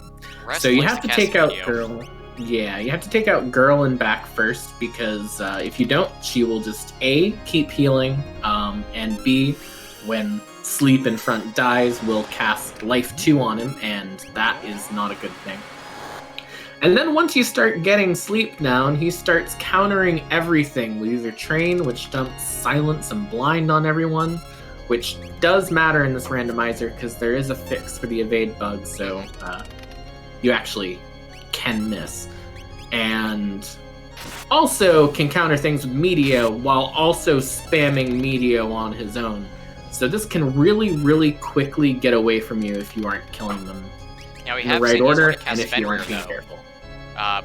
Rest So you plays have the to take out Casio. Girl. Yeah, you have to take out Girl and back first, because if you don't, she will just A, keep healing, and B, when Sleep in front dies, will cast Life 2 on him, and that is not a good thing. And then once you start getting Sleep down, he starts countering everything with either Train, which dumps Silence and Blind on everyone, which does matter in this randomizer because there is a fix for the evade bug, so you actually can miss. And also can counter things with Meteo while also spamming Meteo on his own. So this can really, really quickly get away from you if you aren't killing them Now we in the have right seen he's order already and cast if you aren't Fenrir, being though. careful.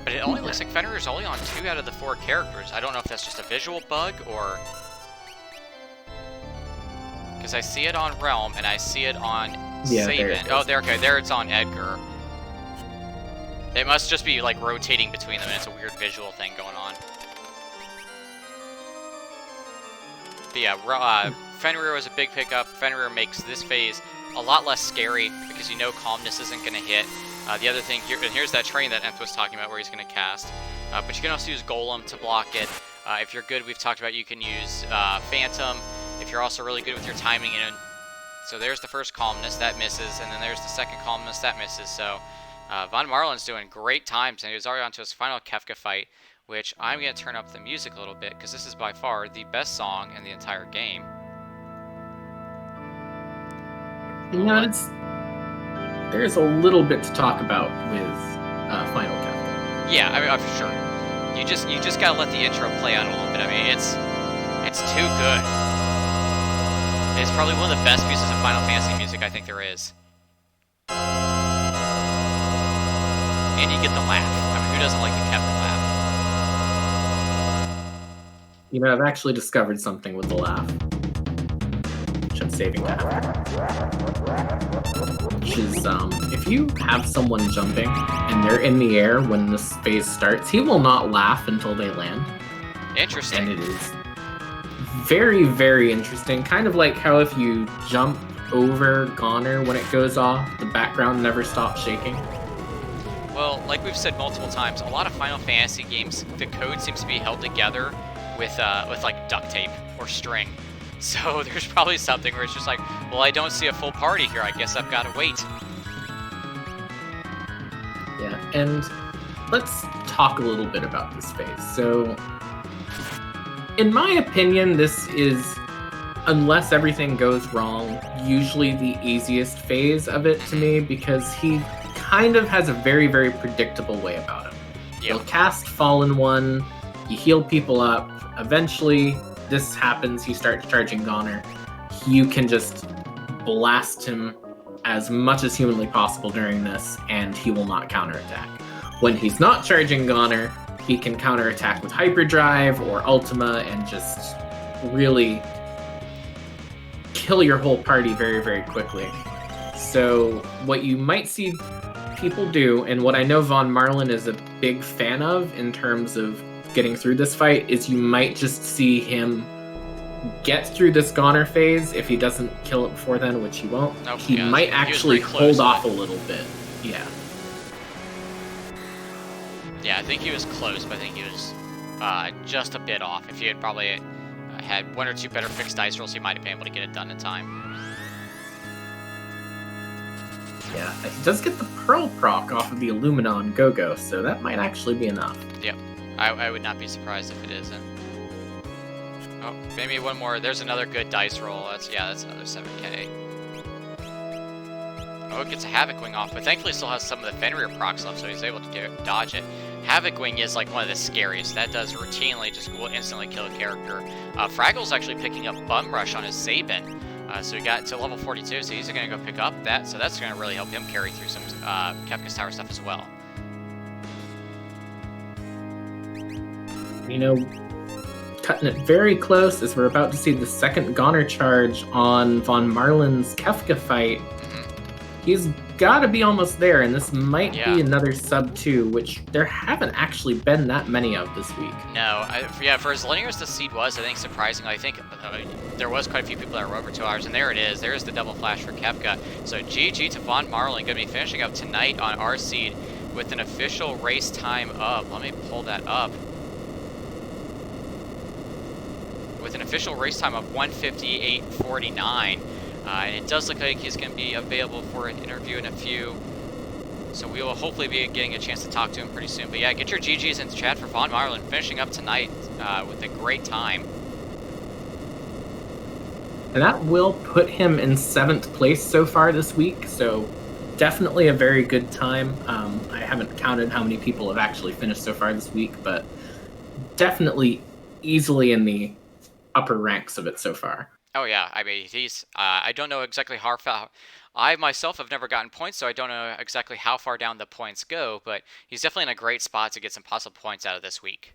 But it only looks like Fenrir's only on 2 out of the 4 characters. I don't know if that's just a visual bug or... Because I see it on Realm and I see it on Yeah, there Saban. it Oh, is. there it's on Edgar. It must just be like rotating between them and it's a weird visual thing going on. But yeah, Fenrir was a big pickup. Fenrir makes this phase a lot less scary because you know Calmness isn't going to hit. The other thing here, and here's that train that Nth was talking about where he's going to cast. But you can also use Golem to block it. If you're good, we've talked about you can use Phantom. If you're also really good with your timing. So there's the first Calmness, that misses. And then there's the second Calmness, that misses. So Von Marlin's doing great times, and he was already on to his final Kefka fight, which I'm going to turn up the music a little bit because this is by far the best song in the entire game. You know, there's a little bit to talk about with Final Kefka. Yeah, I mean, for sure. You just gotta let the intro play out a little bit. I mean, it's too good. It's probably one of the best pieces of Final Fantasy music I think there is. And you get the laugh. I mean, who doesn't like the Kefka laugh? You know, I've actually discovered something with the laugh, which I'm saving to after. Which is, if you have someone jumping and they're in the air when this phase starts, he will not laugh until they land. Interesting. And it is very, very interesting. Kind of like how if you jump over Goner when it goes off, the background never stops shaking. Well, like we've said multiple times, a lot of Final Fantasy games, the code seems to be held together with like duct tape or string. So there's probably something where it's just like, well, I don't see a full party here. I guess I've got to wait. Yeah, and let's talk a little bit about this phase. So, in my opinion, this is, unless everything goes wrong, usually the easiest phase of it to me because he kind of has a very, very predictable way about him. He'll cast Fallen One, you heal people up, eventually this happens, he starts charging Goner. You can just blast him as much as humanly possible during this, and he will not counterattack. When he's not charging Goner, he can counterattack with Hyperdrive or Ultima and just really kill your whole party very, very quickly. So what you might see people do, and what I know Von Marlin is a big fan of in terms of getting through this fight, is you might just see him get through this Goner phase. If he doesn't kill it before then, which he won't, he might actually hold off a little bit. Yeah. Yeah, I think he was close, but I think he was just a bit off. If he had probably had 1 or 2 better fixed dice rolls, he might have been able to get it done in time. Yeah, he does get the Pearl proc off of the Illumina on Go-Go, so that might actually be enough. Yep. I would not be surprised if it isn't. Oh, maybe one more. There's another good dice roll. That's another 7k. Oh, it gets a Havoc Wing off, but thankfully still has some of the Fenrir procs left, so he's able to dodge it. Havoc Wing is like one of the scariest. That does routinely just will instantly kill a character. Fraggle's actually picking up Bum Rush on his Saban. So he got to level 42, so he's going to go pick up that. So that's going to really help him carry through some Kefka's Tower stuff as well. You know, cutting it very close as we're about to see the second Goner charge on Von Marlin's Kefka fight. He's gotta be almost there, and this might Yeah. be another sub 2, which there haven't actually been that many of this week. No, yeah, for as linear as the seed was, I think surprisingly, I think there was quite a few people that were over 2 hours, and there it is. There's the double flash for Kefka. So GG to Von Marlin, going to be finishing up tonight on our seed with an official race time of, let me pull that up, with an official race time of 1:58.49. And it does look like he's going to be available for an interview in a few. So we will hopefully be getting a chance to talk to him pretty soon. But yeah, get your GGs in the chat for Von Marlin, finishing up tonight with a great time. And that will put him in 7th place so far this week, so definitely a very good time. I haven't counted how many people have actually finished so far this week, but definitely easily in the upper ranks of it so far. Oh yeah, I mean, he's, I don't know exactly how far, I myself have never gotten points, so I don't know exactly how far down the points go, but he's definitely in a great spot to get some possible points out of this week.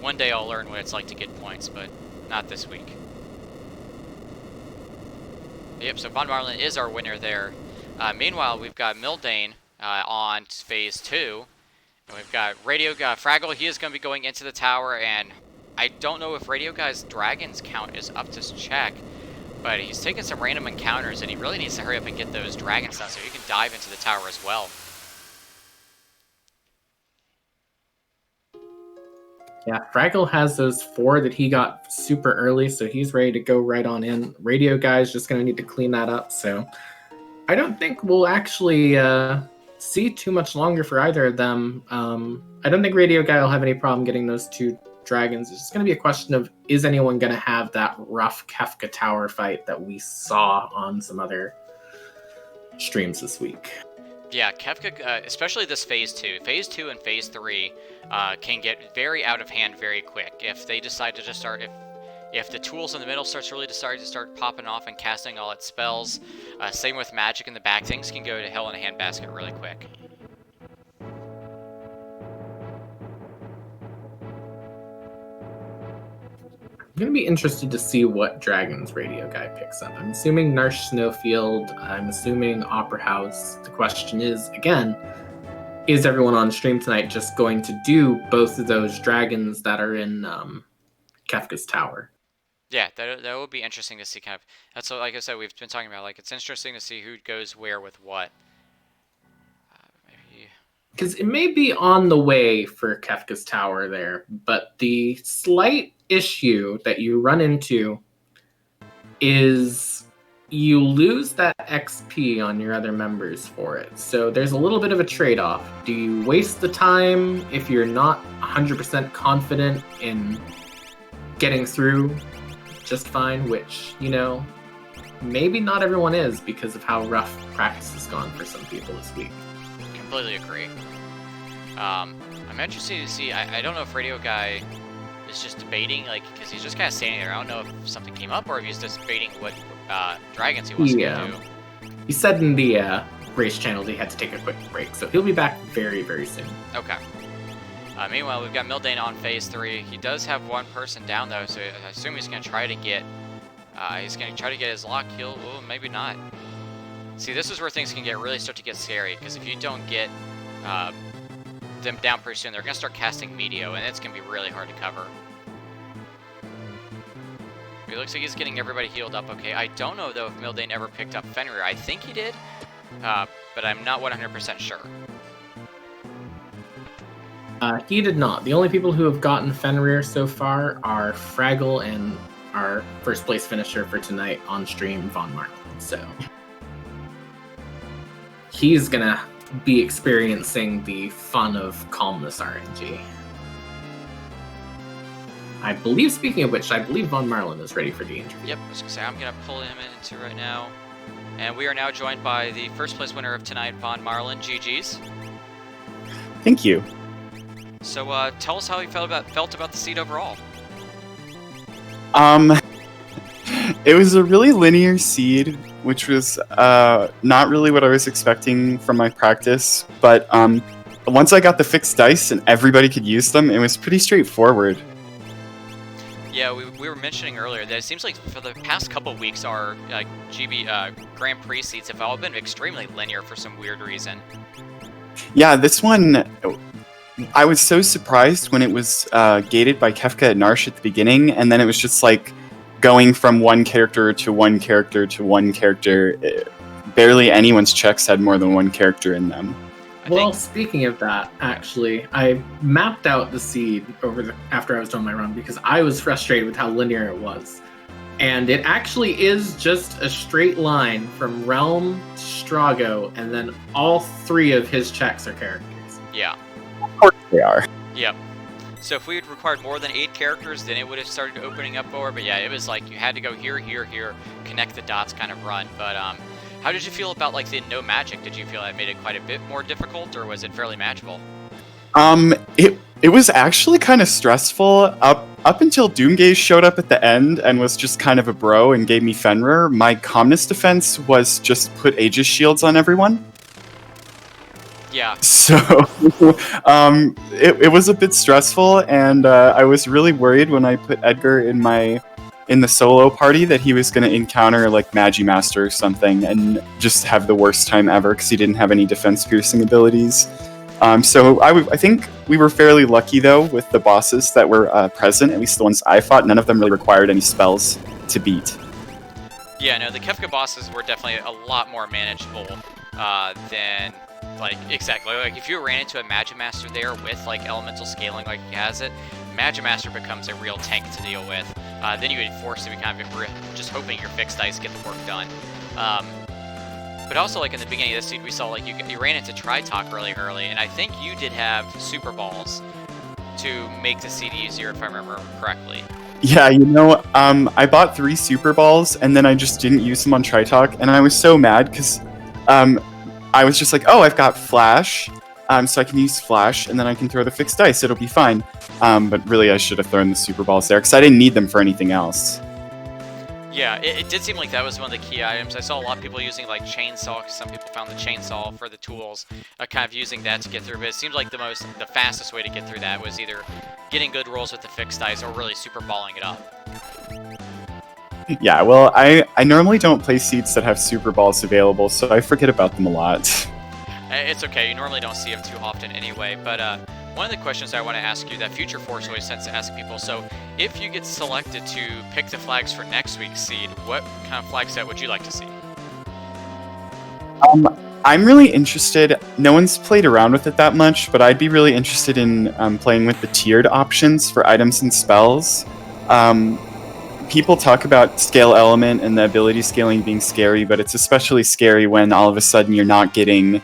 One day I'll learn what it's like to get points, but not this week. Yep, so Von Marlin is our winner there. Meanwhile, we've got Mildane on phase 2. And we've got Radio Guy, Fraggle, he is going to be going into the tower, and I don't know if Radio Guy's dragons count is up to check, but he's taking some random encounters, and he really needs to hurry up and get those dragons done so he can dive into the tower as well. Yeah, Fraggle has those 4 that he got super early, so he's ready to go right on in. Radio Guy's just going to need to clean that up, so I don't think we'll actually see too much longer for either of them. I don't think Radio Guy will have any problem getting those 2 dragons. It's just going to be a question of, is anyone going to have that rough Kefka tower fight that we saw on some other streams this week? Yeah, Kefka, especially this phase 2. Phase 2 and phase 3 can get very out of hand very quick. If they decide to just start, if the tools in the middle starts really to start popping off and casting all its spells, same with magic in the back, things can go to hell in a handbasket really quick. I'm going to be interested to see what dragons Radio Guy picks up. I'm assuming Narsh Snowfield. I'm assuming Opera House. The question is, again, is everyone on stream tonight just going to do both of those dragons that are in Kefka's tower? Yeah, that will be interesting to see. Kind of, that's what, like I said, we've been talking about. Like, it's interesting to see who goes where with what. Because it may be on the way for Kefka's tower there, but the slight issue that you run into is you lose that XP on your other members for it. So there's a little bit of a trade-off. Do you waste the time if you're not 100% confident in getting through just fine, which, you know, maybe not everyone is because of how rough practice has gone for some people this week. Completely agree. I'm interested to see, I don't know if Radio Guy is just debating, like, because he's just kind of standing there. I don't know if something came up or if he's just debating what dragons he wants to do. He said in the race channels he had to take a quick break, so he'll be back very, very soon. Okay. Meanwhile, we've got Mildane on phase 3. He does have one person down, though, so I assume he's going to try to get his lock kill. Ooh, maybe not. See, this is where things can really start to get scary, because if you don't get them down pretty soon, they're going to start casting Meteo, and it's going to be really hard to cover. It looks like he's getting everybody healed up okay. I don't know, though, if Mildane ever picked up Fenrir. I think he did, but I'm not 100% sure. He did not. The only people who have gotten Fenrir so far are Fraggle and our first place finisher for tonight on stream, Von Marlin. So he's gonna be experiencing the fun of Calmness RNG. I believe, speaking of which, I believe Von Marlin is ready for the interview. Yep, I was gonna say, I'm gonna pull him into right now. And we are now joined by the first place winner of tonight, Von Marlin. GG's. Thank you. So tell us how you felt about the seed overall. It was a really linear seed, which was not really what I was expecting from my practice. But once I got the fixed dice and everybody could use them, it was pretty straightforward. Yeah, we were mentioning earlier that it seems like for the past couple weeks, our Grand Prix seats have all been extremely linear for some weird reason. Yeah, this one, I was so surprised when it was gated by Kefka and Narsh at the beginning, and then it was just like going from one character to one character to one character. Barely anyone's checks had more than one character in them. Well, speaking of that, actually, I mapped out the seed after I was done my run because I was frustrated with how linear it was. And it actually is just a straight line from Realm to Strago, and then all 3 of his checks are characters. Yeah. Of course they are. Yep. So if we had required more than 8 characters, then it would have started opening up more. But yeah, it was like you had to go here, here, here, connect the dots kind of run. But how did you feel about like the no magic? Did you feel that made it quite a bit more difficult, or was it fairly manageable? It was actually kind of stressful up until Doomgaze showed up at the end and was just kind of a bro and gave me Fenrir. My calmness defense was just put Aegis shields on everyone. Yeah. So it was a bit stressful, and I was really worried when I put Edgar in the solo party that he was going to encounter like Magimaster or something and just have the worst time ever because he didn't have any defense piercing abilities. So I think we were fairly lucky though with the bosses that were present, at least the ones I fought. None of them really required any spells to beat. Yeah, no, the Kefka bosses were definitely a lot more manageable than, like, exactly. Like, if you ran into a Magimaster there with, like, elemental scaling like he has it, Magimaster becomes a real tank to deal with. Then you would force to be kind of just hoping your fixed dice get the work done. But also, like, in the beginning of this seed, we saw, like, you ran into Tritalk really early, and I think you did have Super Balls to make the seed easier, if I remember correctly. Yeah, I bought 3 Super Balls, and then I just didn't use them on Tritalk, and I was so mad, because I was just like, oh, I've got Flash, so I can use Flash, and then I can throw the fixed dice, it'll be fine. But really, I should have thrown the Super Balls there, because I didn't need them for anything else. Yeah, it did seem like that was one of the key items. I saw a lot of people using, like, Chainsaw, because some people found the Chainsaw for the tools, kind of using that to get through, but it seems like the fastest way to get through that was either getting good rolls with the fixed dice or really super balling it up. Yeah, well, I normally don't play seeds that have Super Balls available, so I forget about them a lot. It's okay, you normally don't see them too often anyway, but one of the questions I want to ask you that Future Force always tends to ask people, so if you get selected to pick the flags for next week's seed, what kind of flag set would you like to see? I'm really interested, no one's played around with it that much, but I'd be really interested in playing with the tiered options for items and spells. People talk about scale element and the ability scaling being scary, but it's especially scary when all of a sudden you're not getting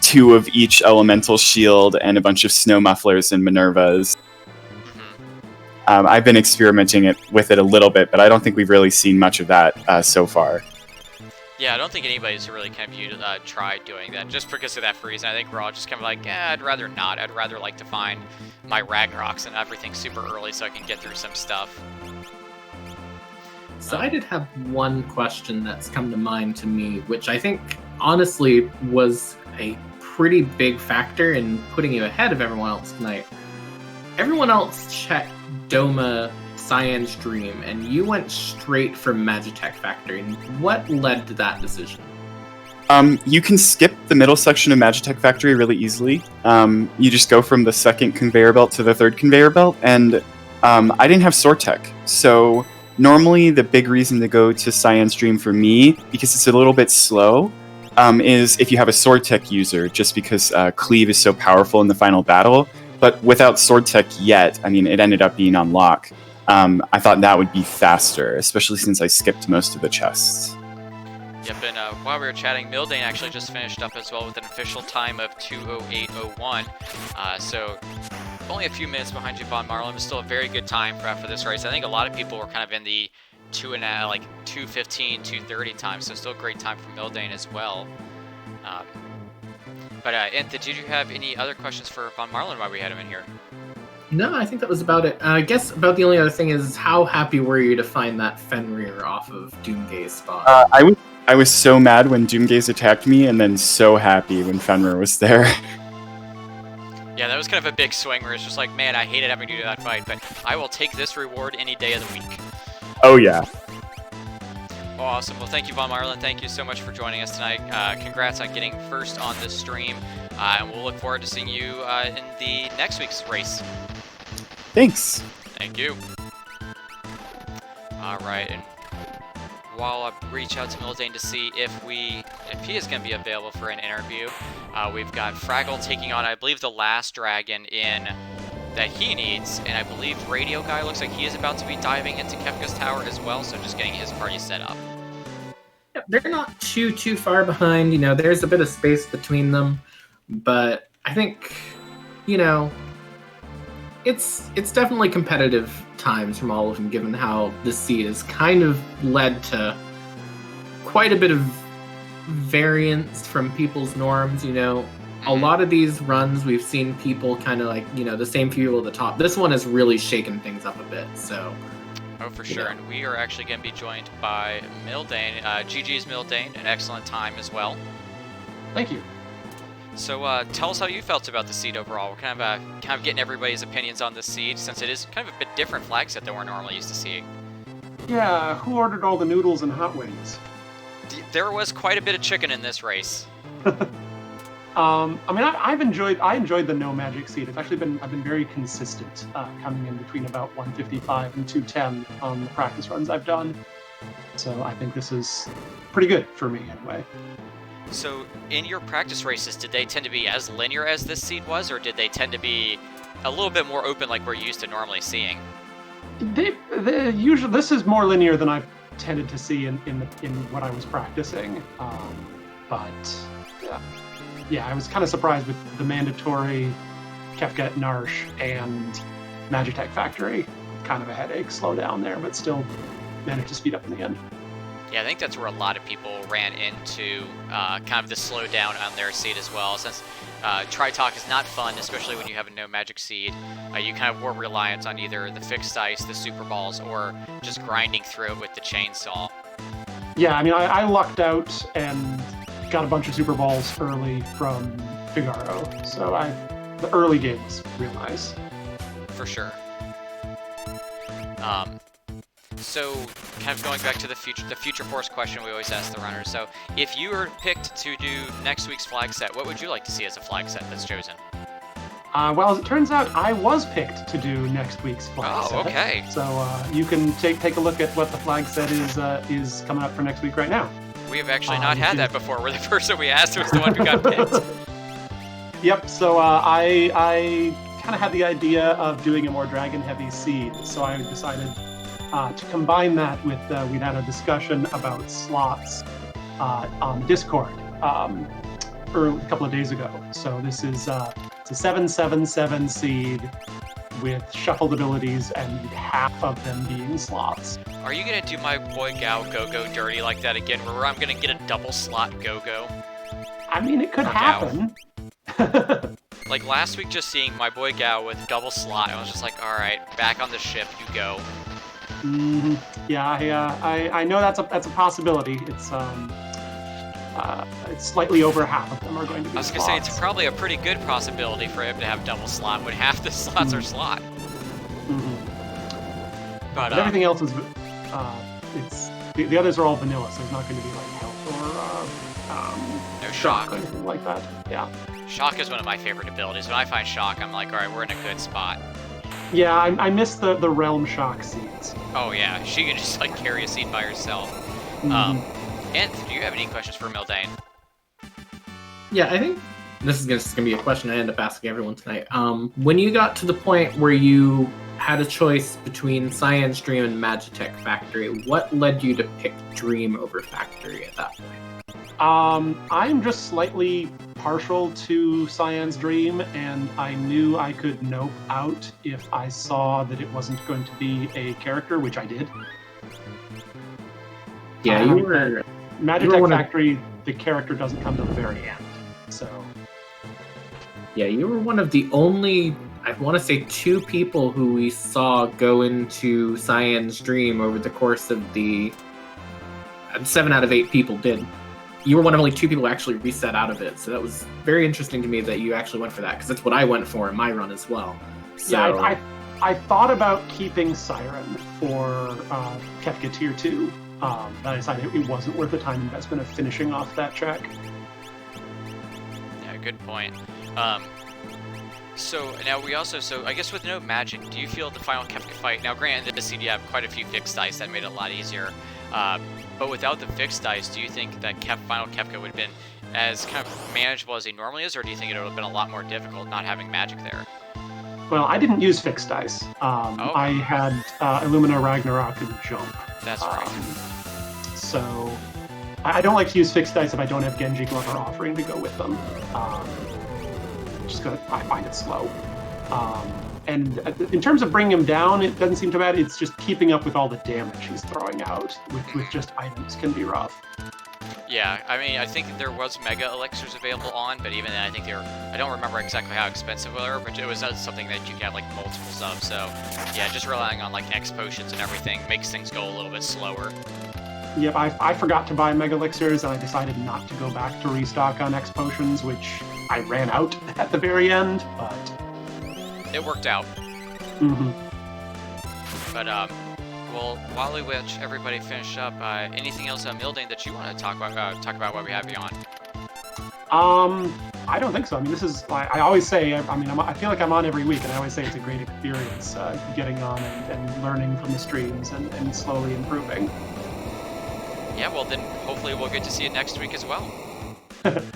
2 of each elemental shield and a bunch of snow mufflers and Minervas. I've been experimenting with it a little bit, but I don't think we've really seen much of that so far. Yeah, I don't think anybody's really kind of tried doing that, just because of that reason. I think we're all just kind of like, I'd rather not. I'd rather like to find my Ragnaroks and everything super early so I can get through some stuff. So I did have one question that's come to mind to me, which I think honestly was a pretty big factor in putting you ahead of everyone else tonight. Everyone else checked Doma Cyan's Dream, and you went straight for Magitech Factory. What led to that decision? You can skip the middle section of Magitech Factory really easily. You just go from the 2nd conveyor belt to the 3rd conveyor belt, and I didn't have Sword Tech, so normally the big reason to go to Cyan's Dream for me, because it's a little bit slow, is if you have a Sword Tech user, just because Cleave is so powerful in the final battle. But without Sword Tech yet, I mean, it ended up being on lock. I thought that would be faster, especially since I skipped most of the chests. Yep, and while we were chatting, Mildane actually just finished up as well with an official time of 2:08:01. So only a few minutes behind you, Von Marlin, but still a very good time for this race. I think a lot of people were kind of in the 2:15, 2:30 time, so still a great time for Mildane as well. But Anth, did you have any other questions for Von Marlin while we had him in here? No, I think that was about it. I guess about the only other thing is how happy were you to find that Fenrir off of Doomgaze spot? I was so mad when Doomgaze attacked me, and then so happy when Fenrir was there. Yeah, that was kind of a big swing where it's just like, man, I hated having to do that fight, but I will take this reward any day of the week. Oh, yeah. Awesome. Well, thank you, Von Marlin. Thank you so much for joining us tonight. Congrats on getting first on this stream, and we'll look forward to seeing you in the next week's race. Thanks. Thank you. All right, and while I reach out to Mildane to see if he is going to be available for an interview, we've got Fraggle taking on, I believe, the last dragon in that he needs, and I believe Radio Guy looks like he is about to be diving into Kefka's tower as well, so just getting his party set up. Yeah, they're not too far behind. There's a bit of space between them, but I think, it's definitely competitive times from all of them, given how this seed has kind of led to quite a bit of variance from people's norms. A lot of these runs we've seen people kind of like, the same few at the top. This one has really shaken things up a bit, so. Oh, for sure. And we are actually going to be joined by Mildane. GG's Mildane, an excellent time as well. Thank you. So tell us how you felt about the seed overall. We're kind of getting everybody's opinions on the seed, since it is kind of a bit different flag set than we're normally used to seeing. Yeah, who ordered all the noodles and hot wings? There was quite a bit of chicken in this race. I enjoyed the no magic seed. I've been very consistent, coming in between about 155 and 210 on the practice runs I've done. So I think this is pretty good for me anyway. So in your practice races, did they tend to be as linear as this seed was, or did they tend to be a little bit more open like we're used to normally seeing? They usually, this is more linear than I've tended to see in what I was practicing. But yeah, I was kind of surprised with the mandatory Kefka at Narsh and Magitech Factory. Kind of a headache, slow down there, but still managed to speed up in the end. Yeah, I think that's where a lot of people ran into kind of the slowdown on their seed as well, since Tri-Talk is not fun, especially when you have a no magic seed. You kind of were reliant on either the fixed ice, the super balls, or just grinding through it with the chainsaw. Yeah, I lucked out and got a bunch of super balls early from Figaro, so the early game was real nice. For sure. So, kind of going back to the future force question we always ask the runners. So, if you were picked to do next week's flag set, what would you like to see as a flag set that's chosen? Well, as it turns out, I was picked to do next week's flag set. Oh, okay. So you can take a look at what the flag set is coming up for next week right now. We have actually not had that before, where the person we asked was the one who got picked. Yep, so I kind of had the idea of doing a more dragon-heavy seed, so I decided to combine that with, we'd had a discussion about slots on Discord a couple of days ago. So this is it's a 7/7/7 seed with shuffled abilities and half of them being slots. Are you going to do my boy Gao Go-Go dirty like that again, where I'm going to get a double slot Go-Go? It could happen. Like last week, just seeing my boy Gao with double slot, I was just like, all right, back on the ship, you go. Mm-hmm. Yeah, I know that's a possibility. It's slightly over half of them are going to be. I was gonna say it's probably a pretty good possibility for him to have double slot when half the slots are slot. Mm-hmm. But everything else is it's the others are all vanilla, so there's not going to be like health or no shock or anything like that. Yeah. Shock is one of my favorite abilities. When I find shock, I'm like, all right, we're in a good spot. Yeah, I miss the realm shock seeds. Oh yeah, she can just like carry a seed by herself. Mm-hmm. Nth, do you have any questions for Mildane? Yeah, I think this is going to be a question I end up asking everyone tonight. When you got to the point where you had a choice between Cyan's Dream and Magitech Factory, what led you to pick Dream over Factory at that point? I'm just slightly partial to Cyan's Dream, and I knew I could nope out if I saw that it wasn't going to be a character, which I did. Yeah, you were... Magitech Factory, the character doesn't come to the very end, so... Yeah, you were one of the only, I want to say, 2 people who we saw go into Cyan's Dream over the course of the... 7 out of 8 people did. you were one of only 2 people who actually reset out of it. So that was very interesting to me that you actually went for that, because that's what I went for in my run as well. So, yeah, I thought about keeping Siren for Kefka Tier 2, but I decided it wasn't worth the time investment of finishing off that track. Yeah, good point. So now so I guess with no magic, do you feel the final Kefka fight, now granted this seed you have quite a few fixed dice that made it a lot easier, but without the fixed dice, do you think that final Kefka would have been as kind of manageable as he normally is, or do you think it would have been a lot more difficult not having magic there? Well, I didn't use fixed dice. I had Illumina, Ragnarok, and Jump. That's right. So I don't like to use fixed dice if I don't have Genji, Glove, or Offering to go with them. Just because I find it slow. And in terms of bringing him down, it doesn't seem too bad. It's just keeping up with all the damage he's throwing out with just items can be rough. Yeah, I mean, I think there was Mega Elixirs available on, but even then I think I don't remember exactly how expensive they were, but it was something that you could have like multiples of, so yeah, just relying on like X potions and everything makes things go a little bit slower. Yep, I forgot to buy Mega Elixirs, and I decided not to go back to restock on X potions, which I ran out at the very end, but it worked out. Mm-hmm. But well, while we watch everybody finish up, anything else on Mildane that you want to talk about while we have you on? I don't think so. I mean, this is, I always say, I feel like I'm on every week, and I always say it's a great experience getting on and learning from the streams and slowly improving. Yeah, well then hopefully we'll get to see it next week as well.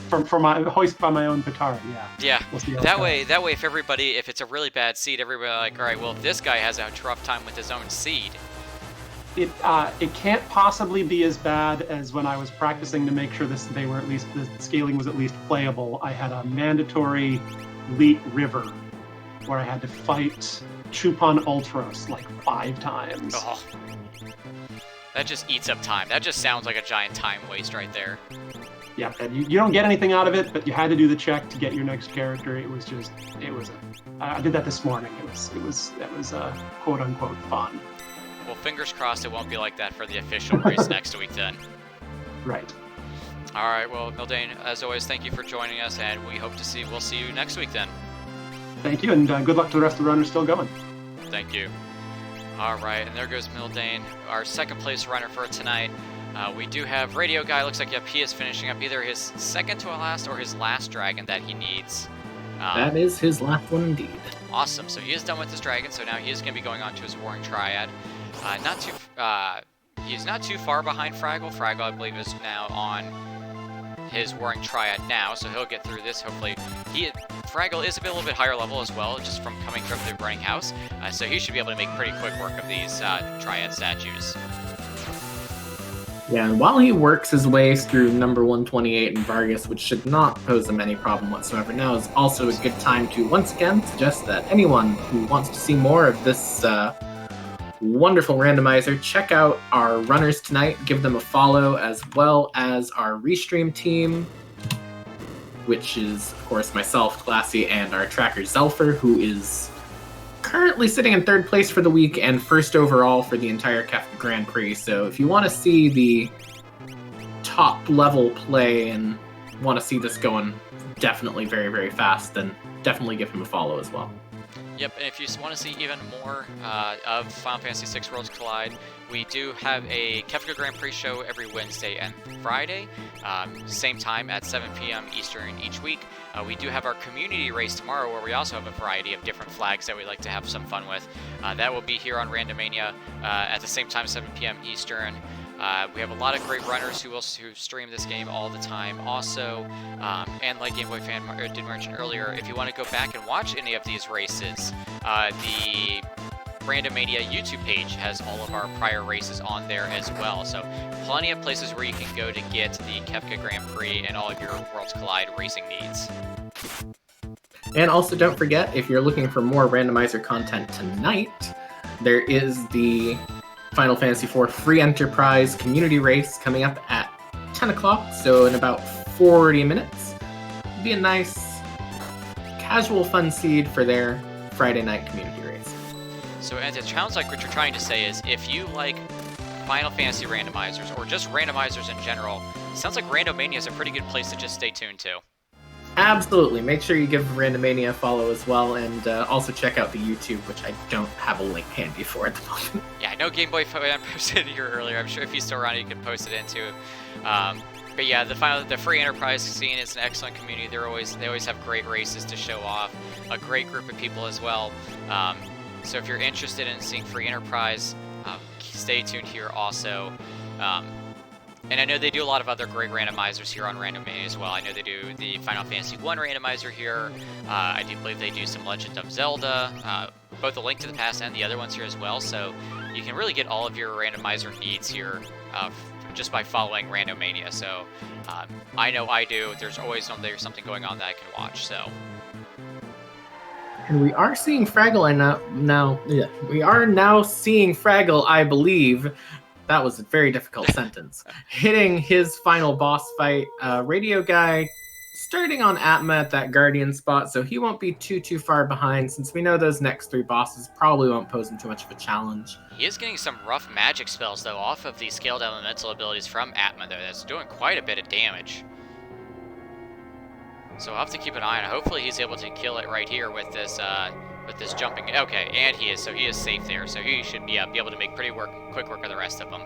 for my hoist by my own petard, yeah. Yeah. We'll see that way, if it's a really bad seed, everybody like, all right, well, if this guy has a rough time with his own seed. It can't possibly be as bad as when I was practicing to make sure the scaling was at least playable. I had a mandatory Elite River where I had to fight Chupon Ultros like 5 times. Oh. That just eats up time. That just sounds like a giant time waste right there. Yeah, and you don't get anything out of it, but you had to do the check to get your next character. I did that this morning. That was quote unquote fun. Well, fingers crossed it won't be like that for the official race next week then. Right. All right, well, Mildane, as always, thank you for joining us, and we'll see you next week then. Thank you, and good luck to the rest of the runners still going. Thank you. All right, and there goes Mildane, our second place runner for tonight. We do have Radio Guy. Looks like he is finishing up either his second to last or his last dragon that he needs. That is his last one indeed. Awesome. So he is done with his dragon. So now he is going to be going on to his Warring Triad. He's not too far behind Fraggle. Fraggle, I believe, is now on his Warring Triad now, so he'll get through this. Hopefully, Fraggle is a little bit higher level as well, just from coming from the running house. So he should be able to make pretty quick work of these Triad statues. Yeah, and while he works his way through number 128 in Vargas, which should not pose him any problem whatsoever, now is also a good time to once again suggest that anyone who wants to see more of this wonderful randomizer, check out our runners tonight, give them a follow, as well as our restream team, which is, of course, myself, Classy, and our tracker Zelfer, who is currently sitting in 3rd place for the week and 1st overall for the entire Kefka Grand Prix. So if you want to see the top level play and want to see this going definitely very, very fast, then definitely give him a follow as well. Yep, and if you want to see even more of Final Fantasy VI Worlds Collide, we do have a Kefka Grand Prix show every Wednesday and Friday, same time at 7 p.m. Eastern each week. We do have our community race tomorrow, where we also have a variety of different flags that we like to have some fun with. That will be here on Randomania at the same time, 7 p.m. Eastern. We have a lot of great runners who stream this game all the time also, and like Game Boy Fan did mention earlier, if you want to go back and watch any of these races, the Randomania YouTube page has all of our prior races on there as well, so plenty of places where you can go to get the Kefka Grand Prix and all of your Worlds Collide racing needs. And also don't forget, if you're looking for more randomizer content tonight, there is the Final Fantasy IV Free Enterprise community race coming up at 10 o'clock, so in about 40 minutes. It'll be a nice, casual fun seed for their Friday night community race. So, and it sounds like what you're trying to say is, if you like Final Fantasy randomizers, or just randomizers in general, sounds like Randomania is a pretty good place to just stay tuned to. Absolutely. Make sure you give Randomania a follow as well, and also check out the YouTube, which I don't have a link handy for at the moment. Yeah, I know Game Boy posted it here earlier. I'm sure if he's still around, you can post it into. But yeah, the free enterprise scene is an excellent community. They always have great races to show off, a great group of people as well. So if you're interested in seeing free enterprise, stay tuned here also. And I know they do a lot of other great randomizers here on Randomania as well. I know they do the Final Fantasy 1 randomizer here. I do believe they do some Legend of Zelda, both A Link to the Past and the other ones here as well. So you can really get all of your randomizer needs here just by following Randomania. So I know I do. There's always something going on that I can watch. So. And we are seeing Fraggle now. Yeah, we are now seeing Fraggle, I believe. That was a very difficult sentence. Hitting his final boss fight. Radio Guy starting on Atma at that Guardian spot, so he won't be too far behind, since we know those next 3 bosses probably won't pose him too much of a challenge. He is getting some rough magic spells, though, off of the scaled elemental abilities from Atma, though. That's doing quite a bit of damage. So I'll have to keep an eye on it. Hopefully he's able to kill it right here with this jumping. Okay, and he is safe there. So he should be able to make quick work of the rest of them.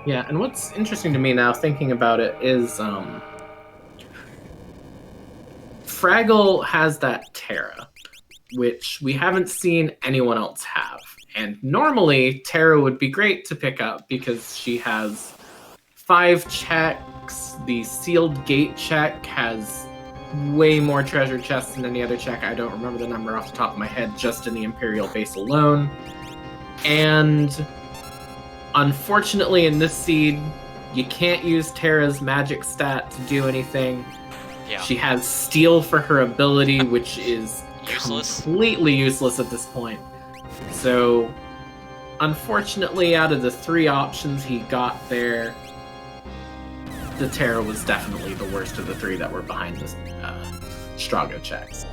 Yeah, and what's interesting to me now, thinking about it, is Fraggle has that Terra, which we haven't seen anyone else have. And normally, Terra would be great to pick up because she has 5 checks. The sealed gate check has way more treasure chests than any other check. I don't remember the number off the top of my head, just in the Imperial base alone. And unfortunately, in this seed, you can't use Terra's magic stat to do anything. Yeah. She has Steel for her ability, which is completely useless at this point. So, unfortunately, out of the 3 options he got there, the Terra was definitely the worst of the 3 that were behind the Strago checks.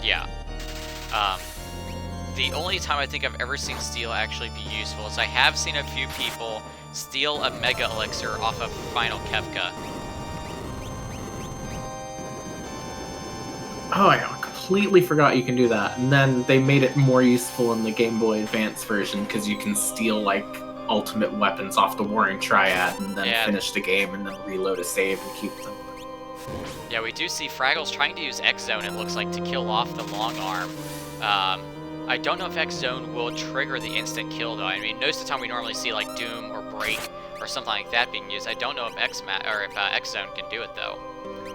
Yeah. The only time I think I've ever seen Steel actually be useful is I have seen a few people steal a Mega Elixir off of Final Kefka. Oh, I completely forgot you can do that. And then they made it more useful in the Game Boy Advance version because you can steal, like, ultimate weapons off the Warring Triad and then finish the game and then reload a save and keep them. Yeah, we do see Fraggle's trying to use X-Zone, it looks like, to kill off the long arm. I don't know if X-Zone will trigger the instant kill, though. I mean, most of the time we normally see, like, Doom or Break or something like that being used. I don't know if X-Zone can do it, though.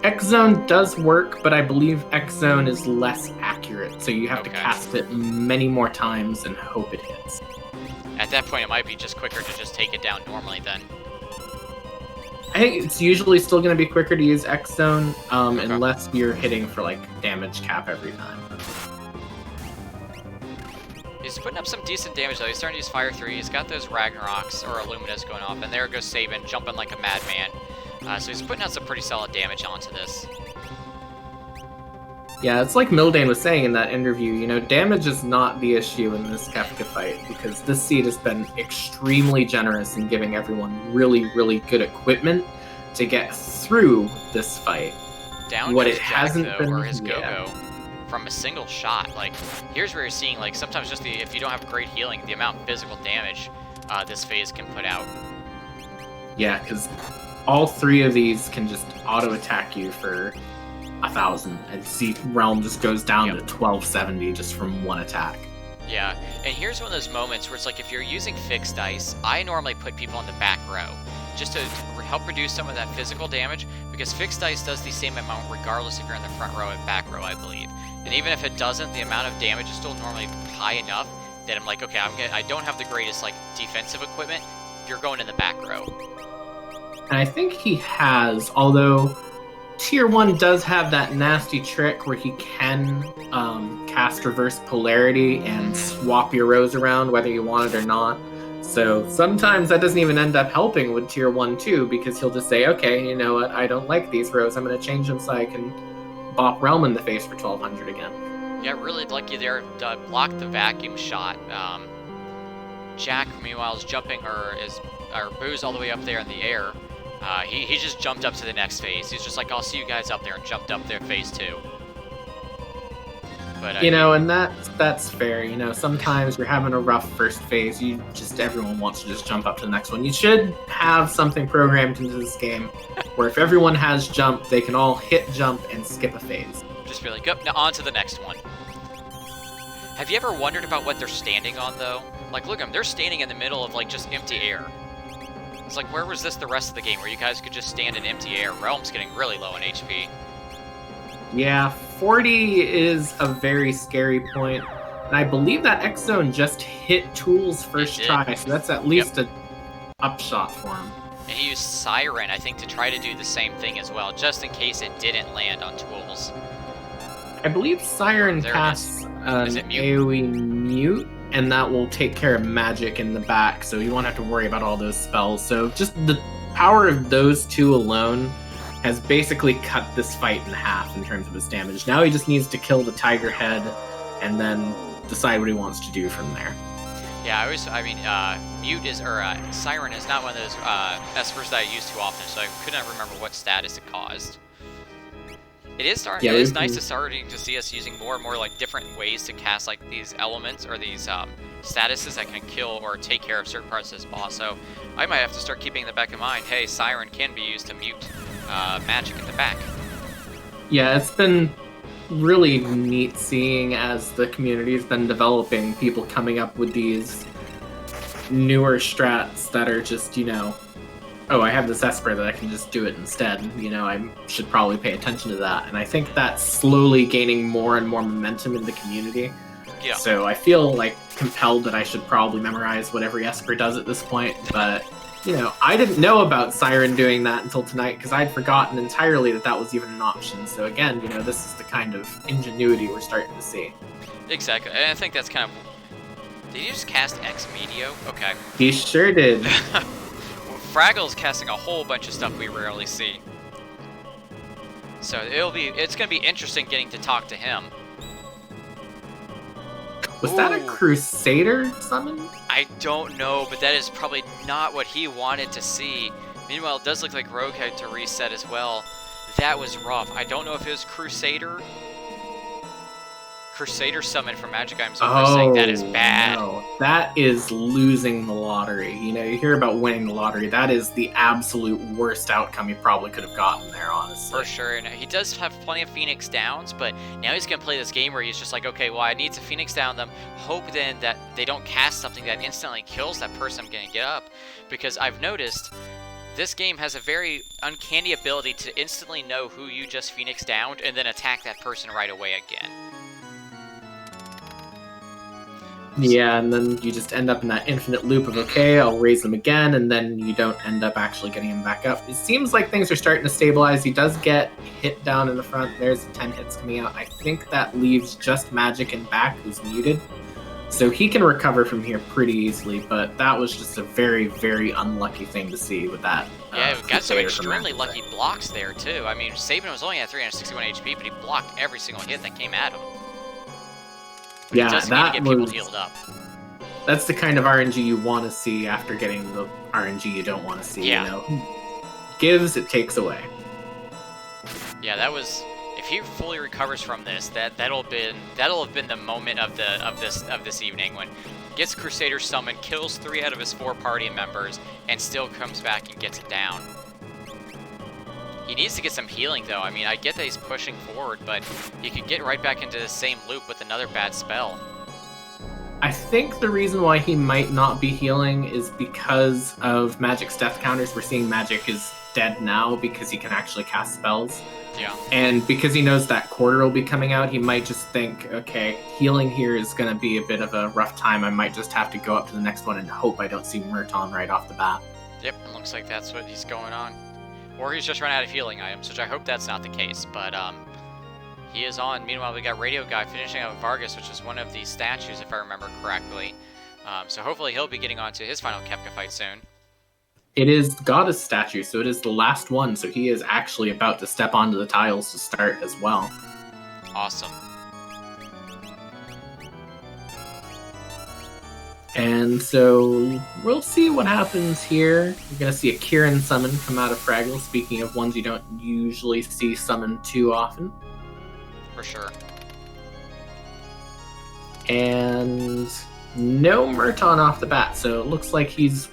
X-Zone does work, but I believe X-Zone is less accurate, so you have to cast it many more times and hope it hits. At that point, it might be just quicker to just take it down normally, then. I think it's usually still going to be quicker to use X-Zone, unless you're hitting for, like, damage cap every time. He's putting up some decent damage, though. He's starting to use Fire 3. He's got those Ragnaroks, or Illuminous, going off, and there goes Sabin, jumping like a madman. So he's putting out some pretty solid damage onto this. Yeah, it's like Mildane was saying in that interview, you know, damage is not the issue in this Kefka fight, because this seed has been extremely generous in giving everyone really, really good equipment to get through this fight. Down what goes it Jack, hasn't though, been, or his Go-Go, from a single shot. Like, here's where you're seeing, like, sometimes just if you don't have great healing, the amount of physical damage this phase can put out. Yeah, because all 3 of these can just auto-attack you for 1,000, and see Realm just goes down to 1270 just from one attack. Yeah, and here's one of those moments where it's like, if you're using fixed dice, I normally put people in the back row, just to help reduce some of that physical damage, because fixed dice does the same amount regardless if you're in the front row and back row, I believe. And even if it doesn't, the amount of damage is still normally high enough that I'm like, okay, I don't have the greatest, like, defensive equipment, you're going in the back row. And I think he has, although Tier 1 does have that nasty trick where he can cast Reverse Polarity and swap your rows around whether you want it or not. So sometimes that doesn't even end up helping with Tier 1 too, because he'll just say, okay, you know what, I don't like these rows, I'm going to change them so I can bop Realm in the face for 1200 again. Yeah, really lucky there to block the vacuum shot. Jack, meanwhile, is jumping or Boo's all the way up there in the air. He just jumped up to the next phase. He's just like, I'll see you guys up there, and jumped up there phase 2. But and that's fair. Sometimes you're having a rough first phase. Everyone wants to just jump up to the next one. You should have something programmed into this game where if everyone has jump, they can all hit jump and skip a phase. Just be like, yep, now on to the next one. Have you ever wondered about what they're standing on, though? Like, look at them. They're standing in the middle of, like, just empty air. It's like, where was this the rest of the game, where you guys could just stand in empty air? Realm's getting really low in HP. Yeah, 40 is a very scary point. And I believe that X Zone just hit Tool's first try, so that's at least an upshot for him. And he used Siren, I think, to try to do the same thing as well, just in case it didn't land on Tools. I believe Siren casts an AoE mute, and that will take care of magic in the back, so you won't have to worry about all those spells. So just the power of those two alone has basically cut this fight in half in terms of his damage. Now he just needs to kill the Tiger Head and then decide what he wants to do from there. Yeah, Mute is, Siren is not one of those espers that I use too often, so I could not remember what status it caused. It is nice to starting to see us using more and more like different ways to cast like these elements or these statuses that can kill or take care of certain parts of this boss. So I might have to start keeping in the back of mind, hey, Siren can be used to mute magic in the back. Yeah, it's been really neat seeing as the community's been developing, people coming up with these newer strats that are just, oh, I have this Esper that I can just do it instead. I should probably pay attention to that. And I think that's slowly gaining more and more momentum in the community. Yeah. So I feel like compelled that I should probably memorize what every Esper does at this point. But, I didn't know about Siren doing that until tonight because I'd forgotten entirely that was even an option. So again, this is the kind of ingenuity we're starting to see. Exactly. And I think that's kind of... Did you just cast Ex Medio? Okay. He sure did. Fraggle's casting a whole bunch of stuff we rarely see. So it's gonna be interesting getting to talk to him. Was that a Crusader summon? I don't know, but that is probably not what he wanted to see. Meanwhile, it does look like Rogue had to reset as well. That was rough. I don't know if it was Crusader summon from Magic Items saying that is bad. No. That is losing the lottery. You hear about winning the lottery. That is the absolute worst outcome you probably could have gotten there, honestly. For sure. And he does have plenty of Phoenix Downs, but now he's going to play this game where he's just like, okay, well, I need to Phoenix Down them, hope then that they don't cast something that instantly kills that person I'm going to get up. Because I've noticed this game has a very uncanny ability to instantly know who you just Phoenix Downed and then attack that person right away again. Yeah, and then you just end up in that infinite loop of, okay, I'll raise them again, and then you don't end up actually getting him back up. It seems like things are starting to stabilize. He does get hit down in the front. There's 10 hits coming out. I think that leaves just Magic in back, who's muted. So he can recover from here pretty easily, but that was just a very, very unlucky thing to see with that. Yeah, we got some extremely lucky blocks there, too. I mean, Sabin was only at 361 HP, but he blocked every single hit that came at him. Yeah, that need to get people healed up. That's the kind of RNG you want to see after getting the RNG you don't want to see. Yeah. Gives, it takes away. Yeah, that was. If he fully recovers from this, that'll have been the moment of this evening when gets Crusader summoned, kills 3 out of his 4 party members, and still comes back and gets it down. He needs to get some healing, though. I mean, I get that he's pushing forward, but he could get right back into the same loop with another bad spell. I think the reason why he might not be healing is because of Magic's death counters. We're seeing Magic is dead now because he can actually cast spells. Yeah. And because he knows that quarter will be coming out, he might just think, okay, healing here is going to be a bit of a rough time. I might just have to go up to the next one and hope I don't see Murton right off the bat. Yep, it looks like that's what he's going on. Or he's just run out of healing items, which I hope that's not the case, but he is on. Meanwhile, we got Radio Guy finishing out Vargas, which is one of the statues, if I remember correctly. So hopefully he'll be getting on to his final Kefka fight soon. It is Goddess statue, so it is the last one, so he is actually about to step onto the tiles to start as well. Awesome. And so we'll see what happens here. You're going to see a Kieran summon come out of Fraggle, speaking of ones you don't usually see summoned too often. For sure. And no Murton off the bat, so it looks like he's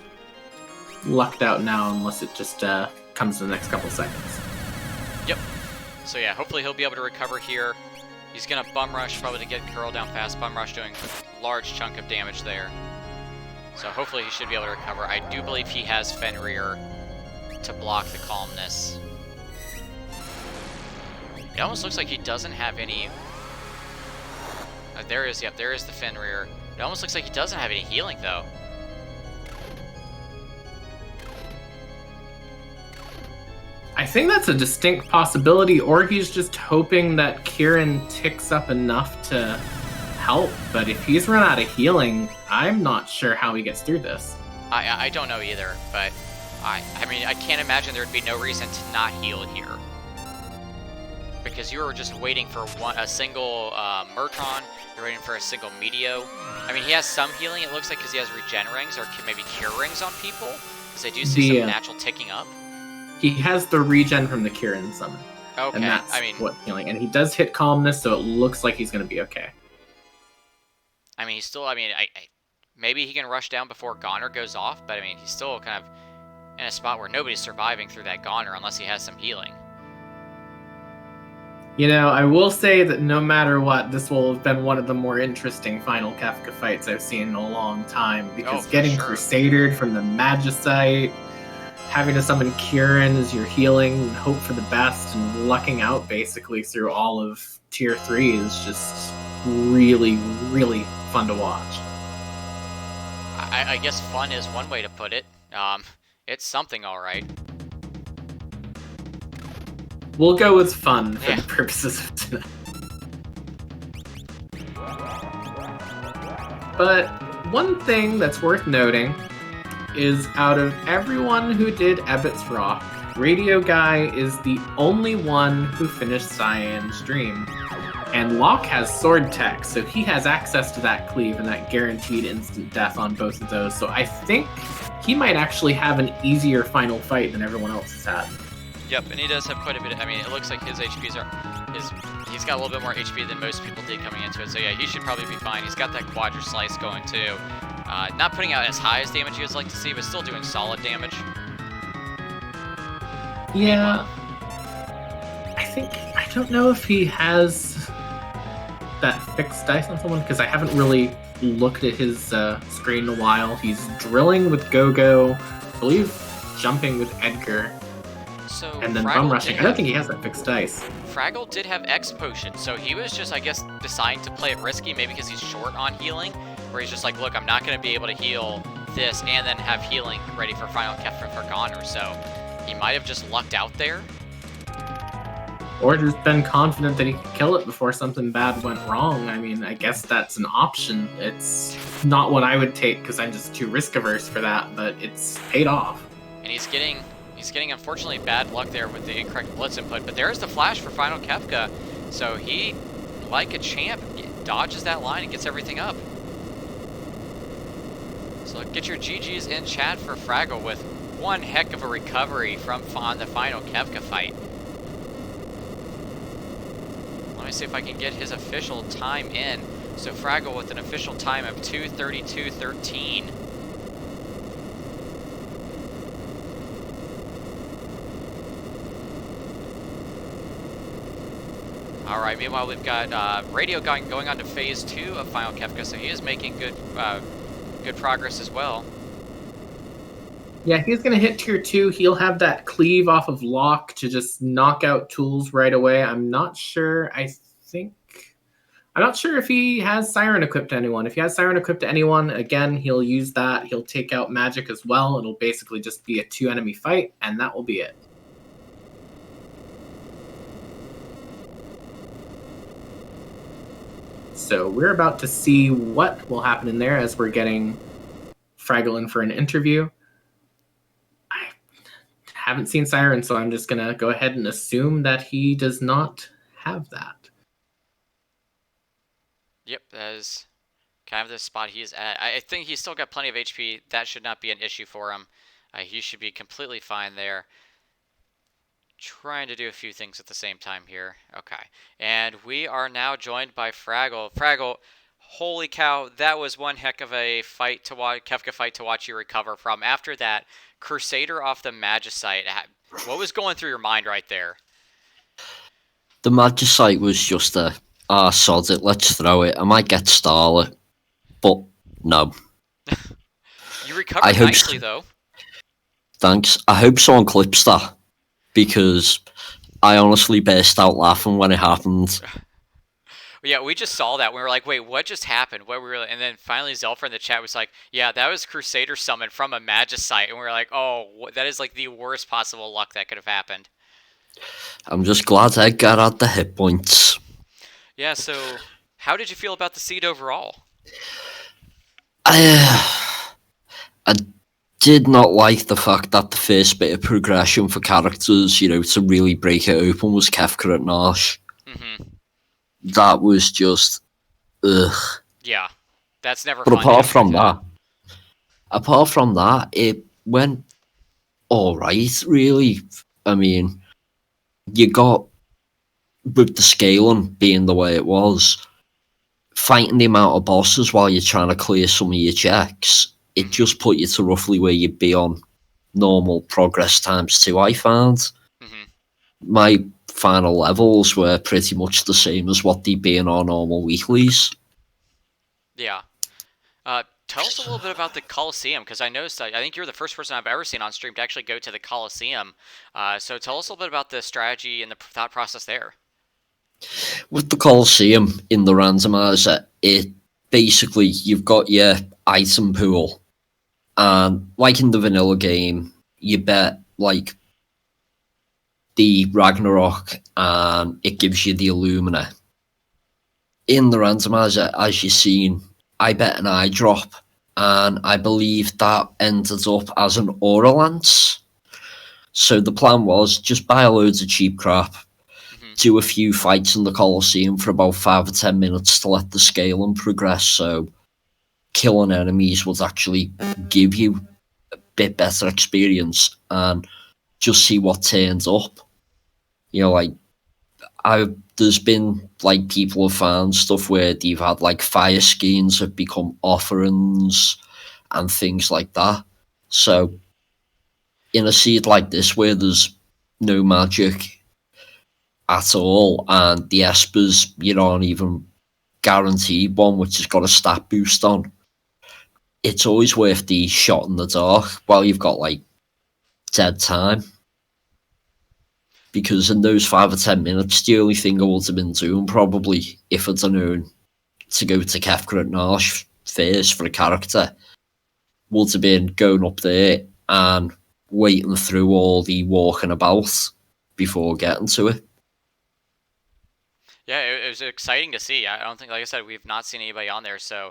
lucked out now unless it just comes in the next couple seconds. Yep. So yeah, hopefully he'll be able to recover here. He's going to Bum Rush, probably to get Curl down fast. Bum Rush doing a large chunk of damage there. So hopefully he should be able to recover. I do believe he has Fenrir to block the Calmness. It almost looks like he doesn't have any... there is the Fenrir. It almost looks like he doesn't have any healing, though. I think that's a distinct possibility, or he's just hoping that Kieran ticks up enough to help. But if he's run out of healing, I'm not sure how he gets through this. I don't know either, but I mean, I can't imagine there'd be no reason to not heal here. Because you were just waiting for a single Murtron, you're waiting for a single Meteo. I mean, he has some healing, it looks like, because he has regen rings or maybe cure rings on people. Because I do see some natural ticking up. He has the regen from the Kieran summon. Okay, and that's what healing. And he does hit Calmness, so it looks like he's going to be okay. I mean, he's still, maybe he can rush down before Goner goes off, but I mean, he's still kind of in a spot where nobody's surviving through that Goner unless he has some healing. You know, I will say that no matter what, this will have been one of the more interesting final Kefka fights I've seen in a long time, because getting Crusadered from the Magicite, having to summon Kieran as your healing and hope for the best, and lucking out basically through all of Tier 3 is just really, really fun to watch. I guess fun is one way to put it. It's something, all right. We'll go with fun for the purposes of tonight. But one thing that's worth noting is out of everyone who did Ebbett's Rock, Radio Guy is the only one who finished Cyan's Dream. And Locke has Sword Tech, so he has access to that cleave and that guaranteed instant death on both of those. So I think he might actually have an easier final fight than everyone else has had. Yep, and he does have quite a bit. I mean, it looks like his HPs he's got a little bit more HP than most people did coming into it. So yeah, he should probably be fine. He's got that Quadra Slice going too. Not putting out as high as damage you'd like to see, but still doing solid damage. Yeah. I don't know if he has that fixed dice on someone, because I haven't really looked at his screen in a while. He's drilling with Go-Go, I believe jumping with Edgar, so and then Bum Rushing. I don't think he has that fixed dice. Fraggle did have X Potion, so he was just, I guess, deciding to play it risky, maybe because he's short on healing, where he's just like, look, I'm not going to be able to heal this and then have healing ready for Final Kefka for Goner, so he might have just lucked out there. Or just been confident that he could kill it before something bad went wrong. I mean, I guess that's an option. It's not what I would take because I'm just too risk averse for that, but it's paid off. And he's getting unfortunately bad luck there with the incorrect blitz input, but there's the flash for Final Kefka. So he, like a champ, dodges that line and gets everything up. So get your GGs in chat for Fraggle with one heck of a recovery from the Final Kefka fight. Let me see if I can get his official time in. So Fraggle with an official time of 2:32:13. All right. Meanwhile, we've got Radio going on to phase 2 of Final Kefka, so he is making good progress as well. Yeah, he's going to hit Tier 2. He'll have that cleave off of Locke to just knock out tools right away. I'm not sure. I'm not sure if he has Siren equipped to anyone. If he has Siren equipped to anyone, again, he'll use that. He'll take out magic as well. It'll basically just be a 2-enemy fight, and that will be it. So we're about to see what will happen in there as we're getting Fraggle in for an interview. Haven't seen Siren, so I'm just going to go ahead and assume that he does not have that. Yep, that is kind of the spot he's at. I think he's still got plenty of HP. That should not be an issue for him. He should be completely fine there. Trying to do a few things at the same time here. Okay. And we are now joined by Fraggle. Fraggle, holy cow, that was one heck of a fight to watch, Kefka fight to watch you recover from. After that, Crusader off the Magicite. What was going through your mind right there? The Magicite was just sod it, let's throw it. I might get Starlet, but no. You recovered nicely, though. Thanks. I hope someone clips that, because I honestly burst out laughing when it happened. Yeah, we just saw that. We were like, wait, what just happened? What were? And then finally Zelfra in the chat was like, yeah, that was Crusader summon from a Magicite. And we were like, oh, that is like the worst possible luck that could have happened. I'm just glad Edgar had the hit points. Yeah, so how did you feel about the seed overall? I did not like the fact that the first bit of progression for characters, to really break it open, was Kefka at Nash. Mm-hmm. That was just, ugh. Yeah, that's never But fun. apart from that, it went alright, really. I mean, you got, with the scaling being the way it was, fighting the amount of bosses while you're trying to clear some of your checks, it just put you to roughly where you'd be on normal progress times 2, I found. Mm-hmm. My final levels were pretty much the same as what they'd be in our normal weeklies. Yeah. Tell us a little bit about the Coliseum, because I noticed, I think you're the first person I've ever seen on stream to actually go to the Coliseum. So tell us a little bit about the strategy and the thought process there. With the Coliseum in the randomizer, it basically, you've got your item pool, and like in the vanilla game, you bet like the Ragnarok and it gives you the Illumina. In the randomizer, as you've seen, I bet an eye drop, and I believe that ended up as an Aura Lance. So the plan was just buy loads of cheap crap, do a few fights in the Coliseum for about 5 or 10 minutes to let the scaling progress, so killing enemies would actually give you a bit better experience, and just see what turns up. There's been like people have found stuff where they've had like fire skins have become offerings and things like that. So in a seed like this where there's no magic at all, and the Espers, you aren't even guaranteed one which has got a stat boost on, it's always worth the shot in the dark while you've got like dead time. Because in those 5 or 10 minutes, the only thing I would have been doing, probably, if I'd known to go to Kefka at Nash first for a character, would have been going up there and waiting through all the walking about before getting to it. Yeah, it was exciting to see. I don't think, like I said, we've not seen anybody on there, so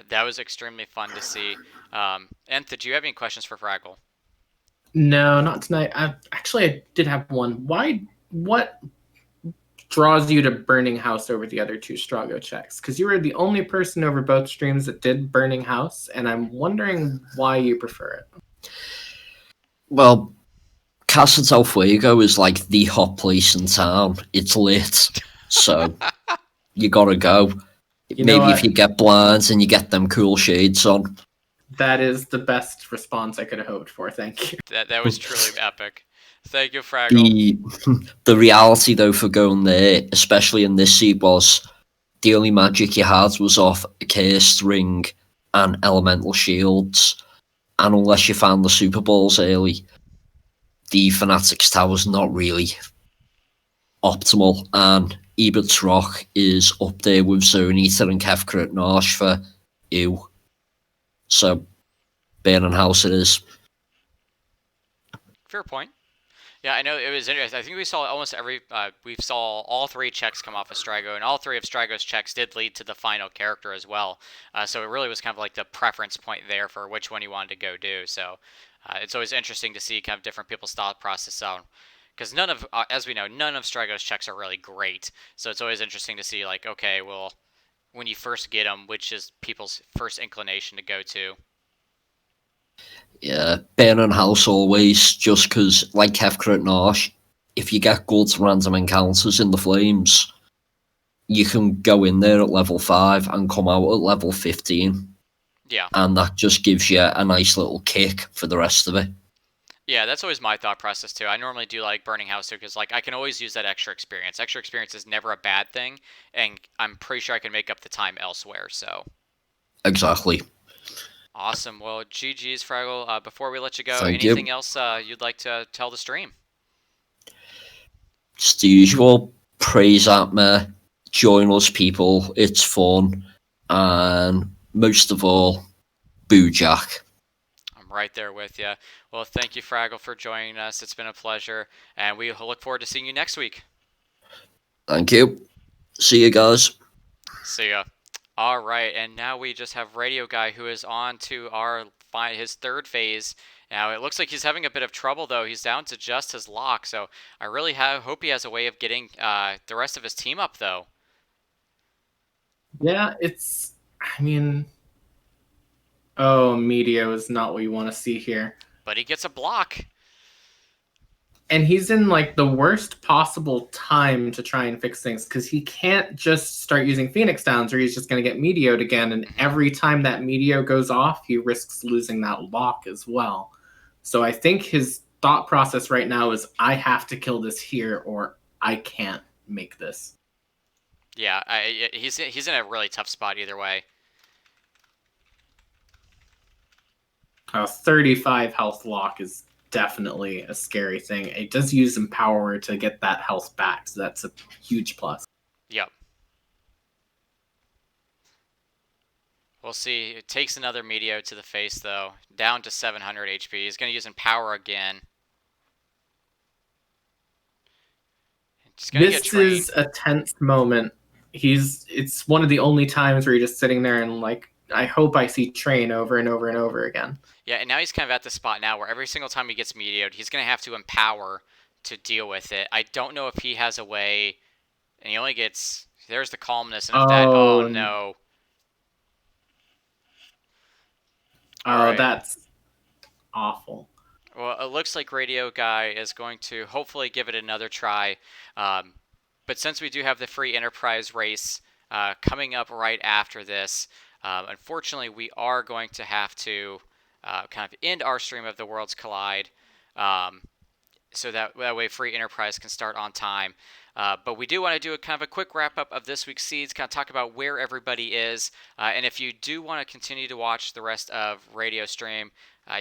that was extremely fun to see. Nth, did you have any questions for Fraggle? No, not tonight. I did have one. What draws you to Burning House over the other 2 Strago checks? Because you were the only person over both streams that did Burning House, and I'm wondering why you prefer it. Well, Casa del Fuego is like the hot place in town. It's lit, so you gotta go. Maybe if you get blinds and you get them cool shades on. That is the best response I could have hoped for. Thank you. That was truly epic. Thank you, Fraggle. The reality, though, for going there, especially in this seed, was the only magic you had was off a cursed ring and elemental shields. And unless you found the Super Balls early, the Fanatics Tower's not really optimal. And Ebert's Rock is up there with Zone Eater and Kefka at Nash for ew. So, Burning House it is. Fair point. Yeah, I know it was interesting. I think we saw almost we saw all 3 checks come off of Strago, and all 3 of Strago's checks did lead to the final character as well. So it really was kind of like the preference point there for which one you wanted to go do. So it's always interesting to see kind of different people's thought process on. Because as we know, none of Strago's checks are really great. So it's always interesting to see, like, okay, well, when you first get them, which is people's first inclination to go to. Yeah, burning house always, just because, like Kefka at Marsh, if you get good random encounters in the flames, you can go in there at level 5 and come out at level 15. Yeah. And that just gives you a nice little kick for the rest of it. Yeah, that's always my thought process too. I normally do like Burning House too, because like I can always use that extra experience. Extra experience is never a bad thing, and I'm pretty sure I can make up the time elsewhere. So Exactly. awesome. Well, GG's Fraggle. Before we let you go, Thank you. anything else you'd like to tell the stream? It's the usual. Praise at me. Join us, people. It's fun. And most of all, boo Jack. I'm right there with you. Well, thank you, Fraggle, for joining us. It's been a pleasure, and we look forward to seeing you next week. Thank you. See you guys. See ya. All right, and now we just have Radio Guy, who is on to his third phase. Now it looks like he's having a bit of trouble though. He's down to just his lock, so I really hope he has a way of getting the rest of his team up though. Yeah, I mean, oh, Medio is not what you want to see here. But he gets a block. And he's in like the worst possible time to try and fix things, because he can't just start using Phoenix Downs or he's just going to get Medioed again. And every time that Medio goes off, he risks losing that lock as well. So I think his thought process right now is, I have to kill this here or I can't make this. Yeah, he's in a really tough spot either way. 35 health lock is definitely a scary thing. It does use Empower to get that health back, so that's a huge plus. Yep. We'll see. It takes another Medio to the face, though. Down to 700 HP. He's going to use Empower again. This is a tense moment. It's one of the only times where you're just sitting there and like, I hope I see Train over and over and over again. Yeah, and now he's kind of at the spot now where every single time he gets Medioed, he's going to have to Empower to deal with it. I don't know if he has a way, and he only gets, there's the Calmness, and if oh no. Oh, that's awful. Well, it looks like Radio Guy is going to hopefully give it another try. But since we do have the free Enterprise race coming up right after this, unfortunately, we are going to have to kind of end our stream of the Worlds Collide, so that way free Enterprise can start on time. But we do want to do a kind of a quick wrap-up of this week's seeds, kind of talk about where everybody is. And if you do want to continue to watch the rest of Radio Stream,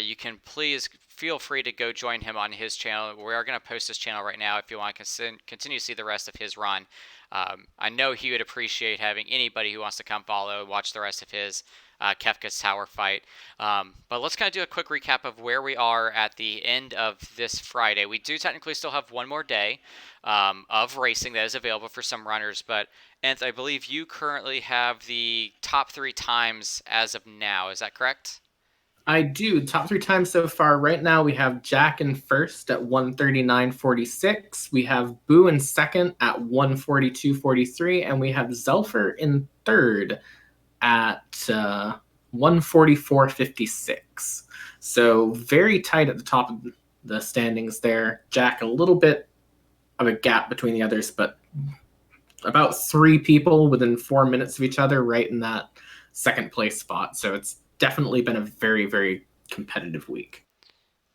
you can please feel free to go join him on his channel. We are going to post his channel right now if you want to continue to see the rest of his run. I know he would appreciate having anybody who wants to come follow, watch the rest of his Kefka's Tower fight. But let's kind of do a quick recap of where we are at the end of this Friday. We do technically still have one more day of racing that is available for some runners, but Anth, I believe you currently have the top 3 times as of now. Is that correct? I do. Top 3 times so far. Right now we have Jack in first at 139.46. We have Boo in second at 142.43. And we have Zelfer in third at 144.56. So very tight at the top of the standings there. Jack a little bit of a gap between the others, but about 3 people within 4 minutes of each other right in that second place spot. So it's definitely been a very, very competitive week.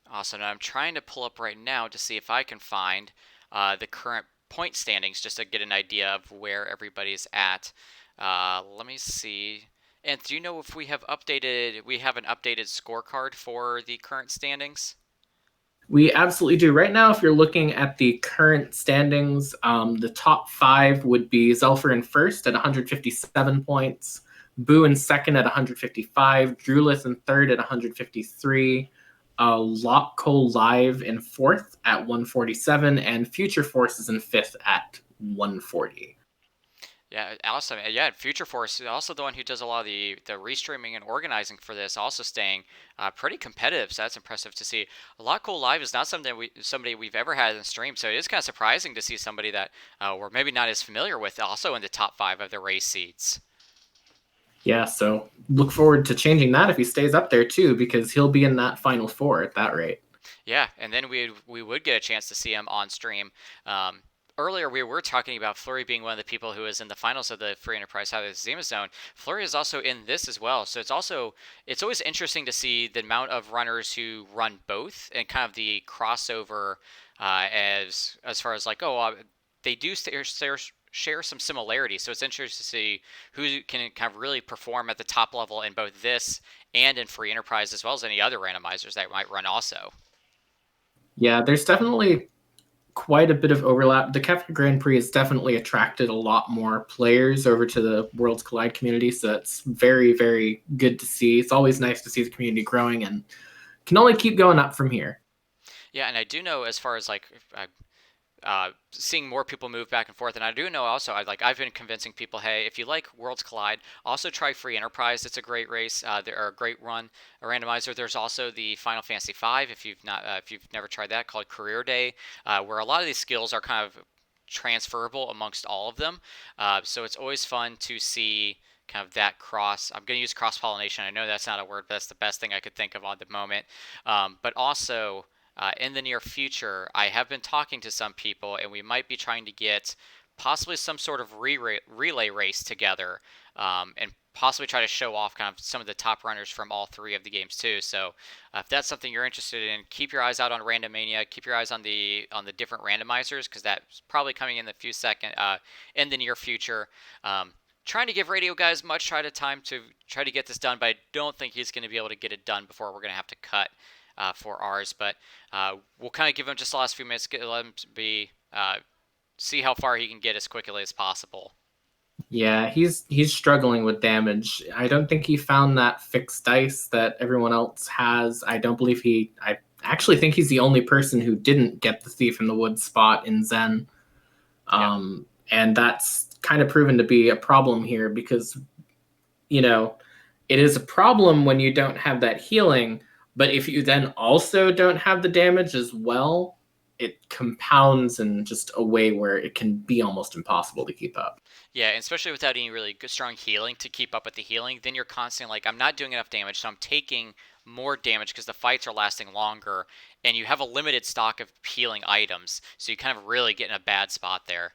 Awesome. I'm trying to pull up right now to see if I can find the current point standings just to get an idea of where everybody's at. Let me see. And do you know if we have an updated scorecard for the current standings? We absolutely do. Right now, if you're looking at the current standings, the top 5 would be Zelfer in first at 157 points. Boo in second at 155, Drulith in third at 153, Lockco Live in fourth at 147, and Future Force is in fifth at 140. Yeah, awesome. Yeah, Future Force, also the one who does a lot of the restreaming and organizing for this, also staying pretty competitive, so that's impressive to see. Lockco Live is not somebody we've ever had in the stream, so it is kind of surprising to see somebody that we're maybe not as familiar with also in the top 5 of the race seeds. Yeah, so look forward to changing that if he stays up there too, because he'll be in that Final Four at that rate. Yeah, and then we would get a chance to see him on stream. Earlier, we were talking about Flurry being one of the people who is in the finals of the Free Enterprise Highway Zema Zone. Flurry is also in this as well, so it's always interesting to see the amount of runners who run both and kind of the crossover as far as like they do share some similarities. So it's interesting to see who can kind of really perform at the top level in both this and in Free Enterprise, as well as any other randomizers that might run also. Yeah, there's definitely quite a bit of overlap. The Kefka Grand Prix has definitely attracted a lot more players over to the Worlds Collide community, so it's very, very good to see. It's always nice to see the community growing and can only keep going up from here. Yeah, and I do know as far as like seeing more people move back and forth, and I do know also I've been convincing people, hey, if you like Worlds Collide, also try Free Enterprise. It's a great race. They're a great run, a randomizer. There's also the Final Fantasy V if you've never tried that, called Career Day, where a lot of these skills are kind of transferable amongst all of them. So it's always fun to see kind of that I'm going to use cross pollination. I know that's not a word, but that's the best thing I could think of on the moment. But also, in the near future, I have been talking to some people, and we might be trying to get possibly some sort of relay race together, and possibly try to show off kind of some of the top runners from all three of the games too. So if that's something you're interested in, keep your eyes out on Random Mania. Keep your eyes on the different randomizers, because that's probably coming in in the near future. Trying to give Radio Guys much time to try to get this done, but I don't think he's going to be able to get it done before we're going to have to cut for ours. But we'll kind of give him just the last few minutes, let him see how far he can get as quickly as possible. Yeah, he's struggling with damage. I don't think he found that fixed dice that everyone else has. I actually think he's the only person who didn't get the Thief in the Woods spot in Zen. And that's kind of proven to be a problem here, because, it is a problem when you don't have that healing, but if you then also don't have the damage as well, it compounds in just a way where it can be almost impossible to keep up. Yeah, and especially without any really good, strong healing to keep up with the healing, then you're constantly like, I'm not doing enough damage, so I'm taking more damage because the fights are lasting longer, and you have a limited stock of healing items, so you kind of really get in a bad spot there.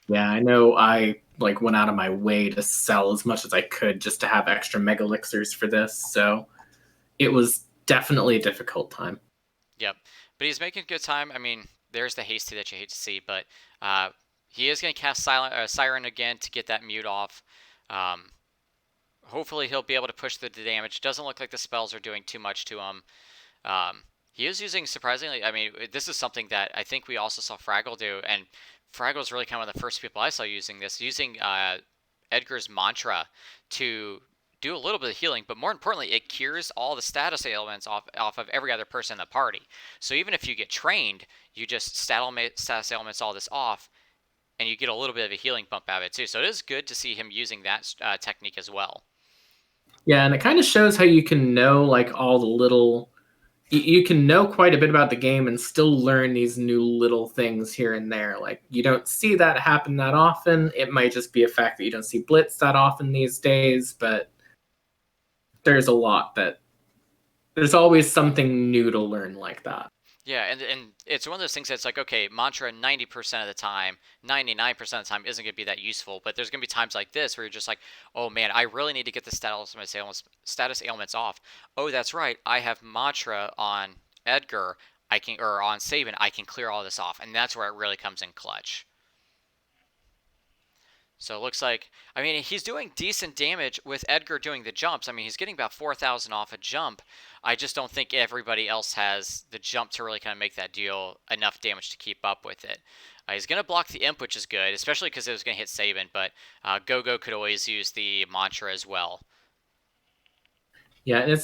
Yeah, I know I went out of my way to sell as much as I could just to have extra mega elixirs for this, so it was definitely a difficult time. Yep, but he's making good time. I mean, there's the hasty that you hate to see, but he is going to cast Siren again to get that mute off. Hopefully he'll be able to push through the damage. Doesn't look like the spells are doing too much to him. He is using, surprisingly, I mean, this is something that I think we also saw Fraggle do, and Fraggle's really kind of one of the first people I saw using this, using Edgar's mantra to do a little bit of healing, but more importantly, it cures all the status ailments off of every other person in the party. So even if you get trained, you just status ailments all this off, and you get a little bit of a healing bump out of it too. So it is good to see him using that technique as well. Yeah, and it kind of shows how you can know all the little... You can know quite a bit about the game and still learn these new little things here and there. You don't see that happen that often. It might just be a fact that you don't see Blitz that often these days, but there's there's always something new to learn like that. Yeah, and it's one of those things that's like, okay, mantra 90% of the time, 99% of the time isn't going to be that useful, but there's going to be times like this where you're just like, oh man, I really need to get the status ailments off. Oh, that's right, I have mantra on Edgar, or on Sabin, I can clear all this off, and that's where it really comes in clutch. So it looks like, I mean, he's doing decent damage with Edgar doing the jumps. I mean, he's getting about 4,000 off a jump. I just don't think everybody else has the jump to really kind of make that deal enough damage to keep up with it. He's going to block the imp, which is good, especially because it was going to hit Sabin, but Gogo could always use the mantra as well. Yeah, and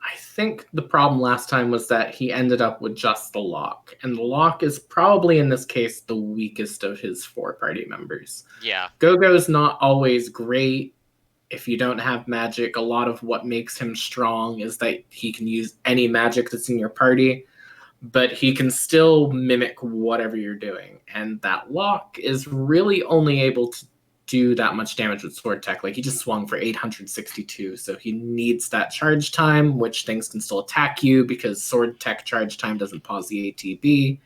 I think the problem last time was that he ended up with just the lock, and the lock is probably in this case the weakest of his 4 party members. Yeah. Gogo's not always great. If you don't have magic, a lot of what makes him strong is that he can use any magic that's in your party, but he can still mimic whatever you're doing. And that lock is really only able do that much damage with sword tech. Like, he just swung for 862, so he needs that charge time, which things can still attack you because sword tech charge time doesn't pause the ATB.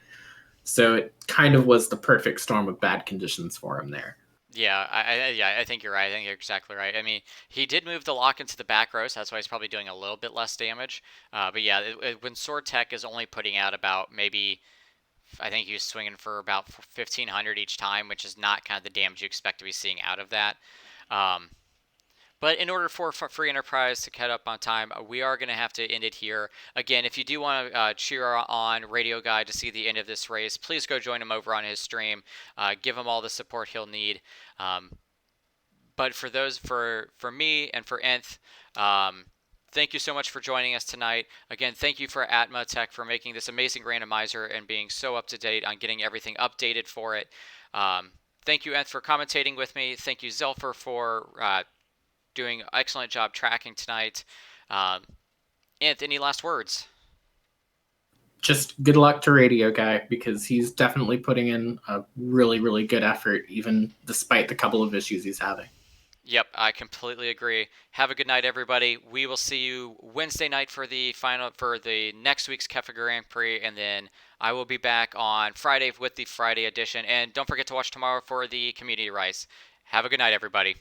So it kind of was the perfect storm of bad conditions for him there. Yeah, I think you're right. I think you're exactly right. I mean, he did move the lock into the back row, so that's why he's probably doing a little bit less damage. But yeah, when sword tech is only putting out about maybe, I think he was swinging for about 1,500 each time, which is not kind of the damage you expect to be seeing out of that. But in order for Free Enterprise to cut up on time, we are going to have to end it here. Again, if you do want to cheer on Radio Guy to see the end of this race, please go join him over on his stream. Give him all the support he'll need. But for those, for me and for Nth, thank you so much for joining us tonight. Again, thank you for Atma Tech for making this amazing randomizer and being so up to date on getting everything updated for it. Thank you, Nth, for commentating with me. Thank you, Zelfer, for doing an excellent job tracking tonight. Nth, any last words? Just good luck to Radio Guy, because he's definitely putting in a really, really good effort, even despite the couple of issues he's having. Yep, I completely agree. Have a good night, everybody. We will see you Wednesday night for the next week's Kefka Grand Prix, and then I will be back on Friday with the Friday edition. And don't forget to watch tomorrow for the Community Rice. Have a good night, everybody.